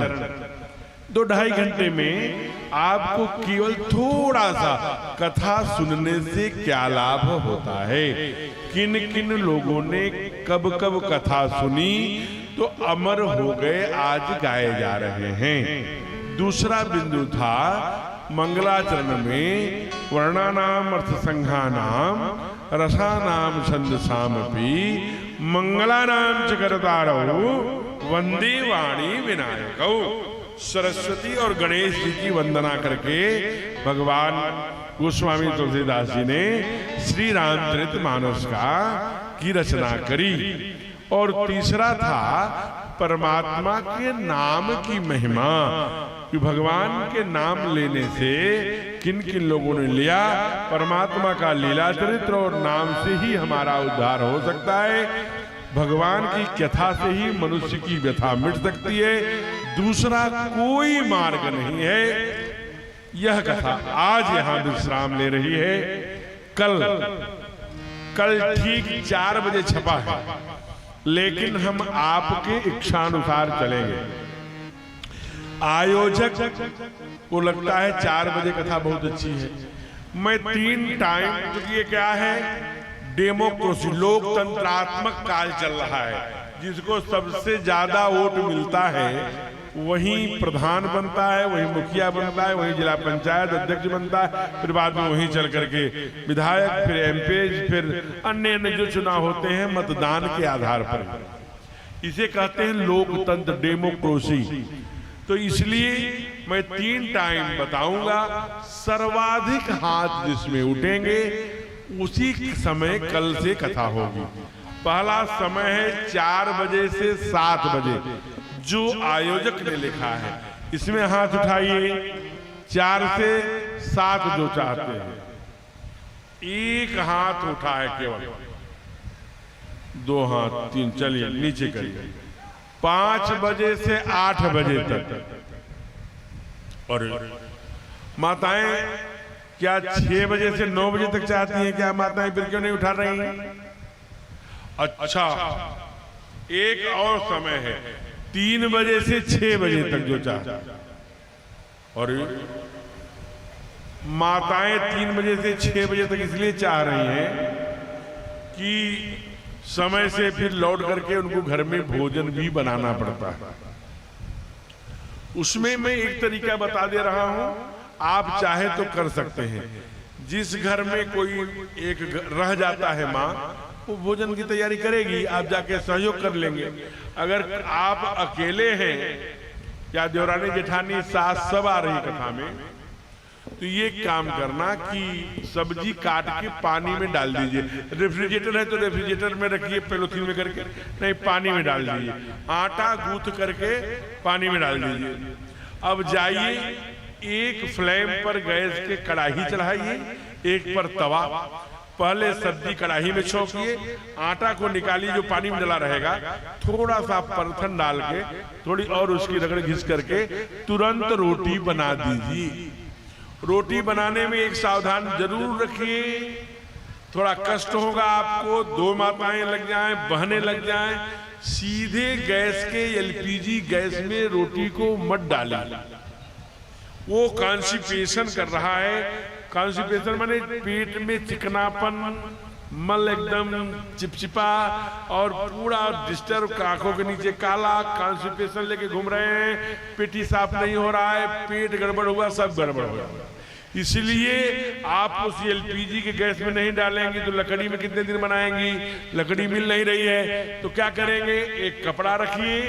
2-2.5 घंटे में आपको केवल थोड़ा सा कथा सुनने से क्या लाभ होता है, किन किन लोगों ने कब कब कथा सुनी तो अमर हो गए, आज गाए जा रहे हैं। दूसरा बिंदु था मंगलाचरण में वर्णानाम अर्थ संघानाम रसानाम छंदसामपि मंगलानाम च करतारौ वंदे वाणी विनायकौ। सरस्वती और गणेश जी की वंदना करके भगवान गोस्वामी तुलसीदास जी ने श्री रामचरितमानस की रचना करी। और तीसरा था परमात्मा के नाम की महिमा, कि भगवान के नाम लेने से किन किन लोगों ने लिया, परमात्मा का लीला चरित्र और नाम से ही हमारा उद्धार हो सकता है। भगवान की कथा से ही मनुष्य की व्यथा मिट सकती है, दूसरा कोई मार्ग नहीं है। यह कथा आज यहां विश्राम ले रही है। कल ठीक 4 बजे छपा है, लेकिन हम आपके इच्छानुसार चलेंगे। आयोजक को लगता है 4 बजे कथा बहुत अच्छी है। मैं 3 टाइम, क्योंकि ये क्या है, डेमोक्रेसी लोकतंत्रात्मक काल चल रहा है, जिसको सबसे ज्यादा वोट मिलता है वही प्रधान बनता है, वही मुखिया बनता है, वही जिला पंचायत अध्यक्ष बनता है, फिर बाद में वही चल करके विधायक, फिर एमपी, फिर अन्य जो चुनाव होते हैं मतदान के आधार पर। इसे कहते हैं लोकतंत्र, डेमोक्रेसी। तो इसलिए मैं 3 टाइम बताऊंगा, सर्वाधिक हाथ जिसमें उठेंगे उसी समय कल से कथा होगी। पहला समय है 4 बजे से 7 बजे, जो आयोजक ने लिखा है। इसमें हाथ उठाइए, 4 से 7 जो चाहते हैं। एक हाथ उठा है केवल, 2 हाथ, 3, चलिए नीचे करिए। 5 बजे से 8 बजे तक। और माताएं क्या 6 बजे से 9 बजे तक चाहती हैं? क्या माताएं फिर क्यों नहीं उठा रही हैं? अच्छा, एक और समय है 3 बजे से 6 बजे तक जो चाहते। और माताएं 3 बजे से 6 बजे तक इसलिए चाह रही हैं कि समय से फिर लौट करके उनको घर में भोजन भी बनाना पड़ता है। उसमें मैं एक तरीका बता दे रहा हूं, आप चाहे तो कर सकते हैं। जिस घर में कोई एक रह जाता है माँ, वो भोजन की तैयारी करेगी, आप जाके सहयोग कर लेंगे। अगर आप अकेले हैं या देवरानी जेठानी सास सब आ रही कथा में, तो ये काम करना कि सब्जी काट के पानी में डाल दीजिए। रेफ्रिजरेटर है तो रेफ्रिजरेटर में रखिए पॉलीथीन में करके, नहीं पानी में डाल दीजिए। आटा गूंथ करके पानी में डाल दीजिए। अब जाइए, एक फ्लेम पर गैस के कढ़ाई चढ़ाइए, एक पर तवा। पहले सब्जी कढ़ाई में छोंकिए, आटा को निकालिए जो पानी में डला रहेगा, थोड़ा सा परथन डाल के थोड़ी और उसकी रगड़ घिस करके तुरंत रोटी बना दीजिए। रोटी बनाने में एक सावधान जरूर रखिए, थोड़ा कष्ट होगा आपको, 2 माताएं लग जाएं, बहने लग जाएं। सीधे गैस के एलपीजी गैस में रोटी को मत डालिए, वो कॉन्स्टिपेशन कर रहा है। कॉन्स्टिपेशन माने पेट में चिकनापन, मल एकदम चिपचिपा और पूरा डिस्टर्ब, आंखों के नीचे काला, कॉन्स्टिपेशन लेके घूम रहे हैं, पेटी साफ नहीं हो रहा है, पेट गड़बड़ हुआ, सब गड़बड़ हुआ। इसलिए आप उस एलपीजी के गैस में नहीं डालेंगे तो लकड़ी में कितने दिन बनाएंगी? लकड़ी मिल नहीं रही है तो क्या करेंगे? एक कपड़ा रखिए,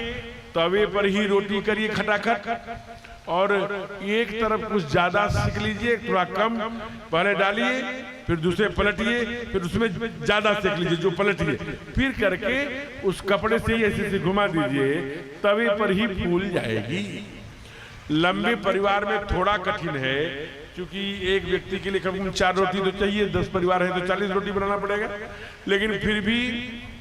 तवे पर ही रोटी करिए खटाखट, और एक तरफ कुछ ज्यादा सेक लीजिए, थोड़ा कम पहले डालिए, फिर दूसरे पलटिए, फिर उसमें ज्यादा सेक लीजिए जो पलटिए, फिर करके उस कपड़े से ही ऐसे घुमा दीजिए, तवे पर ही फूल जाएगी। लंबे परिवार में थोड़ा कठिन है, क्योंकि एक व्यक्ति के लिए कम से कम 4 रोटी तो चाहिए, 10 परिवार है तो 40 रोटी बनाना पड़ेगा, लेकिन फिर भी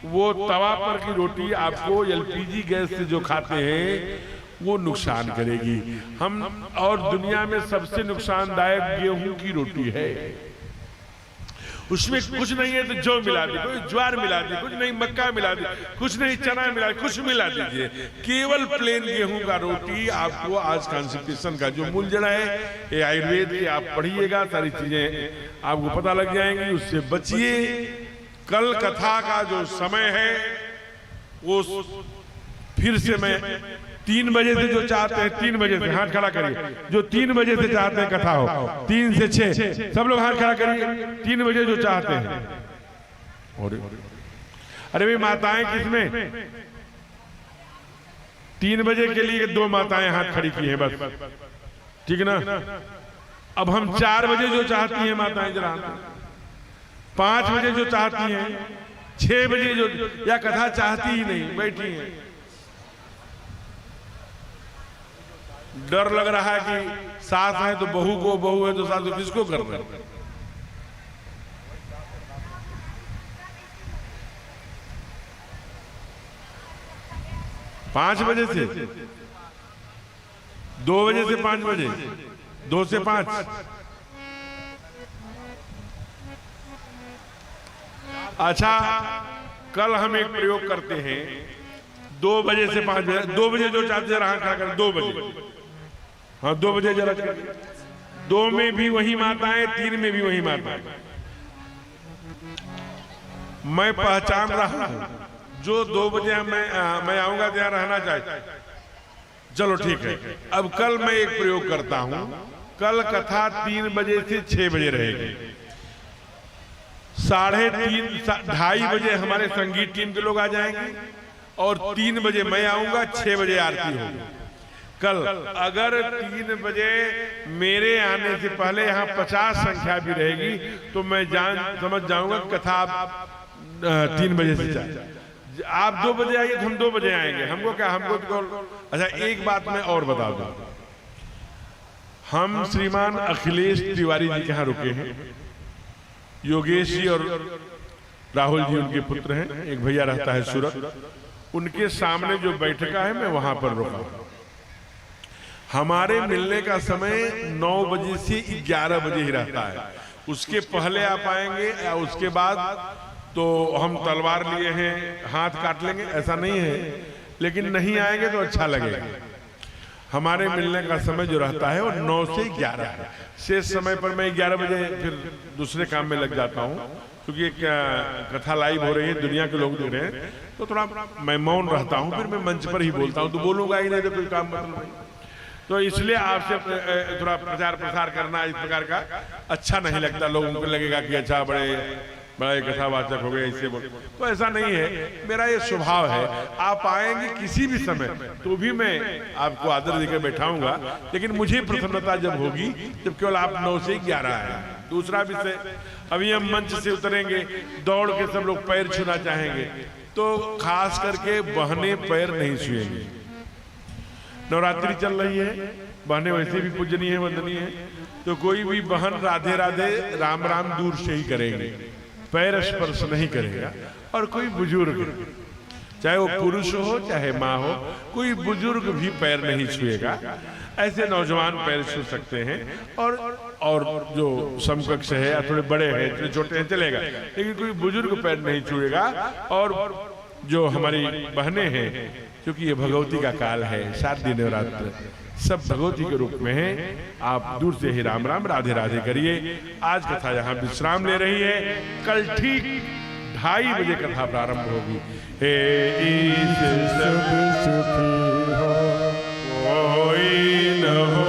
वो तवा पर की रोटी आपको एलपीजी गैस से जो खाते हैं वो नुकसान करेगी। हम और दुनिया में सबसे नुकसानदायक गेहूं की रोटी है, उसमें कुछ नहीं है तो जौ मिला दी, कोई ज्वार मिला दी, कुछ नहीं मक्का मिला दी, कुछ नहीं चना मिला दी, कुछ मिला दीजिए, केवल प्लेन गेहूं का रोटी आपको आज कॉन्स्टिपेशन का जो मूल जड़ है, ये आयुर्वेद की आप पढ़िएगा, सारी चीजें आपको पता लग जाएंगी, उससे बचिए। कल कथा का जो समय है वो फिर से मैं 3 बजे से जो चाहते हैं, 3 बजे से हाथ खड़ा करिए, जो 3 बजे से चाहते हैं कथा हो, 3 से 6 सब लोग हाथ खड़ा करिए, 3 बजे जो चाहते हैं। और अरे भाई माताएं किसमें, 3 बजे के लिए 2 माताएं हाथ खड़ी की हैं बस, ठीक ना। अब हम 4 बजे जो चाहती हैं माताएं जरा, 5 बजे जो चाहती हैं, 6 बजे जो, या कथा चाहती ही नहीं, बैठी हैं। डर लग रहा है कि सास है तो बहू को, बहू है तो सास को, किसको करना। 5 बजे से 2 बजे से 5 बजे, 2 से 5। अच्छा, कल हम एक प्रयोग करते हैं, 2 बजे से 5 बजे, 2 बजे जो चाहते हैं रहा खड़ा कर, 2 बजे, हाँ 2 बजे जरा, 2 में भी वही माताएं, 3 में भी वही माताएं। मैं पहचान रहा हूं जो 2 बजे मैं आऊंगा तो यहां रहना चाहिए, चलो ठीक है। अब कल मैं एक प्रयोग करता हूं, कल कथा 3 बजे से 6 बजे रहेगी, 3:30 2:30 बजे हमारे संगीत टीम के लोग आ जाएंगे, और 3 बजे मैं आऊंगा, 6 बजे आरती होगी। कल अगर 3 बजे मेरे आने से पहले यहाँ 50 संख्या भी रहेगी तो मैं समझ जाऊंगा कथा 3 बजे से चाहिए। आप 2 बजे आइए तो हम 2 बजे आएंगे, हमको क्या, हमको तो। अच्छा, एक बात मैं और बता दूं, हम श्रीमान अखिलेश तिवारी जी के यहाँ रुके हैं, योगेश जी और राहुल जी उनके पुत्र हैं, एक भैया रहता है सूरत, उनके सामने जो बैठका है मैं वहां पर रुका। हमारे मिलने का समय 9 बजे से 11 बजे ही रहता है, उसके पहले आप आएंगे या उसके बाद तो हम तलवार लिए हैं, हाथ काट लेंगे, ऐसा नहीं है, लेकिन नहीं आएंगे तो अच्छा लगेगा। हमारे मिलने का समय जो रहता है वो 9 से 11 है। शेष समय पर मैं 11 बजे फिर दूसरे काम में लग जाता हूँ, क्योंकि एक कथा लाइव हो रही है, दुनिया के लोग देख रहे हैं, तो थोड़ा मैं मौन रहता हूँ, फिर मैं मंच पर ही बोलता हूँ, तो बोलूंगा ही नहीं तो कोई काम मतलब नहीं। तो इसलिए आपसे थोड़ा प्रचार प्रसार करना इस प्रकार का अच्छा नहीं लगता, लोगों को लगेगा कि अच्छा बड़ा एक कथावाचक हो गए, इससे बोल, तो ऐसा नहीं है, मेरा ये स्वभाव है। आप आएंगे किसी भी समय तो भी मैं आपको आदर देकर बैठाऊंगा, लेकिन मुझे प्रसन्नता जब होगी जब केवल आप 9 से 11 आए। दूसरा विषय, अभी हम मंच से उतरेंगे, दौड़ के सब लोग पैर छूना चाहेंगे, तो खास करके बहने पैर नहीं छुएंगे। नवरात्रि चल रही है, बहनें वैसे भी पूजनीय है, वंदनीय है, तो कोई भी बहन राधे राधे राम राम दूर से ही करेंगे, पैर स्पर्श नहीं करेगा। और कोई बुजुर्ग, चाहे वो पुरुष हो चाहे माँ हो, कोई बुजुर्ग भी पैर नहीं छुएगा। ऐसे नौजवान पैर छू सकते हैं, और जो समकक्ष है या थोड़े बड़े हैं, थोड़े छोटे हैं, चलेगा, लेकिन कोई बुजुर्ग पैर नहीं छुएगा। और जो हमारी बहनें हैं, क्योंकि ये भगवती का काल है, 7 दिन नवरात्र सब भगवती के रूप में है, आप दूर से ही राम राम राधे राधे करिए। आज कथा यहाँ विश्राम ले रही है, कल ठीक 2:30 बजे कथा प्रारंभ होगी। हे ईश सब सुखी हो, कोई न हो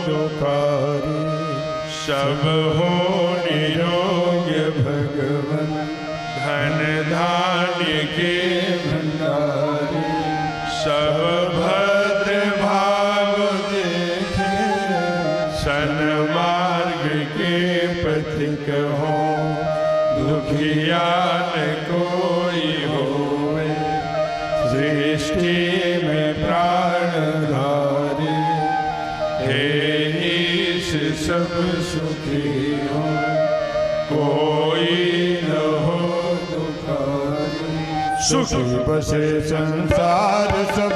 दुखारी, सब हो निरोग भगवन धन धान्य के भंडारी, सब भद्र भाग देखे दुखिया न कोई होवे, सृष्टि में प्राणधारी, हे ईश सब सुखी हो, कोई न हो दुखारी। सुखी बसे संसार सब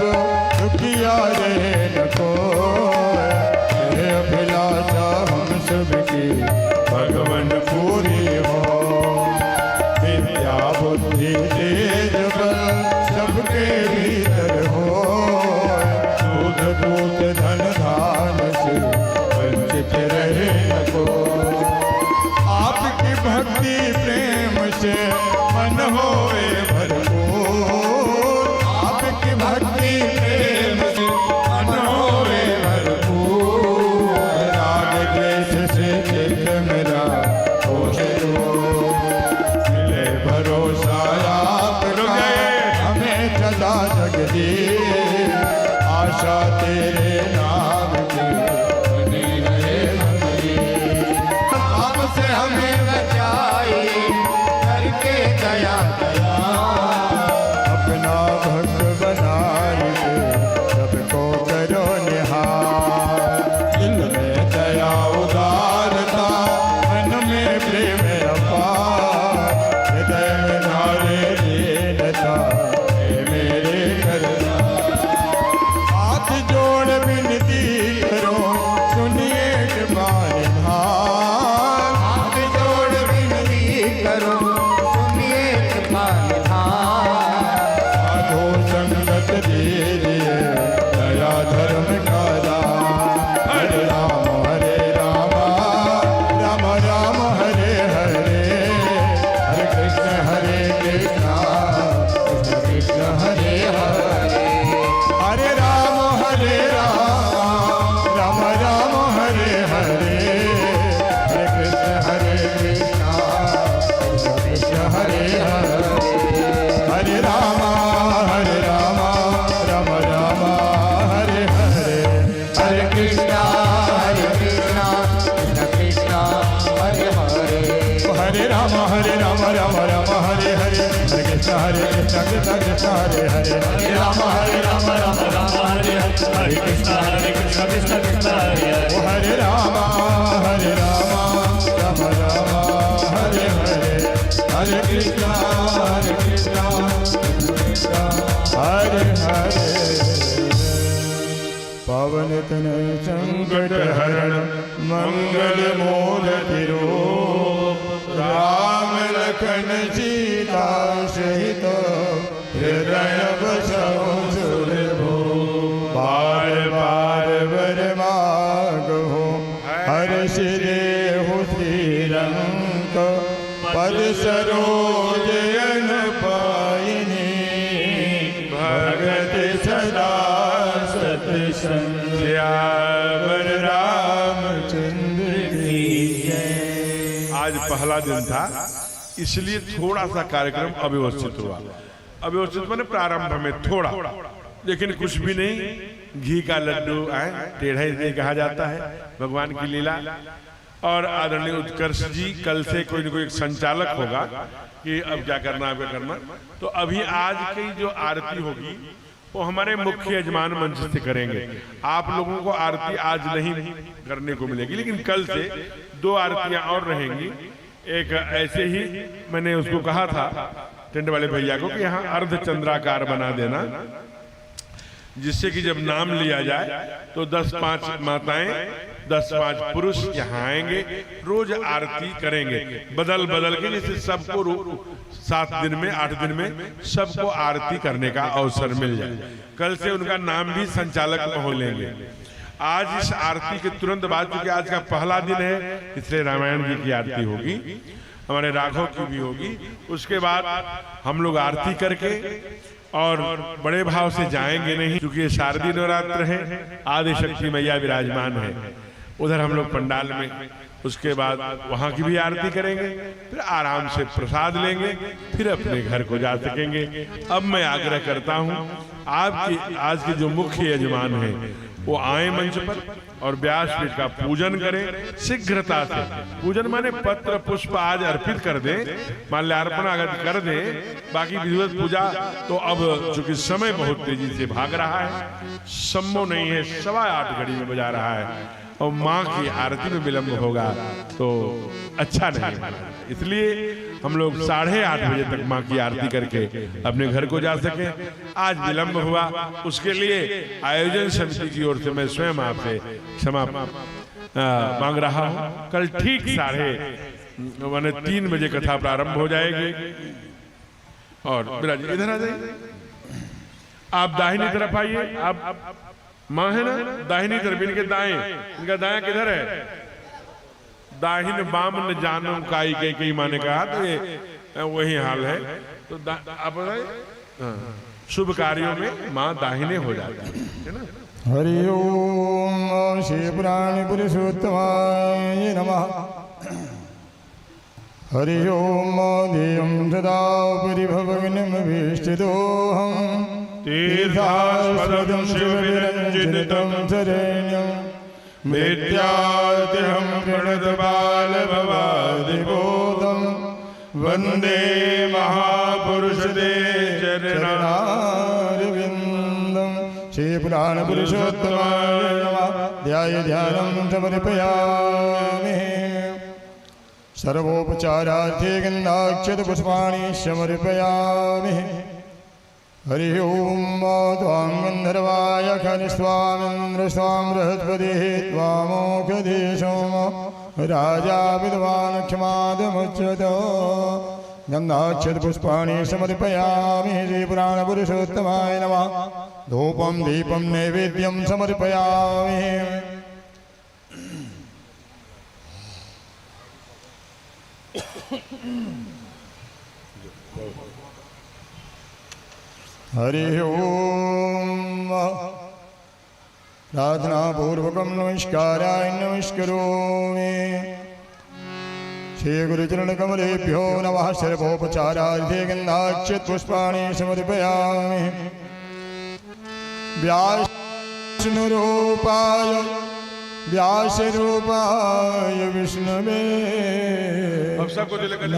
दुखिया रहे न कोय, हे अभिलाषा हम सबकी भगवन पूरी हो। विद्या बुद्धि तेज बल सबके भीतर हो, दूध दूध धन धान से वंचित रहे न कोय। आपकी भक्ति प्रेम से मन होए भरपूर, आपकी भक्ति प्रेम से मन होए भरपूर। राग द्वेष से चित्त मेरा होए दूर, मिले भरोसा आपका हमें सदा जगदीश। आशा तेरे नाम की बनी रहे हमारी, आपसे हमें बचाई करके दया दया। अपना भक्त बनाए सबको करो निहार, दिल में दया उदारता मन में प्रेम अपार। हृदय में नारे दीनता हे मेरे करतार। हाथ जोड़ विनती करो सुनिए कृपा निधान, हाथ जोड़ विनती करो सुनिए कृपा निधान। साधो संगत दीजिए दया धर्म का दान। हरे राम राम राम हरे हरे, हरे कृष्ण कृष्ण कृष्ण हरे हरे। हरे राम राम राम हरे हरे, हरे कृष्ण कृष्ण कृष्ण हरे हरे। हरे राम राम राम हरे हरे, हरे कृष्णा कृष्ण कृष्ण हरे हरे। हरे राम राम हरे हरे, हरे कृष्ण कृष्ण कृष्ण हरे हरे। हरे राम राम हरे हरे, हरे कृष्णा कृष्ण कृष्ण हरे हरे। हरे राम राम हरे हरे, हरे कृष्ण हरे हरे। पवन तनय संकट हरण मंगल मूर्ति रूप, राम लखन सीता सहित हृदय बसहु सुरभूप। बार बार वर मांगहु हर्ष देहु श्रीरंग, पद सरोज अन पायिनी, भगत सदा सत संग। सियावर रामचंद्र की जय। आज पहला दिन था, इसलिए थोड़ा सा कार्यक्रम अव्यवस्थित हुआ। अव्यवस्थित माने प्रारंभ में थोड़ा, लेकिन कुछ भी नहीं। घी का लड्डू टेढ़ा इसलिए कहा जाता है, भगवान की लीला। और आदरणीय उत्कर्ष जी कल से कोई न कोई एक संचालक होगा कि अब क्या करना अब क्या करना। तो अभी आज की जो आरती होगी वो हमारे मुख्य यजमान मंच से करेंगे। आप लोगों को आरती आज नहीं करने को मिलेगी, लेकिन कल से 2 आरतियां और रहेंगी। एक ऐसे ही मैंने उसको कहा था टेंट वाले भैया को कि यहाँ अर्धचंद्राकार बना देना, जिससे कि जब नाम लिया जाए तो 10-5 माताएं 10-5 पुरुष यहाँ आएंगे, रोज आरती करेंगे बदल बदल के, जैसे सबको 7 दिन में 8 दिन में सबको आरती करने का अवसर मिल जाए। कल से उनका नाम भी संचालक महोदय लेंगे। आज इस आरती के तुरंत बाद, क्योंकि आज का पहला दिन है, इसलिए रामायण जी की आरती होगी, हमारे राघव की भी होगी। उसके बाद हम लोग आरती करके और बड़े भाव से जाएंगे नहीं, क्योंकि ये शारदीय नवरात्र है, आदि शक्ति मैया विराजमान है। उधर हम लोग पंडाल में, उसके बाद वहां की भी आरती करेंगे, फिर आराम से प्रसाद लेंगे, फिर अपने घर को जा सकेंगे। अब मैं आग्रह करता हूं आपके आज के जो मुख्य यजमान हैं वो आए मंच पर और व्यासपीठ का पूजन करें शीघ्रता से। पूजन माने पत्र पुष्प आज अर्पित कर दें, माल्यार्पण अगर कर दें, बाकी विधिवत पूजा तो अब चूंकि समय बहुत तेजी से भाग रहा है, संभव नहीं है, 8:15 घड़ी में बजा रहा है और माँ की आरती में विलंब होगा तो अच्छा नहीं है। इसलिए हम लोग 8:30 बजे तक माँ की आरती करके अपने घर को जा सके। आज विलंब हुआ, उसके लिए आयोजन समिति की ओर से मैं स्वयं आपसे क्षमा मांग रहा हूँ। कल ठीक 3:30 बजे कथा प्रारंभ हो जाएगी। और विराज इधर आ जाइए, आप दाहिनी तरफ आइए। आप माँ है ना, दाहिनी तरफ, इनके दाएं, इनका दाया किधर है? दाहिन बाम न जानो काई कई माँ ने कहा, तो ये वही हाल है। तो आप बताइए, शुभ कार्यों में माँ दाहिने हो जाती है ना। हरि ओम श्री पुराण पुरुषोत्तमाय नमः। हरि ओम देवं सदा परिभवग्नमभीष्टदोहम् तीर्थास्पदं शिवविरञ्जितं शरण्यं विद्यार्थिहं प्रणतबालभवादिबोधं वन्दे महापुरुषते चरणारविन्दं। श्रीपुराणपुरुषोत्तमाय नमः। ध्यानं समर्पयामि। सर्वोपचारार्थे गन्धाक्षतपुष्पाणि समर्पयामि। हरि ओम त्वां गन्धर्वाय खनिस्वामिन्द्र स्वां बृहस्पतिः त्वामोक्षधीशो राजा विद्वान् क्षमादमुच्यते। गन्धाक्षतपुष्पाणि समर्पयामि। श्रीपुराणपुरुषोत्तमाय नमः। धूपं दीपं नैवेद्यं समर्पयामि। हरि ओम प्रार्थना पूर्वकं नमस्काराय नमस्करोमि। श्री गुरुचरण कमलेभ्यो नमः। सर्वोपचारार्थे गन्धाक्षतपुष्पाणि समर्पयामि। व्यासरूपाय विष्णवे अब सबको